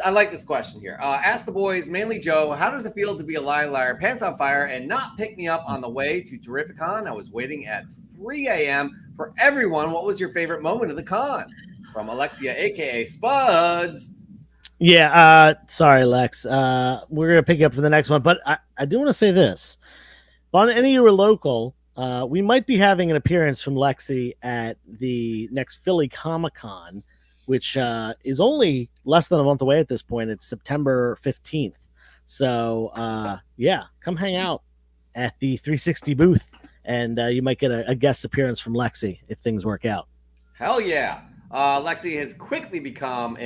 [SPEAKER 1] I like this question here. Ask the boys, mainly Joe, how does it feel to be a liar, pants on fire, and not pick me up on the way to Terrificon? I was waiting at 3 a.m. for everyone. What was your favorite moment of the con? From Alexia, a.k.a. Spuds.
[SPEAKER 2] Yeah, sorry, Lex. We're going to pick you up for the next one, but I do want to say this. If on any of you are local, we might be having an appearance from Lexi at the next Philly Comic-Con, which is only less than a month away at this point. It's September 15th. So, yeah, come hang out at the 360 booth, and you might get a guest appearance from Lexi if things work out.
[SPEAKER 1] Hell yeah. Lexi has quickly become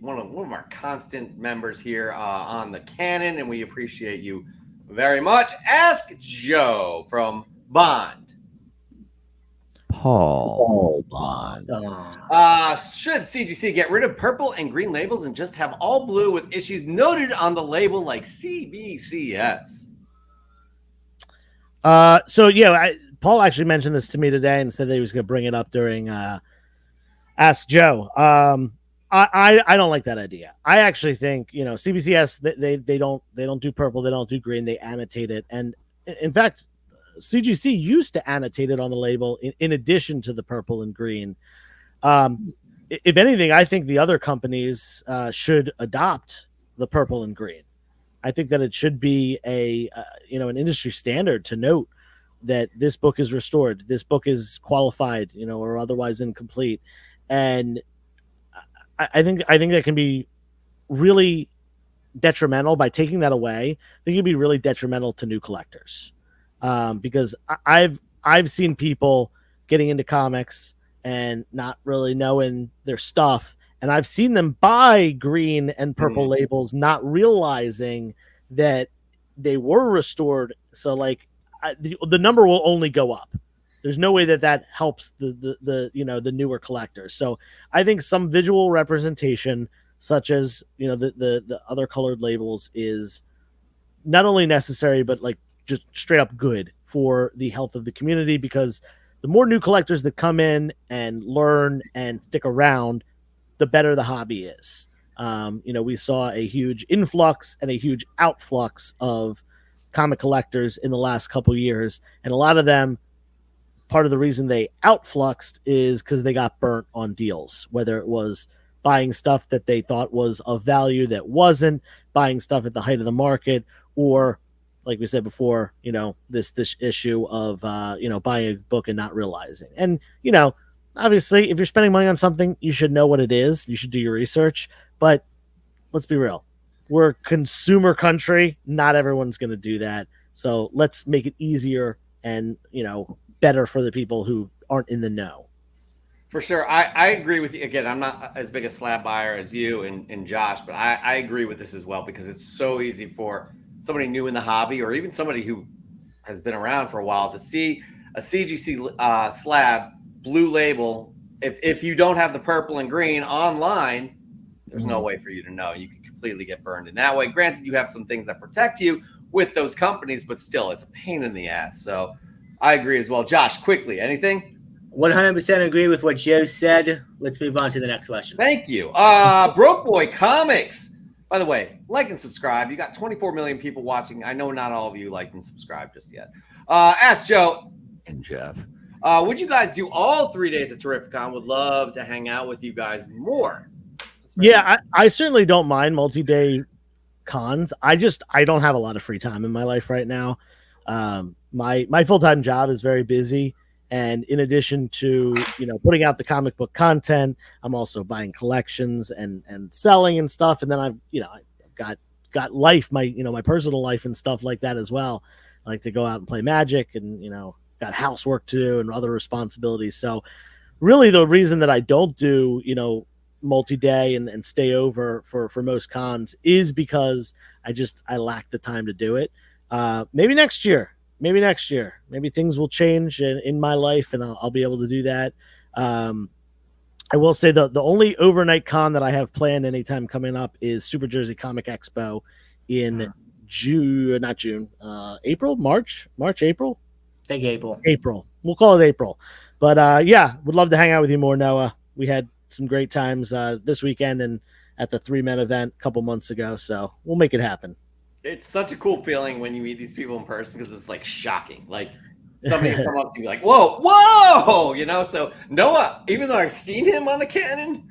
[SPEAKER 1] one of our constant members here on the Canon, and we appreciate you very much. Ask Joe from Bond.
[SPEAKER 2] Paul Bond.
[SPEAKER 1] Should CGC get rid of purple and green labels and just have all blue with issues noted on the label like CBCS?
[SPEAKER 2] So yeah, Paul actually mentioned this to me today and said that he was going to bring it up during Ask Joe. I don't like that idea. I actually think CBCS they don't do purple, they don't do green, they annotate it, and in fact, CGC used to annotate it on the label in addition to the purple and green. If anything, I think the other companies should adopt the purple and green. I think that it should be an industry standard to note that this book is restored, this book is qualified, or otherwise incomplete, and I think that can be really detrimental by taking that away. I think it'd be really detrimental to new collectors, because I've seen people getting into comics and not really knowing their stuff, and I've seen them buy green and purple labels, not realizing that they were restored. So the number will only go up. There's no way that helps the newer collectors. So I think some visual representation, such as the other colored labels, is not only necessary but just straight up good for the health of the community, because the more new collectors that come in and learn and stick around, the better the hobby is. We saw a huge influx and a huge outflux of comic collectors in the last couple years, and a lot of them, part of the reason they outfluxed is because they got burnt on deals, whether it was buying stuff that they thought was of value that wasn't, buying stuff at the height of the market, or like we said before, this issue of buying a book and not realizing. And obviously, if you're spending money on something, you should know what it is. You should do your research. But let's be real, we're a consumer country. Not everyone's going to do that. So let's make it easier and better for the people who aren't in the know.
[SPEAKER 1] For sure. I agree with you. Again, I'm not as big a slab buyer as you and Josh, but I agree with this as well, because it's so easy for somebody new in the hobby, or even somebody who has been around for a while, to see a CGC slab blue label. If you don't have the purple and green online, there's no way for you to know. You can completely get burned in that way. Granted, you have some things that protect you with those companies, but still, it's a pain in the ass. So I agree as well. Josh, quickly, anything?
[SPEAKER 4] 100% agree with what Joe said. Let's move on to the next question.
[SPEAKER 1] Thank you. Broke Boy Comics. By the way, like and subscribe. You got 24 million people watching. I know not all of you liked and subscribed just yet. Ask Joe and Jeff. Would you guys do all 3 days at Terrificon? Would love to hang out with you guys more.
[SPEAKER 2] Yeah, I certainly don't mind multi-day cons. I don't have a lot of free time in my life right now. My full-time job is very busy. And in addition to, putting out the comic book content, I'm also buying collections and selling and stuff. And then I've got life, my personal life and stuff like that as well. I like to go out and play Magic, and, got housework to do and other responsibilities. So really the reason that I don't do, multi-day and stay over for most cons is because I lack the time to do it. Maybe next year. Maybe things will change in my life, and I'll be able to do that. I will say the only overnight con that I have planned anytime coming up is Super Jersey Comic Expo in April.
[SPEAKER 4] I think April.
[SPEAKER 2] April. We'll call it April. But would love to hang out with you more, Noah. We had some great times this weekend and at the 3-Men event a couple months ago, so we'll make it happen.
[SPEAKER 1] It's such a cool feeling when you meet these people in person, because it's shocking. Somebody will come up to you whoa, So Noah, even though I've seen him on the Canon,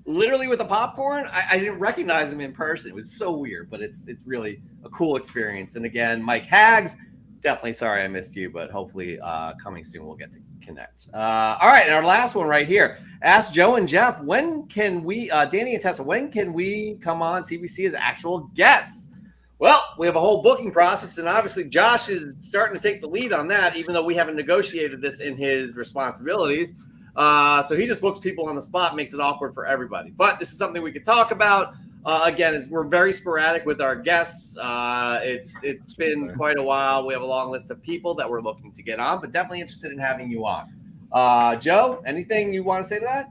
[SPEAKER 1] literally with the popcorn, I didn't recognize him in person. It was so weird, but it's really a cool experience. And again, Mike Hags, definitely sorry I missed you, but hopefully coming soon we'll get to connect. All right, and our last one right here. Ask Joe and Jeff, when can we, Danny and Tessa, when can we come on CBC as actual guests? Well, we have a whole booking process, and obviously Josh is starting to take the lead on that, even though we haven't negotiated this in his responsibilities. So he just books people on the spot, makes it awkward for everybody. But this is something we could talk about. Again, we're very sporadic with our guests. It's been quite a while. We have a long list of people that we're looking to get on, but definitely interested in having you on. Joe, anything you want to say to that?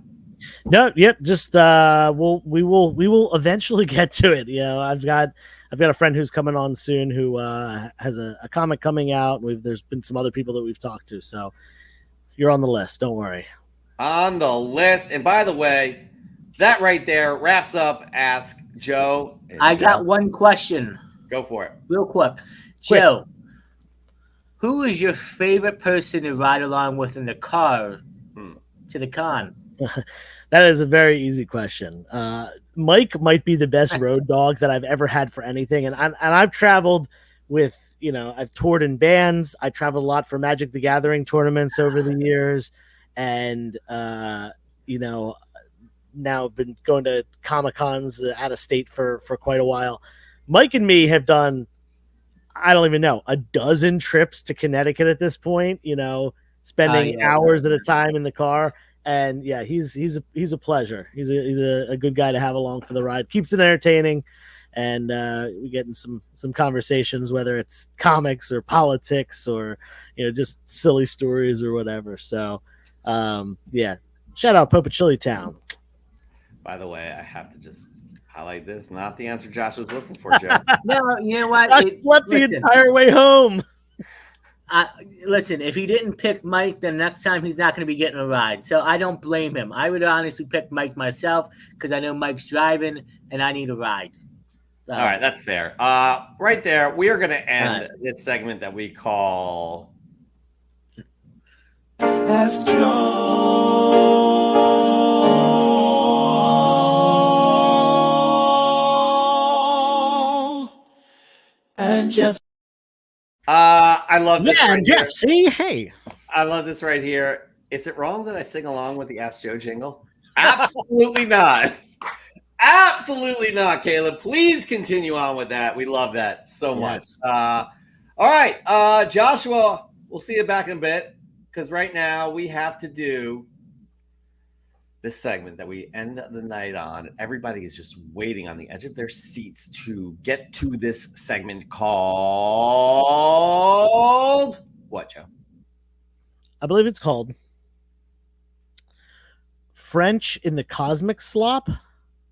[SPEAKER 2] No, yep. Just we will eventually get to it. I've got a friend who's coming on soon who has a comic coming out. There's been some other people that we've talked to, so you're on the list. Don't worry.
[SPEAKER 1] On the list. And by the way, that right there wraps up Ask Joe.
[SPEAKER 4] I got one question.
[SPEAKER 1] Go for it.
[SPEAKER 4] Real quick. Joe, who is your favorite person to ride along with in the car to the con?
[SPEAKER 2] That is a very easy question. Mike might be the best road dog that I've ever had for anything, and I've traveled with, I've toured in bands. I traveled a lot for Magic the Gathering tournaments over the years, and now I've been going to Comic Cons out of state for quite a while. Mike and me have done, I don't even know, a dozen trips to Connecticut at this point. Spending hours at a time in the car. And yeah, he's a pleasure. He's a good guy to have along for the ride. Keeps it entertaining, and we get in some conversations, whether it's comics or politics or just silly stories or whatever. So yeah, shout out Popachilli Town.
[SPEAKER 1] By the way, I have to just highlight this. Not the answer Josh was looking for, Joe.
[SPEAKER 4] No, you know what?
[SPEAKER 2] Josh slept the entire way home.
[SPEAKER 4] Listen, if he didn't pick Mike, then next time he's not going to be getting a ride. So I don't blame him. I would honestly pick Mike myself because I know Mike's driving and I need a ride.
[SPEAKER 1] All right, that's fair. Right there, we are going to end this segment that we call Ask Joe and Jeff. I love this.
[SPEAKER 2] Yeah,
[SPEAKER 1] right
[SPEAKER 2] Jeff.
[SPEAKER 1] here.
[SPEAKER 2] See, hey,
[SPEAKER 1] I love this right here. Is it wrong that I sing along with the Ask Joe jingle? Absolutely not. Absolutely not, Caleb. Please continue on with that. We love that so much. All right, Joshua, we'll see you back in a bit because right now we have to do this segment that we end the night on. Everybody is just waiting on the edge of their seats to get to this segment called what, Joe?
[SPEAKER 2] I believe it's called French in the Cosmic Slop.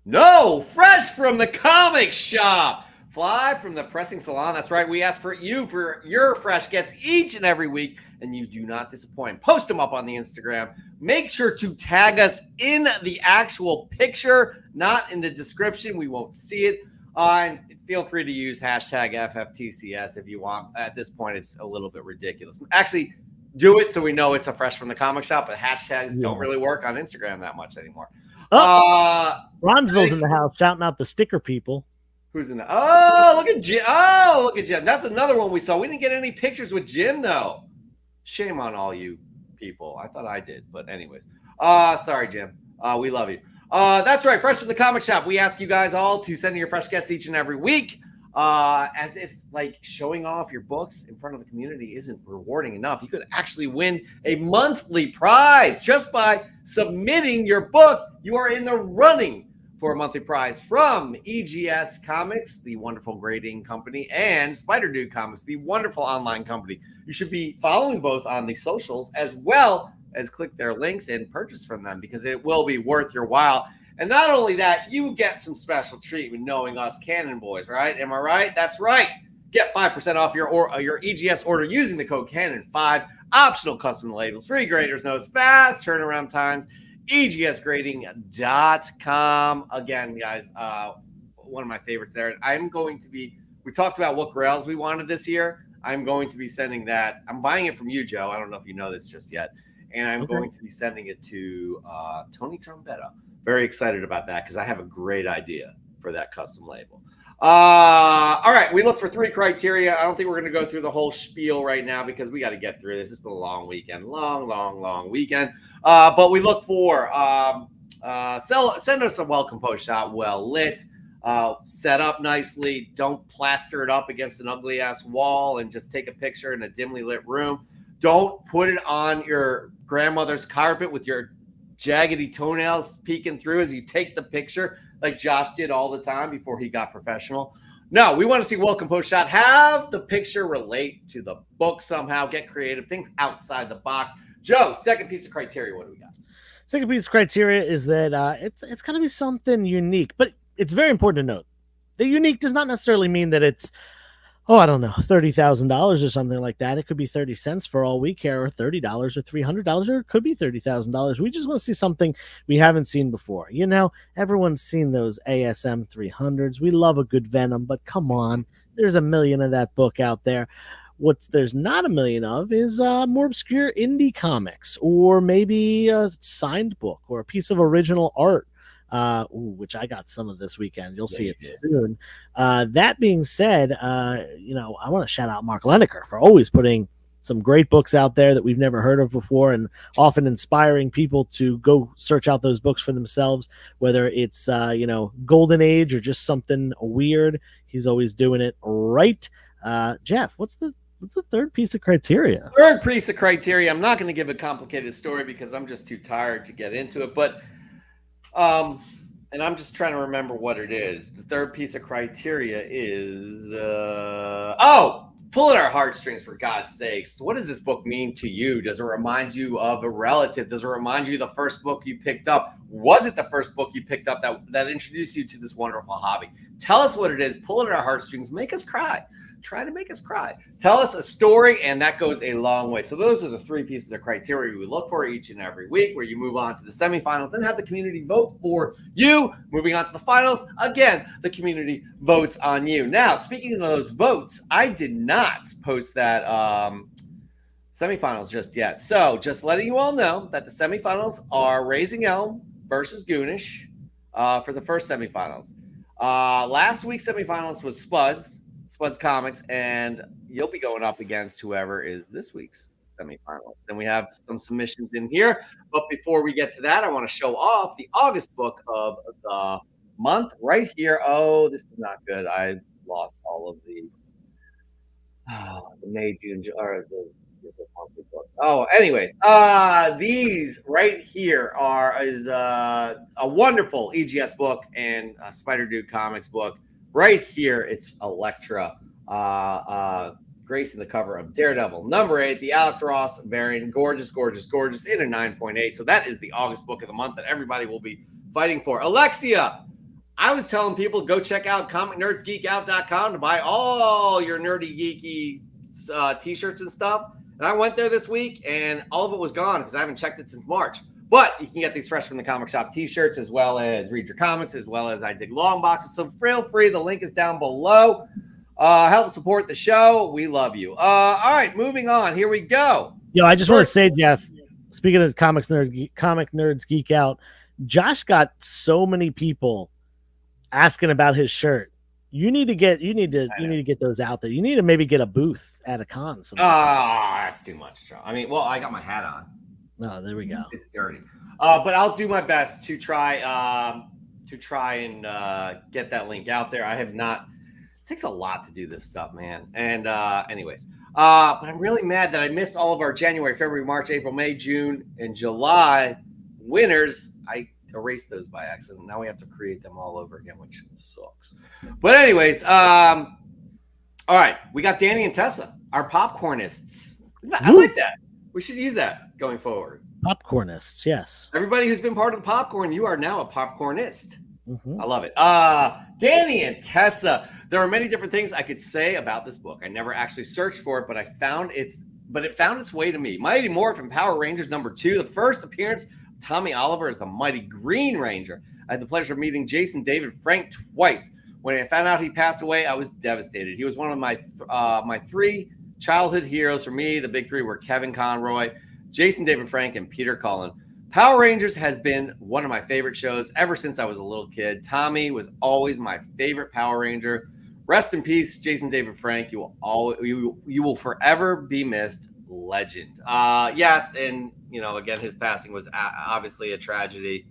[SPEAKER 1] No, fresh from the comic shop. Fly from the pressing salon. That's right. We ask for you for your fresh gets each and every week, and you do not disappoint. Post them up on the Instagram. Make sure to tag us in the actual picture, not in the description. We won't see it. And feel free to use hashtag FFTCS if you want. At this point, it's a little bit ridiculous. Actually, do it so we know it's a fresh from the comic shop, but hashtags don't really work on Instagram that much anymore.
[SPEAKER 2] Ronsville's in the house shouting out the sticker people.
[SPEAKER 1] Who's in the? Oh, look at Jim. Oh, look at Jim. That's another one we saw. We didn't get any pictures with Jim, though. Shame on all you people. I thought I did, but anyways. Sorry, Jim. We love you. That's right. Fresh from the comic shop. We ask you guys all to send in your fresh gets each and every week. As if like showing off your books in front of the community isn't rewarding enough. You could actually win a monthly prize just by submitting your book. You are in the running for a monthly prize from EGS Comics, the wonderful grading company, and Spider Dude Comics, the wonderful online company. You should be following both on the socials as well as click their links and purchase from them because it will be worth your while. And not only that, you get some special treatment knowing us Canon boys, right? Am I right? That's right. Get 5% off your EGS order using the code Canon5. Optional custom labels, free graders notes, fast turnaround times. EGSgrading.com. Again, guys, one of my favorites there. We talked about what grails we wanted this year. I'm going to be sending that. I'm buying it from you, Joe. I don't know if you know this just yet. And I'm going to be sending it to Tony Trombetta. Very excited about that because I have a great idea for that custom label. All right, we look for 3 criteria. I don't think we're going to go through the whole spiel right now because we got to get through this. It's been a long weekend, long weekend. But we look for send us a well-composed shot, well lit, set up nicely. Don't plaster it up against an ugly-ass wall and just take a picture in a dimly lit room. Don't put it on your grandmother's carpet with your jaggedy toenails peeking through as you take the picture like Josh did all the time before he got professional. No, we want to see well-composed shot. Have the picture relate to the book somehow. Get creative. Think outside the box. Joe, second piece of criteria. What do we got?
[SPEAKER 2] Second piece of criteria is that it's going to be something unique, but it's very important to note that unique does not necessarily mean that it's, I don't know, $30,000 or something like that. It could be 30 cents for all we care, or $30 or $300, or it could be $30,000. We just want to see something we haven't seen before. You know, everyone's seen those ASM 300s. We love a good Venom, but come on, there's a million of that book out there. What there's not a million of is more obscure indie comics, or maybe a signed book or a piece of original art, which I got some of this weekend. You'll see it soon. That being said, you know, I want to shout out Mark Leneker for always putting some great books out there that we've never heard of before, and often inspiring people to go search out those books for themselves, whether it's you know, Golden Age or just something weird. He's always doing it right. Jeff, what's the third piece of criteria?
[SPEAKER 1] Third piece of criteria. I'm not going to give a complicated story because I'm just too tired to get into it, but and I'm just trying to remember what it is. The third piece of criteria is pull at our heartstrings, for God's sakes. What does this book mean to you? Does it remind you of a relative? Does it remind you of the first book you picked up? Was it the first book you picked up that introduced you to this wonderful hobby? Tell us what it is. Pull at our heartstrings. Make us cry. Try to make us cry. Tell us a story, and that goes a long way. So those are the three pieces of criteria we look for each and every week, where you move on to the semifinals and have the community vote for you. Moving on to the finals, again, the community votes on you. Now, speaking of those votes, I did not post that semifinals just yet. So just letting you all know that the semifinals are Raising Elm versus Goonish for the first semifinals. Last week's semifinals was Spuds Comics, and you'll be going up against whoever is this week's semifinals. And we have some submissions in here, but before we get to that, I want to show off the August book of the month right here. Oh, this is not good. I lost all of the May, June, or the monthly books. Oh, anyways, these right here is a wonderful EGS book and a Spider Dude Comics book. Right here, it's Elektra gracing the cover of Daredevil #8, the Alex Ross variant. Gorgeous, gorgeous, gorgeous in a 9.8. So that is the August book of the month that everybody will be fighting for. Alexia, I was telling people to go check out comicnerdsgeekout.com to buy all your nerdy, geeky t-shirts and stuff. And I went there this week, and all of it was gone because I haven't checked it since March. But you can get these fresh from the comic shop t-shirts, as well as Read Your Comics, as well as I Dig Long boxes. So feel free. The link is down below. Help support the show. We love you. All right, moving on. Here we go.
[SPEAKER 2] Yo, I just want to say, Jeff, speaking of comic nerds geek out, Josh got so many people asking about his shirt. You need to get those out there. You need to maybe get a booth at a con.
[SPEAKER 1] That's too much, Joe. I mean, well, I got my hat on.
[SPEAKER 2] Oh, there we go.
[SPEAKER 1] It's dirty. But I'll do my best to try and get that link out there. I have not. It takes a lot to do this stuff, man. And anyways, but I'm really mad that I missed all of our January, February, March, April, May, June, and July winners. I erased those by accident. Now we have to create them all over again, which sucks. But anyways, all right, we got Danny and Tessa, our popcornists. I like that. We should use that going forward.
[SPEAKER 2] Popcornists, yes.
[SPEAKER 1] Everybody who's been part of the popcorn, you are now a popcornist.
[SPEAKER 2] Mm-hmm.
[SPEAKER 1] I love it. Danny and Tessa. There are many different things I could say about this book. I never actually searched for it, but it found its way to me. Mighty Morphin Power Rangers #2, the first appearance of Tommy Oliver as the Mighty Green Ranger. I had the pleasure of meeting Jason David Frank twice. When I found out he passed away, I was devastated. He was one of my three childhood heroes. For me, the big three were Kevin Conroy, Jason David Frank, and Peter Cullen. Power Rangers has been one of my favorite shows ever since I was a little kid. Tommy was always my favorite Power Ranger. Rest in peace, Jason David Frank. You will forever be missed. Legend. Yes, and again, his passing was obviously a tragedy.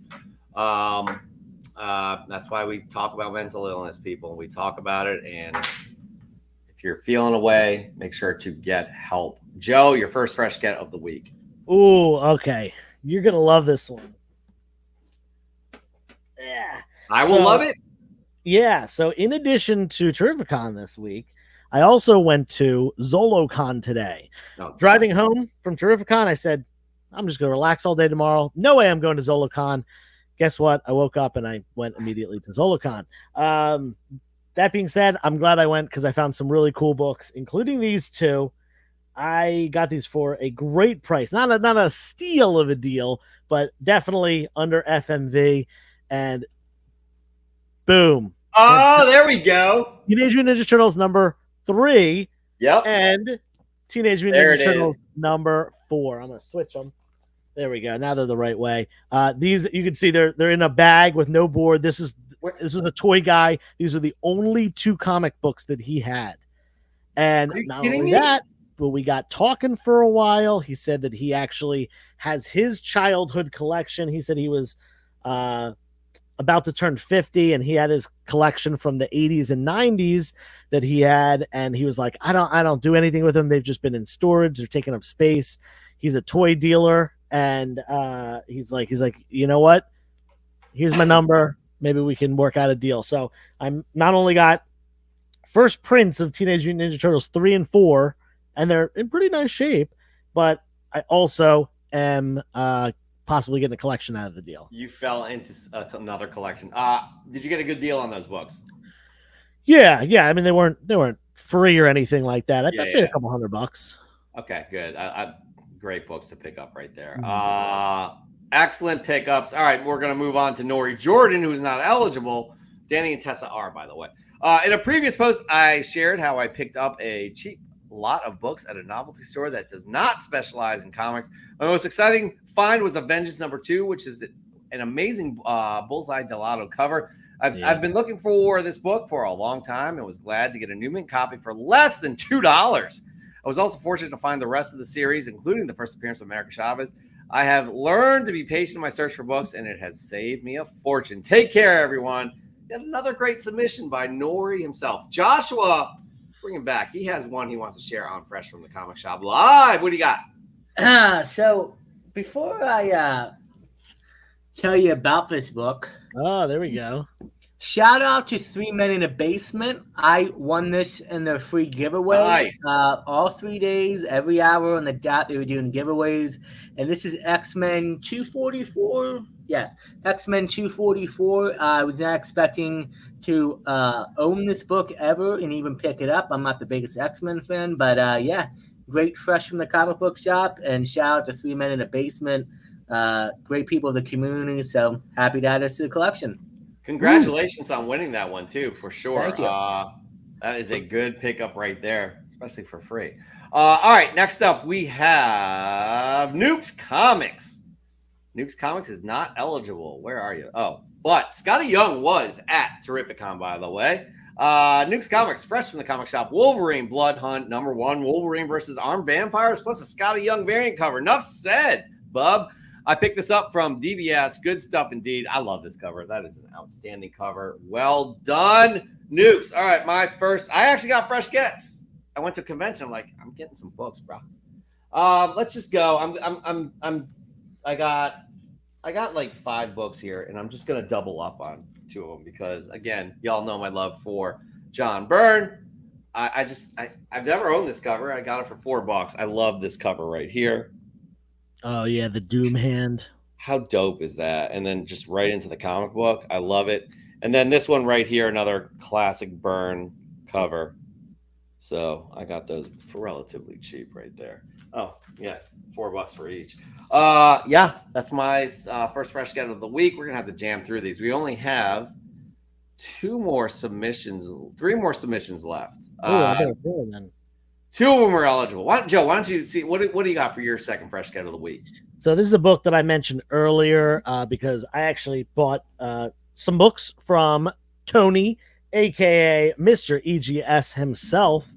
[SPEAKER 1] That's why we talk about mental illness, people. We talk about it, and if you're feeling away, make sure to get help. Joe, your first fresh get of the week.
[SPEAKER 2] Ooh, okay. You're going to love this one. Yeah.
[SPEAKER 1] I will love it.
[SPEAKER 2] Yeah. So in addition to Terrificon this week, I also went to ZoloCon today. Driving home from Terrificon, I said, I'm just going to relax all day tomorrow. No way I'm going to ZoloCon. Guess what? I woke up and I went immediately to ZoloCon. That being said, I'm glad I went because I found some really cool books, including these two. I got these for a great price. Not a steal of a deal, but definitely under FMV. And boom.
[SPEAKER 1] Oh, there we go.
[SPEAKER 2] Teenage Mutant Ninja Turtles #3.
[SPEAKER 1] Yep.
[SPEAKER 2] And Teenage Mutant
[SPEAKER 1] There
[SPEAKER 2] Ninja
[SPEAKER 1] it
[SPEAKER 2] Turtles
[SPEAKER 1] is.
[SPEAKER 2] number 4. I'm gonna switch them. There we go. Now they're the right way. These you can see they're in a bag with no board. This was a toy guy. These are the only 2 comic books that he had. And
[SPEAKER 1] Are you
[SPEAKER 2] not
[SPEAKER 1] kidding
[SPEAKER 2] only
[SPEAKER 1] me?
[SPEAKER 2] that, but we got talking for a while. He said that he actually has his childhood collection. He said he was about to turn 50 and he had his collection from the 80s and 90s that he had, and he was like, I don't do anything with them. They've just been in storage. They're taking up space. He's a toy dealer, and he's like, you know what? Here's my number. Maybe we can work out a deal. So I'm not only got first prints of Teenage Mutant Ninja Turtles 3 and 4, and they're in pretty nice shape, but I also am possibly getting a collection out of the deal.
[SPEAKER 1] You fell into another collection. Did you get a good deal on those books?
[SPEAKER 2] Yeah. I mean, they weren't free or anything like that. I paid a couple $100.
[SPEAKER 1] Okay, good. Great books to pick up right there.
[SPEAKER 2] Mhm.
[SPEAKER 1] Excellent pickups. All right, we're going to move on to Nori Jordan, who's not eligible. Danny and Tessa are, by the way. In a previous post, I shared how I picked up a cheap lot of books at a novelty store that does not specialize in comics. My most exciting find was Avengers number 2, which is an amazing Bullseye Delato cover. I've been looking for this book for a long time and was glad to get a New Mint copy for less than $2. I was also fortunate to find the rest of the series, including the first appearance of America Chavez. I have learned to be patient in my search for books, and it has saved me a fortune. Take care, everyone. Yet another great submission by Nori himself. Joshua, bring him back. He has one he wants to share on Fresh from the Comic Shop Live. What do you got?
[SPEAKER 4] So before I tell you about this book,
[SPEAKER 2] Oh, there we go.
[SPEAKER 4] shout out to 3 Men in a Basement. I won this in their free giveaway.
[SPEAKER 1] Nice.
[SPEAKER 4] All 3 days, every hour on the dot, they were doing giveaways. And this is X-Men 244. Yes, X-Men 244. I was not expecting to own this book ever and even pick it up. I'm not the biggest X-Men fan, but yeah, great Fresh from the Comic Book Shop. And shout out to 3 Men in a Basement. Great people of the community. So happy to add this to the collection.
[SPEAKER 1] Congratulations on winning that one, too, for sure.
[SPEAKER 4] Thank you.
[SPEAKER 1] That is a good pickup right there, especially for free. All right, next up, we have Nukes Comics. Nukes Comics is not eligible. Where are you? Oh, but Scotty Young was at Terrificon, by the way. Nukes Comics, fresh from the comic shop. Wolverine Blood Hunt, number 1. Wolverine versus Armed Vampires, plus a Scotty Young variant cover. Enough said, bub. I picked this up from DBS. Good stuff indeed. I love this cover. That is an outstanding cover. Well done, Nukes. All right, my first. I actually got fresh gets. I went to a convention. I'm like, I'm getting some books, bro. Let's just go. I got like 5 books here, and I'm just gonna double up on 2 of them because, again, y'all know my love for John Byrne. I've never owned this cover. I got it for $4. I love this cover right here.
[SPEAKER 2] Oh yeah, the Doom hand.
[SPEAKER 1] How dope is that? And then just right into the comic book. I love it. And then this one right here, another classic Byrne cover. So I got those for relatively cheap right there. Oh, yeah, $4 for each. Yeah, that's my first fresh get of the week. We're going to have to jam through these. We only have 3 more submissions left.
[SPEAKER 2] I better go then.
[SPEAKER 1] 2 of them are eligible. Joe, why don't you see what do you got for your second fresh get of the week?
[SPEAKER 2] So this is a book that I mentioned earlier because I actually bought some books from Tony, aka Mr. EGS himself.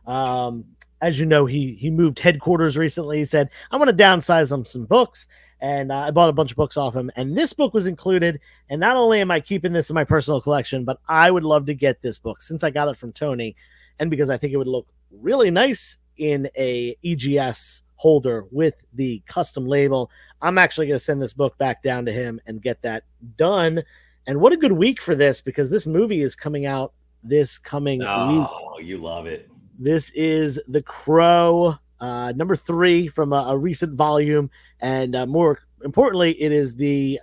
[SPEAKER 2] As you know, he moved headquarters recently. He said, I want to downsize some books. And I bought a bunch of books off him. And this book was included. And not only am I keeping this in my personal collection, but I would love to get this book since I got it from Tony. And because I think it would look really nice in a EGS holder with the custom label. I'm actually going to send this book back down to him and get that done. And what a good week for this, because this movie is coming out this coming week.
[SPEAKER 1] Oh, you love it.
[SPEAKER 2] This is The Crow, number 3 from a recent volume. And more importantly, it is the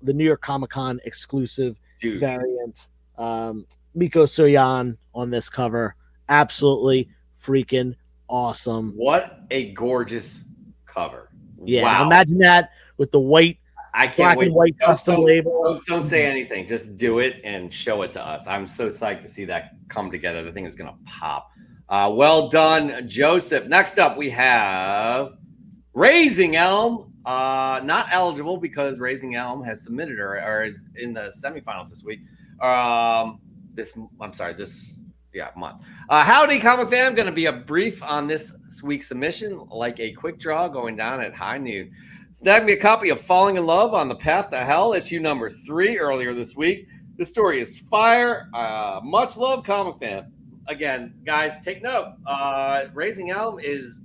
[SPEAKER 2] New York Comic-Con exclusive variant. Miko Soyan on this cover. Absolutely freaking awesome.
[SPEAKER 1] What a gorgeous cover.
[SPEAKER 2] Yeah,
[SPEAKER 1] wow.
[SPEAKER 2] Imagine that with the white,
[SPEAKER 1] I can't
[SPEAKER 2] black
[SPEAKER 1] wait.
[SPEAKER 2] and white custom label.
[SPEAKER 1] Don't say anything. Just do it and show it to us. I'm so psyched to see that come together. The thing is going to pop. Well done, Joseph. Next up, we have Raising Elm. Not eligible because Raising Elm has submitted or is in the semifinals this week. This month. Howdy, comic fam. Going to be a brief on this week's submission, like a quick draw going down at high noon. Snag me a copy of Falling in Love on the Path to Hell, issue number 3 earlier this week. The story is fire. Much love, comic fan. Again, guys, take note. Raising Elm is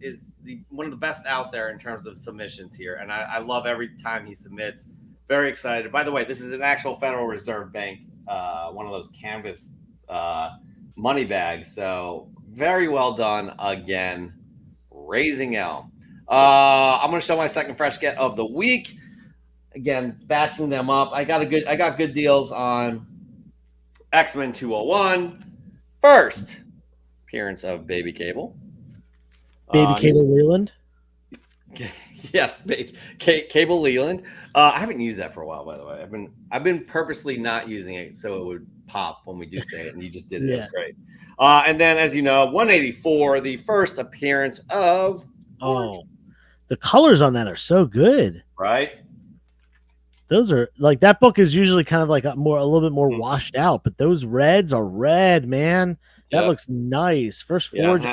[SPEAKER 1] one of the best out there in terms of submissions here, and I love every time he submits. Very excited. By the way, this is an actual Federal Reserve Bank, one of those canvas money bags. So very well done again, Raising Elm. I'm going to show my second fresh get of the week. Again, batching them up. I got good deals on X-Men 201. First appearance of Baby Cable.
[SPEAKER 2] Cable Leland.
[SPEAKER 1] Yes, Cable Leland. I haven't used that for a while, by the way. I've been purposely not using it so it would pop when we do say it, and you just did it. It's great. And then, as you know, 184, the first appearance of.
[SPEAKER 2] Oh, the colors on that are so good.
[SPEAKER 1] Right.
[SPEAKER 2] Those are like, that book is usually kind of like a little bit more washed out, but those reds are red, man. That looks nice. First Forge,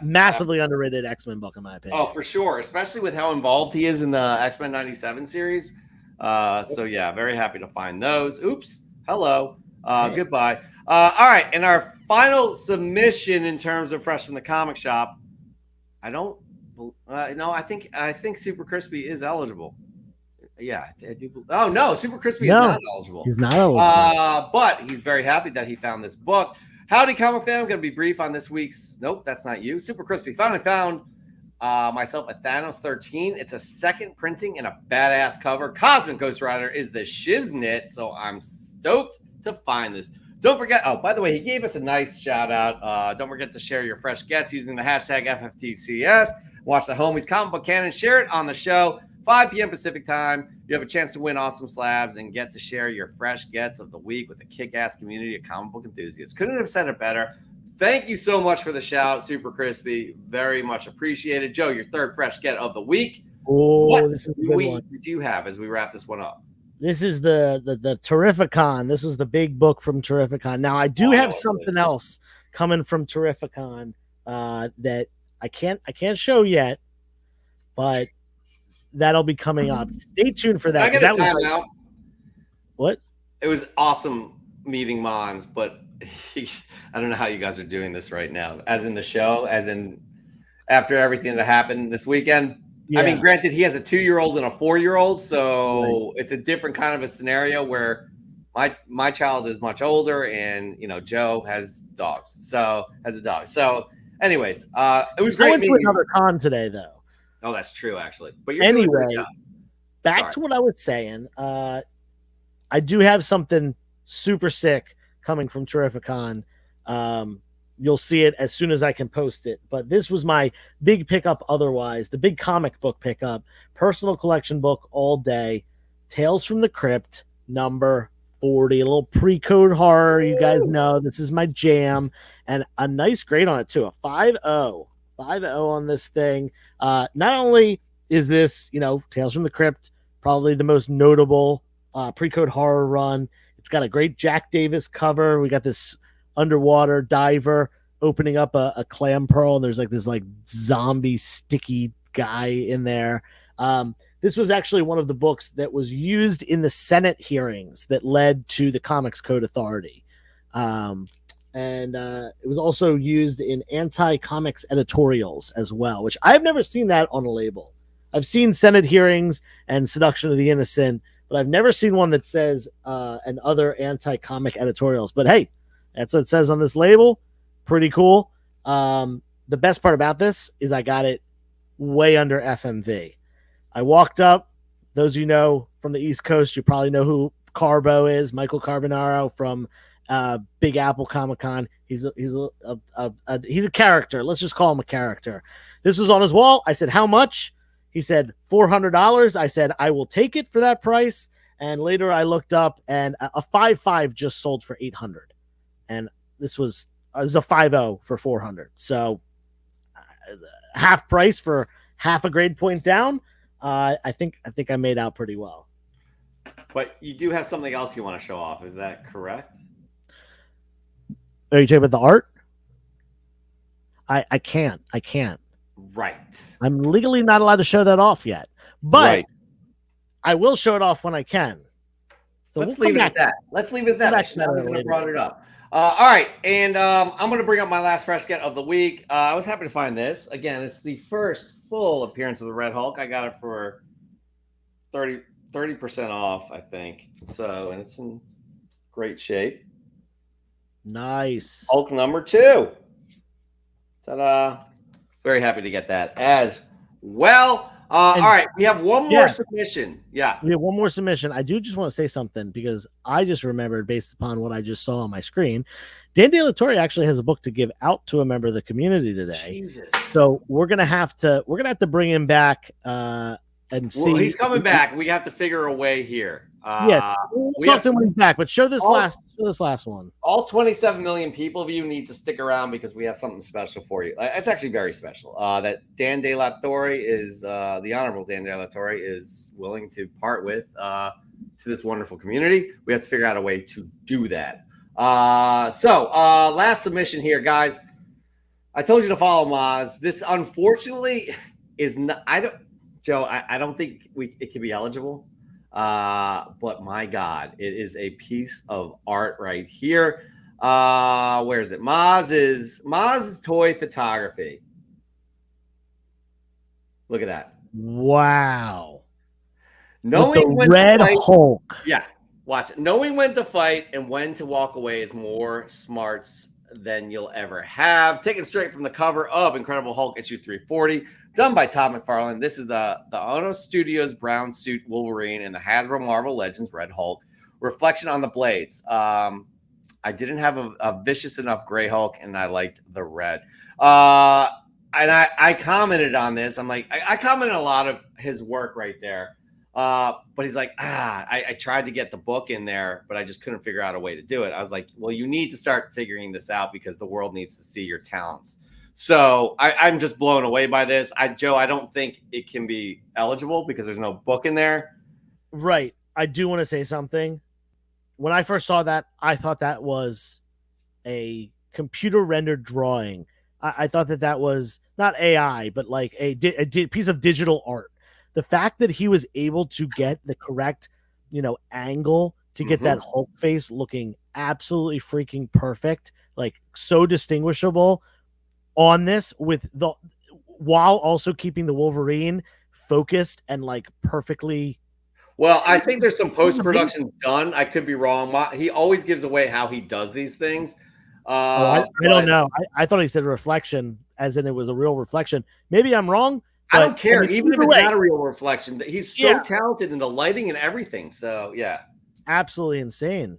[SPEAKER 2] massively underrated X-Men book in my opinion.
[SPEAKER 1] Oh, for sure, especially with how involved he is in the X-Men 97 series. So yeah, very happy to find those. Oops. Hello. Goodbye. All right, and our final submission in terms of Fresh from the Comic Shop. I don't. No, I think Super Crispy is eligible. Yeah, I do. Oh no, Super Crispy is not eligible.
[SPEAKER 2] He's not eligible.
[SPEAKER 1] But he's very happy that he found this book. Howdy, comic fan. I'm going to be brief on this week's. Nope, that's not you. Super Crispy finally found myself a Thanos 13. It's a second printing and a badass cover. Cosmic Ghost Rider is the shiznit, so I'm stoked to find this. Don't forget. Oh, by the way, he gave us a nice shout out. Don't forget to share your fresh gets using the hashtag FFTCS. Watch the homies comic book canon. Share it on the show. 5 p.m. Pacific time. You have a chance to win awesome slabs and get to share your fresh gets of the week with a kick-ass community of comic book enthusiasts. Couldn't have said it better. Thank you so much for the shout, Super Crispy. Very much appreciated. Joe, your third fresh get of the week.
[SPEAKER 2] Oh, this is a good one.
[SPEAKER 1] What do you have as we wrap this one up?
[SPEAKER 2] This is the Terrificon. This was the big book from Terrificon. Now I do have something else coming from Terrificon that I can't show yet, but that'll be coming up. Stay tuned for that.
[SPEAKER 1] Can I get a timeout?
[SPEAKER 2] What?
[SPEAKER 1] It was awesome meeting Mons, but I don't know how you guys are doing this right now. As in the show, as in after everything that happened this weekend. Yeah. I mean, granted, he has a 2-year-old and a 4-year-old, so it's a different kind of a scenario where my child is much older, and Joe has dogs, so has a dog. So, anyways, it was great.
[SPEAKER 2] I went to another con today, though.
[SPEAKER 1] Oh, that's true, actually. But you're doing a great job.
[SPEAKER 2] Back to what I was saying. I do have something super sick coming from Terrificon. You'll see it as soon as I can post it. But this was my big pickup otherwise, the big comic book pickup, personal collection book all day, Tales from the Crypt, number 40, a little pre-code horror. You guys know this is my jam. And a nice grade on it, too, a 5.0. 5.0 on this thing. Not only is this, Tales from the Crypt, probably the most notable pre-code horror run. It's got a great Jack Davis cover. We got this underwater diver opening up a clam pearl, and there's this zombie sticky guy in there. This was actually one of the books that was used in the Senate hearings that led to the Comics Code Authority. And it was also used in anti-comics editorials as well, which I've never seen that on a label. I've seen Senate hearings and Seduction of the Innocent, but I've never seen one that says and other anti-comic editorials. But hey, that's what it says on this label. Pretty cool. The best part about this is I got it way under FMV. I walked up. Those of you know from the East Coast, you probably know who Carbo is, Michael Carbonaro from Big Apple Comic Con. He's a character. Let's just call him a character. This was on his wall. I said, how much? He said $400. I said, I will take it for that price. And later I looked up, and a 5.5 just sold for $800. And this was is a 5.0 for 400. So half price for half a grade point down. I think I made out pretty well.
[SPEAKER 1] But you do have something else you want to show off. Is that correct?
[SPEAKER 2] Are you talking about the art? I can't.
[SPEAKER 1] Right.
[SPEAKER 2] I'm legally not allowed to show that off yet, but
[SPEAKER 1] Right.
[SPEAKER 2] I will show it off when I can. So
[SPEAKER 1] Let's leave it at that. Let's leave it at that. I should not have brought it up. All right, and I'm going to bring up my last fresh get of the week. I was happy to find this. Again, it's the first full appearance of the Red Hulk. I got it for 30% off, I think. So, and it's in great shape.
[SPEAKER 2] Nice.
[SPEAKER 1] Hulk number 2. Ta-da. Very happy to get that as well. All right, we have one more submission. Yeah.
[SPEAKER 2] We have one more submission. I do just want to say something because I just remembered based upon what I just saw on my screen. Dan De La Torre actually has a book to give out to a member of the community today.
[SPEAKER 1] Jesus.
[SPEAKER 2] So we're gonna have to bring him back and see.
[SPEAKER 1] Well, he's coming back. We have to figure a way here.
[SPEAKER 2] We'll talk to him when he's back, but show this last one.
[SPEAKER 1] All 27 million people of you need to stick around because we have something special for you. It's actually very special. That Dan De La Torre is the Honorable Dan De La Torre is willing to part with to this wonderful community. We have to figure out a way to do that. Last submission here, guys. I told you to follow Maz. This unfortunately is not. Joe. I don't think it can be eligible. But my God, it is a piece of art right here. Where is it? Maz's toy photography. Look at that.
[SPEAKER 2] Wow.
[SPEAKER 1] Knowing
[SPEAKER 2] when Red Hulk.
[SPEAKER 1] Yeah, watch it. Knowing when to fight and when to walk away is more smarts than you'll ever have. Taken straight from the cover of Incredible Hulk issue 340, done by Todd McFarlane. This is the Ono Studios brown suit Wolverine and the Hasbro Marvel Legends Red Hulk. Reflection on the blades. I didn't have a vicious enough gray Hulk, and I liked the red. And I commented on this. I'm like, I commented a lot of his work right there. But he's like, I tried to get the book in there, but I just couldn't figure out a way to do it. I was like, well, you need to start figuring this out because the world needs to see your talents. So I'm just blown away by this. Joe, I don't think it can be eligible because there's no book in there.
[SPEAKER 2] Right. I do want to say something. When I first saw that, I thought that was a computer rendered drawing. I thought that was not AI, but like a piece of digital art. The fact that he was able to get the correct, angle to get that Hulk face looking absolutely freaking perfect, like so distinguishable on this while also keeping the Wolverine focused and like perfectly.
[SPEAKER 1] Well, I think there's some post-production done. I could be wrong. He always gives away how he does these things.
[SPEAKER 2] I don't know. I thought he said reflection, as in it was a real reflection. Maybe I'm wrong.
[SPEAKER 1] I don't care, even if it's not a real reflection. He's so talented in the lighting and everything. So yeah,
[SPEAKER 2] absolutely insane.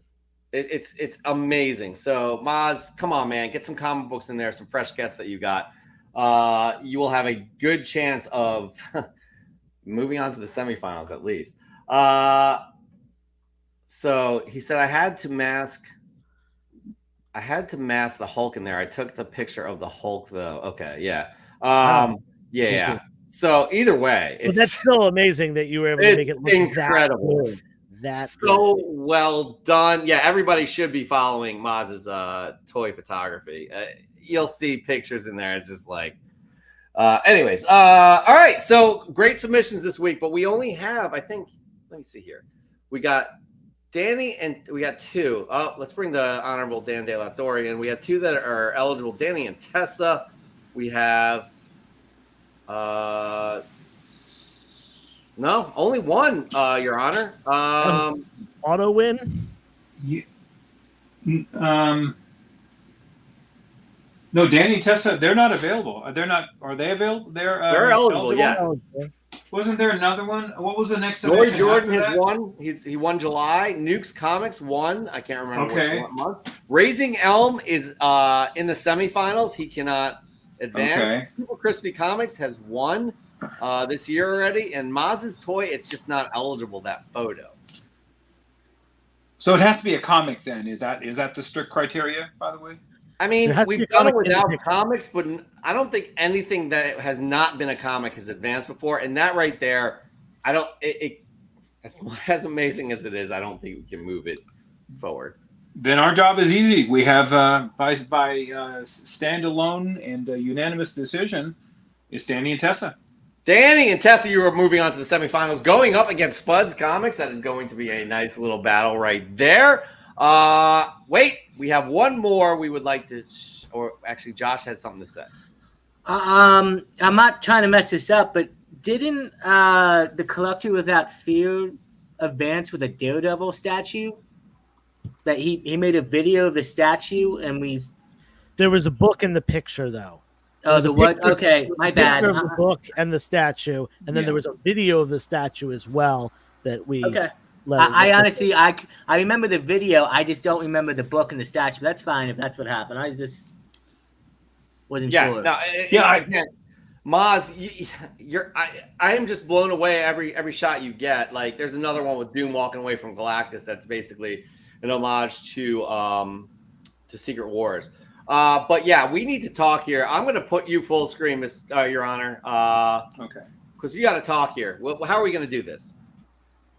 [SPEAKER 1] It's amazing. So Maz, come on, man, get some comic books in there, some fresh gets that you got. You will have a good chance of moving on to the semifinals at least. So he said I had to mask the Hulk in there. I took the picture of the Hulk though. Okay, yeah. Yeah. So either way,
[SPEAKER 2] but that's still amazing that you were able to make it look
[SPEAKER 1] incredible.
[SPEAKER 2] That's
[SPEAKER 1] so well done. Yeah, everybody should be following Maz's toy photography. You'll see pictures in there, just like. Anyways, all right. So great submissions this week, but we only have, I think. Let me see here. We got Danny and we got 2. Oh, let's bring the Honorable Dan De La Torre in. We have 2 that are eligible. Danny and Tessa. We have. No, only one, Your Honor.
[SPEAKER 2] Auto win?
[SPEAKER 3] No, Danny and Tessa, they're not available. Are they available? They're
[SPEAKER 1] eligible, yes.
[SPEAKER 3] Wasn't there another one? What was the next
[SPEAKER 1] Roy Jordan has won. He won July. Nukes Comics won. I can't remember which month. Raising Elm is in the semifinals. He cannot advance.
[SPEAKER 3] Okay.
[SPEAKER 1] Super Crispy Comics has won this year already, and Maz's toy is just not eligible. That photo.
[SPEAKER 3] So it has to be a comic then. Is that the strict criteria? By the way.
[SPEAKER 1] I mean,
[SPEAKER 2] There has to be a
[SPEAKER 1] we've done it
[SPEAKER 2] comic in the
[SPEAKER 1] without
[SPEAKER 2] picture.
[SPEAKER 1] comics, but I don't think anything that has not been a comic has advanced before. And that right there, I don't. As amazing as it is, I don't think we can move it forward.
[SPEAKER 3] Then our job is easy. We have by standalone and unanimous decision is Danny and Tessa.
[SPEAKER 1] Danny and Tessa, you are moving on to the semifinals, going up against Spuds Comics. That is going to be a nice little battle right there. Wait, we have one more we would like to, or actually, Josh has something to say.
[SPEAKER 4] I'm not trying to mess this up, but didn't the Collector Without Fear advance with a Daredevil statue? That he made a video of the statue, and
[SPEAKER 2] There was a book in the picture, though.
[SPEAKER 4] Oh, the what?
[SPEAKER 2] picture-
[SPEAKER 4] Okay, my bad.
[SPEAKER 2] Picture of the book and the statue, and then
[SPEAKER 3] Yeah.
[SPEAKER 2] there was a video of the statue as well that we.
[SPEAKER 4] Okay.
[SPEAKER 2] let-
[SPEAKER 4] I honestly, I remember the video. I just don't remember the book and the statue. That's fine if that's what happened. I just wasn't sure.
[SPEAKER 1] No, again, Maz, I am just blown away every shot you get. Like, there's another one with Doom walking away from Galactus. That's basically an homage to Secret Wars. But yeah, we need to talk here. I'm going to put you full screen, Your Honor.
[SPEAKER 3] Okay.
[SPEAKER 1] Because you got to talk here. Well, how are we going to do this?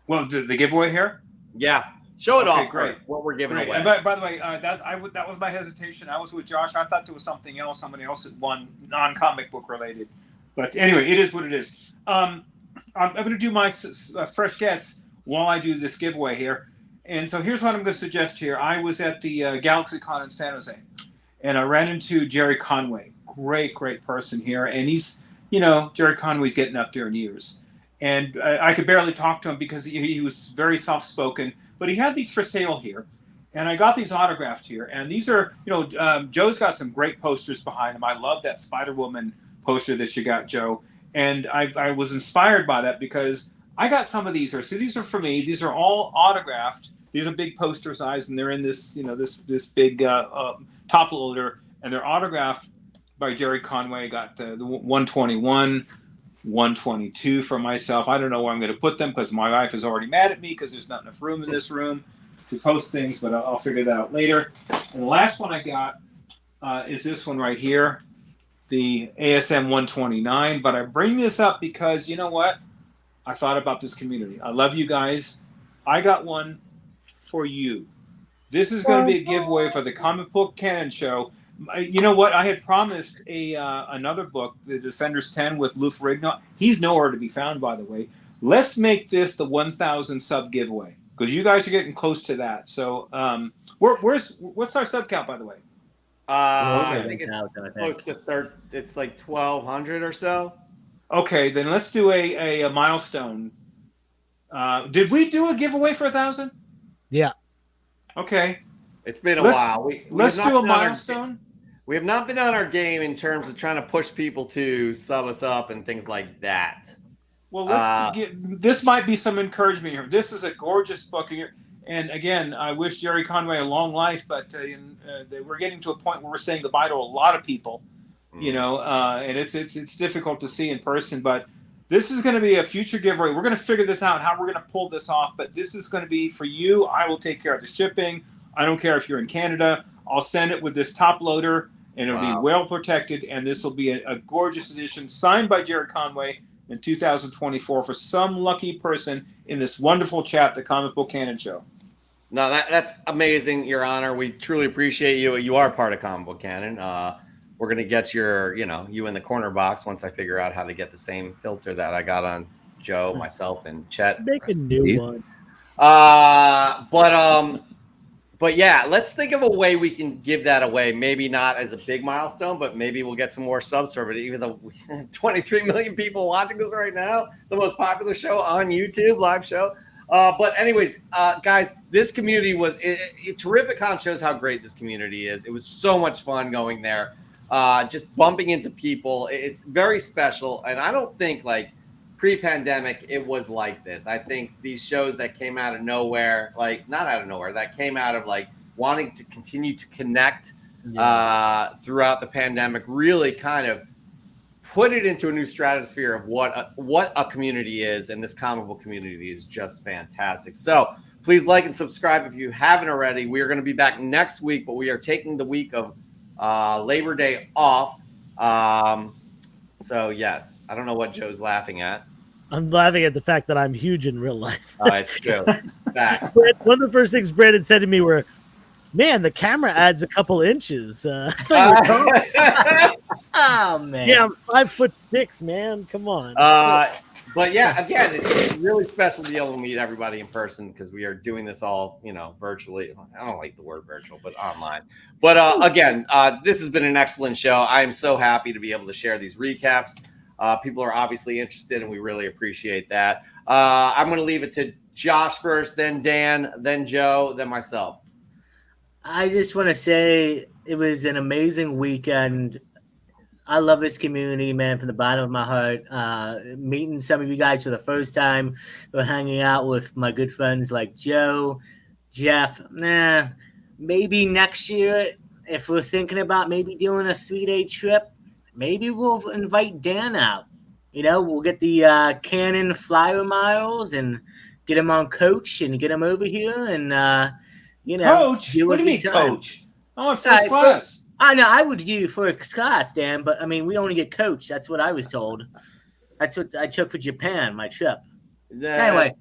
[SPEAKER 3] Well, the giveaway here.
[SPEAKER 1] Yeah, show it
[SPEAKER 3] Okay,
[SPEAKER 1] off.
[SPEAKER 3] great.
[SPEAKER 1] What we're giving
[SPEAKER 3] Great.
[SPEAKER 1] away.
[SPEAKER 3] And by the way, that was my hesitation. I was with Josh. I thought there was something else. Somebody else had won non-comic book related. But anyway, it is what it is. I'm going to do my fresh guess while I do this giveaway here. And so here's what I'm going to suggest here. I was at the GalaxyCon in San Jose, and I ran into Jerry Conway. Great person here. And he's, Jerry Conway's getting up there in years. And I could barely talk to him because he was very soft-spoken. But he had these for sale here. And I got these autographed here. And these are, Joe's got some great posters behind him. I love that Spider-Woman poster that you got, Joe. And I was inspired by that because I got some of these here. So these are for me. These are all autographed. These are big poster size, and they're in this, this big top loader. And they're autographed by Jerry Conway. Got the 121. 122 for myself. I don't know where I'm going to put them because my wife is already mad at me because there's not enough room in this room to post things, but I'll figure that out later. And the last one I got is this one right here, the ASM 129. But I bring this up because, you know what? I thought about this community. I love you guys. I got one for you. This is going to be a giveaway for the Comic Book Canon Show. You know what? I had promised another book, The Defenders 10 with Lou Ferrigno. He's nowhere to be found, by the way. Let's make this the 1,000 sub giveaway because you guys are getting close to that. So, what's our sub count, by the way?
[SPEAKER 1] I think it's close to it's like 1,200 or so.
[SPEAKER 3] Okay, then let's do a milestone. Did we do a giveaway for 1,000?
[SPEAKER 2] Yeah.
[SPEAKER 3] Okay.
[SPEAKER 1] It's been a while.
[SPEAKER 3] Let's do a milestone.
[SPEAKER 1] We have not been on our game in terms of trying to push people to sub us up and things like that.
[SPEAKER 3] Well, this might be some encouragement here. This is a gorgeous book here. And again, I wish Jerry Conway a long life, but we're getting to a point where we're saying goodbye to a lot of people, and it's difficult to see in person. But this is going to be a future giveaway. We're going to figure this out, how we're going to pull this off. But this is going to be for you. I will take care of the shipping. I don't care if you're in Canada. I'll send it with this top loader, and it'll be well protected. And this will be a gorgeous edition signed by Jerry Conway in 2024 for some lucky person in this wonderful chat, the Comic Book Canon Show.
[SPEAKER 1] No, that's amazing, Your Honor. We truly appreciate you. You are part of Comic Book Canon. We're going to get you in the corner box once I figure out how to get the same filter that I got on Joe, myself, and Chet.
[SPEAKER 2] Make a new one.
[SPEAKER 1] But yeah, let's think of a way we can give that away. Maybe not as a big milestone, but maybe we'll get some more subs for it. Even though we have 23 million people watching this right now, the most popular show on YouTube, live show. But anyways, guys, this community was Terrificon shows how great this community is. It was so much fun going there, just bumping into people. It's very special, and I don't think pre-pandemic it was like this. I think these shows that came out of nowhere, not out of nowhere, that came out of wanting to continue to connect throughout the pandemic, really kind of put it into a new stratosphere of what a community is, and this comic book community is just fantastic. So please like and subscribe if you haven't already. We are going to be back next week, but we are taking the week of Labor Day off. So yes, I don't know what Joe's laughing at.
[SPEAKER 2] I'm laughing at the fact that I'm huge in real life.
[SPEAKER 1] It's true. Facts.
[SPEAKER 2] One of the first things Brandon said to me were, "Man, the camera adds a couple inches."
[SPEAKER 4] Oh man.
[SPEAKER 2] Yeah, I'm 5'6", man. Come on.
[SPEAKER 1] But yeah, again, it's really special to be able to meet everybody in person because we are doing this all, virtually. I don't like the word virtual, but online. But again, this has been an excellent show. I am so happy to be able to share these recaps. People are obviously interested, and we really appreciate that. I'm going to leave it to Josh first, then Dan, then Joe, then myself.
[SPEAKER 4] I just want to say it was an amazing weekend. I love this community, man, from the bottom of my heart. Meeting some of you guys for the first time, or hanging out with my good friends like Joe, Jeff. Maybe next year, if we're thinking about maybe doing a 3-day trip, maybe we'll invite Dan out. We'll get the Canon flyer miles and get him on coach and get him over here and,
[SPEAKER 3] Coach? What do you mean, coach? I want first class.
[SPEAKER 4] I know I would do first class, Dan, but I mean, we only get coach. That's what I was told. That's what I took for Japan, my trip. Anyway,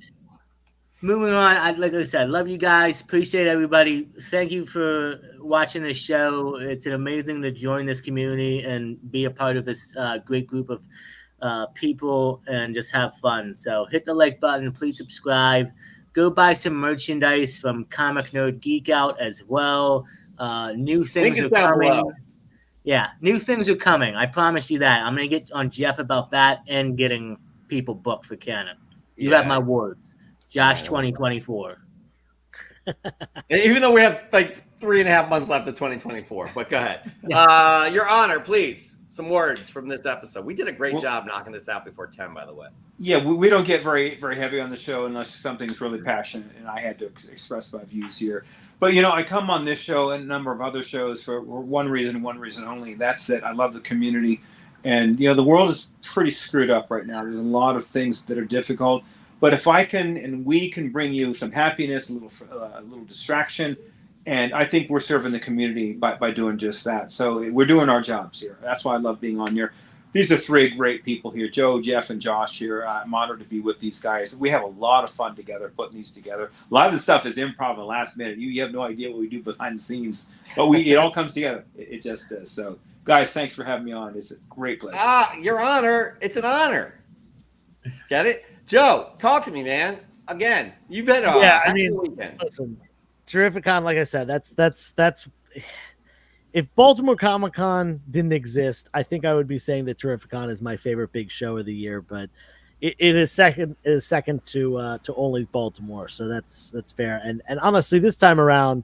[SPEAKER 4] moving on. Like I said, love you guys. Appreciate everybody. Thank you for watching this show. It's amazing to join this community and be a part of this great group of people and just have fun. So hit the like button. Please subscribe. Go buy some merchandise from Comic Nerd Geek Out as well. New things are coming. Below. Yeah, new things are coming. I promise you that. I'm going to get on Jeff about that and getting people booked for Canon. You have my words. Josh 2024.
[SPEAKER 1] Even though we have like 3.5 months left of 2024, but go ahead. Your Honor, please. Some words from this episode. We did a great job knocking this out before 10, by the way.
[SPEAKER 3] Yeah, we don't get very, very heavy on the show unless something's really passionate, and I had to express my views here. But, I come on this show and a number of other shows for one reason only. That's that I love the community. And, the world is pretty screwed up right now. There's a lot of things that are difficult. But if I can and we can bring you some happiness, a little distraction, and I think we're serving the community by doing just that. So we're doing our jobs here. That's why I love being on here. These are 3 great people here, Joe, Jeff, and Josh here. I'm honored to be with these guys. We have a lot of fun together, putting these together. A lot of the stuff is improv in the last minute. You have no idea what we do behind the scenes. But it all comes together. It just does. So, guys, thanks for having me on. It's a great pleasure.
[SPEAKER 1] Your Honor, it's an honor. Get it? Joe, talk to me, man. Again, you've been on.
[SPEAKER 2] Yeah, I mean, listen. Terrificon, like I said, that's if Baltimore Comic Con didn't exist, I think I would be saying that Terrificon is my favorite big show of the year, but it is second to only Baltimore, so that's fair. And honestly, this time around,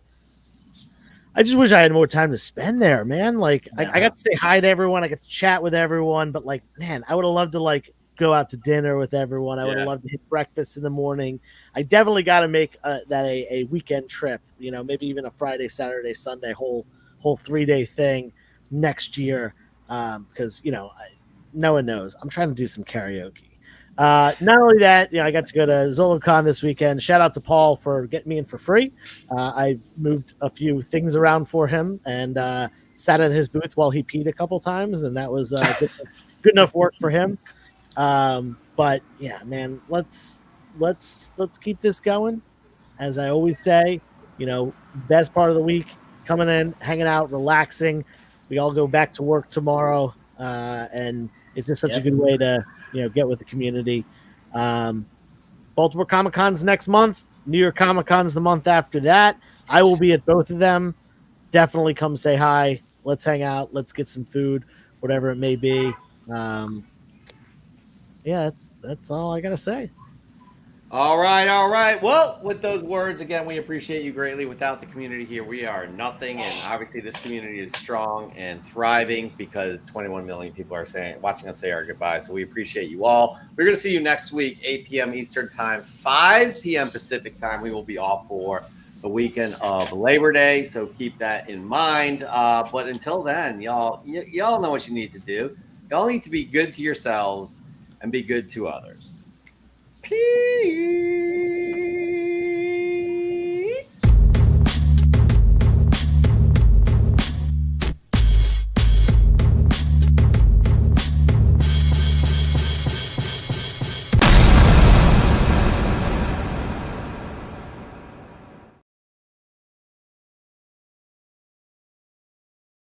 [SPEAKER 2] I just wish I had more time to spend there, man. Like I got to say hi to everyone, I got to chat with everyone, but like, man, I would have loved to go out to dinner with everyone. I would have loved to hit breakfast in the morning. I definitely got to make that a weekend trip, maybe even a Friday, Saturday, Sunday, whole 3-day thing next year. Because, no one knows. I'm trying to do some karaoke. Not only that, I got to go to ZoloCon this weekend. Shout out to Paul for getting me in for free. I moved a few things around for him and sat at his booth while he peed a couple times. And that was good enough work for him. But yeah, man, let's keep this going. As I always say, best part of the week, coming in, hanging out, relaxing. We all go back to work tomorrow. And it's just such a good way to, get with the community. Baltimore Comic Con's next month. New York Comic Con's the month after that. I will be at both of them. Definitely come say hi. Let's hang out. Let's get some food, whatever it may be. Yeah, that's all I gotta say.
[SPEAKER 1] All right. Well, with those words, again, we appreciate you greatly. Without the community here, we are nothing. And obviously, this community is strong and thriving because 21 million people are watching us say our goodbyes. So we appreciate you all. We're going to see you next week, 8 p.m. Eastern Time, 5 p.m. Pacific Time. We will be off for the weekend of Labor Day, so keep that in mind. But until then, y'all know what you need to do. Y'all need to be good to yourselves and be good to others. Peace.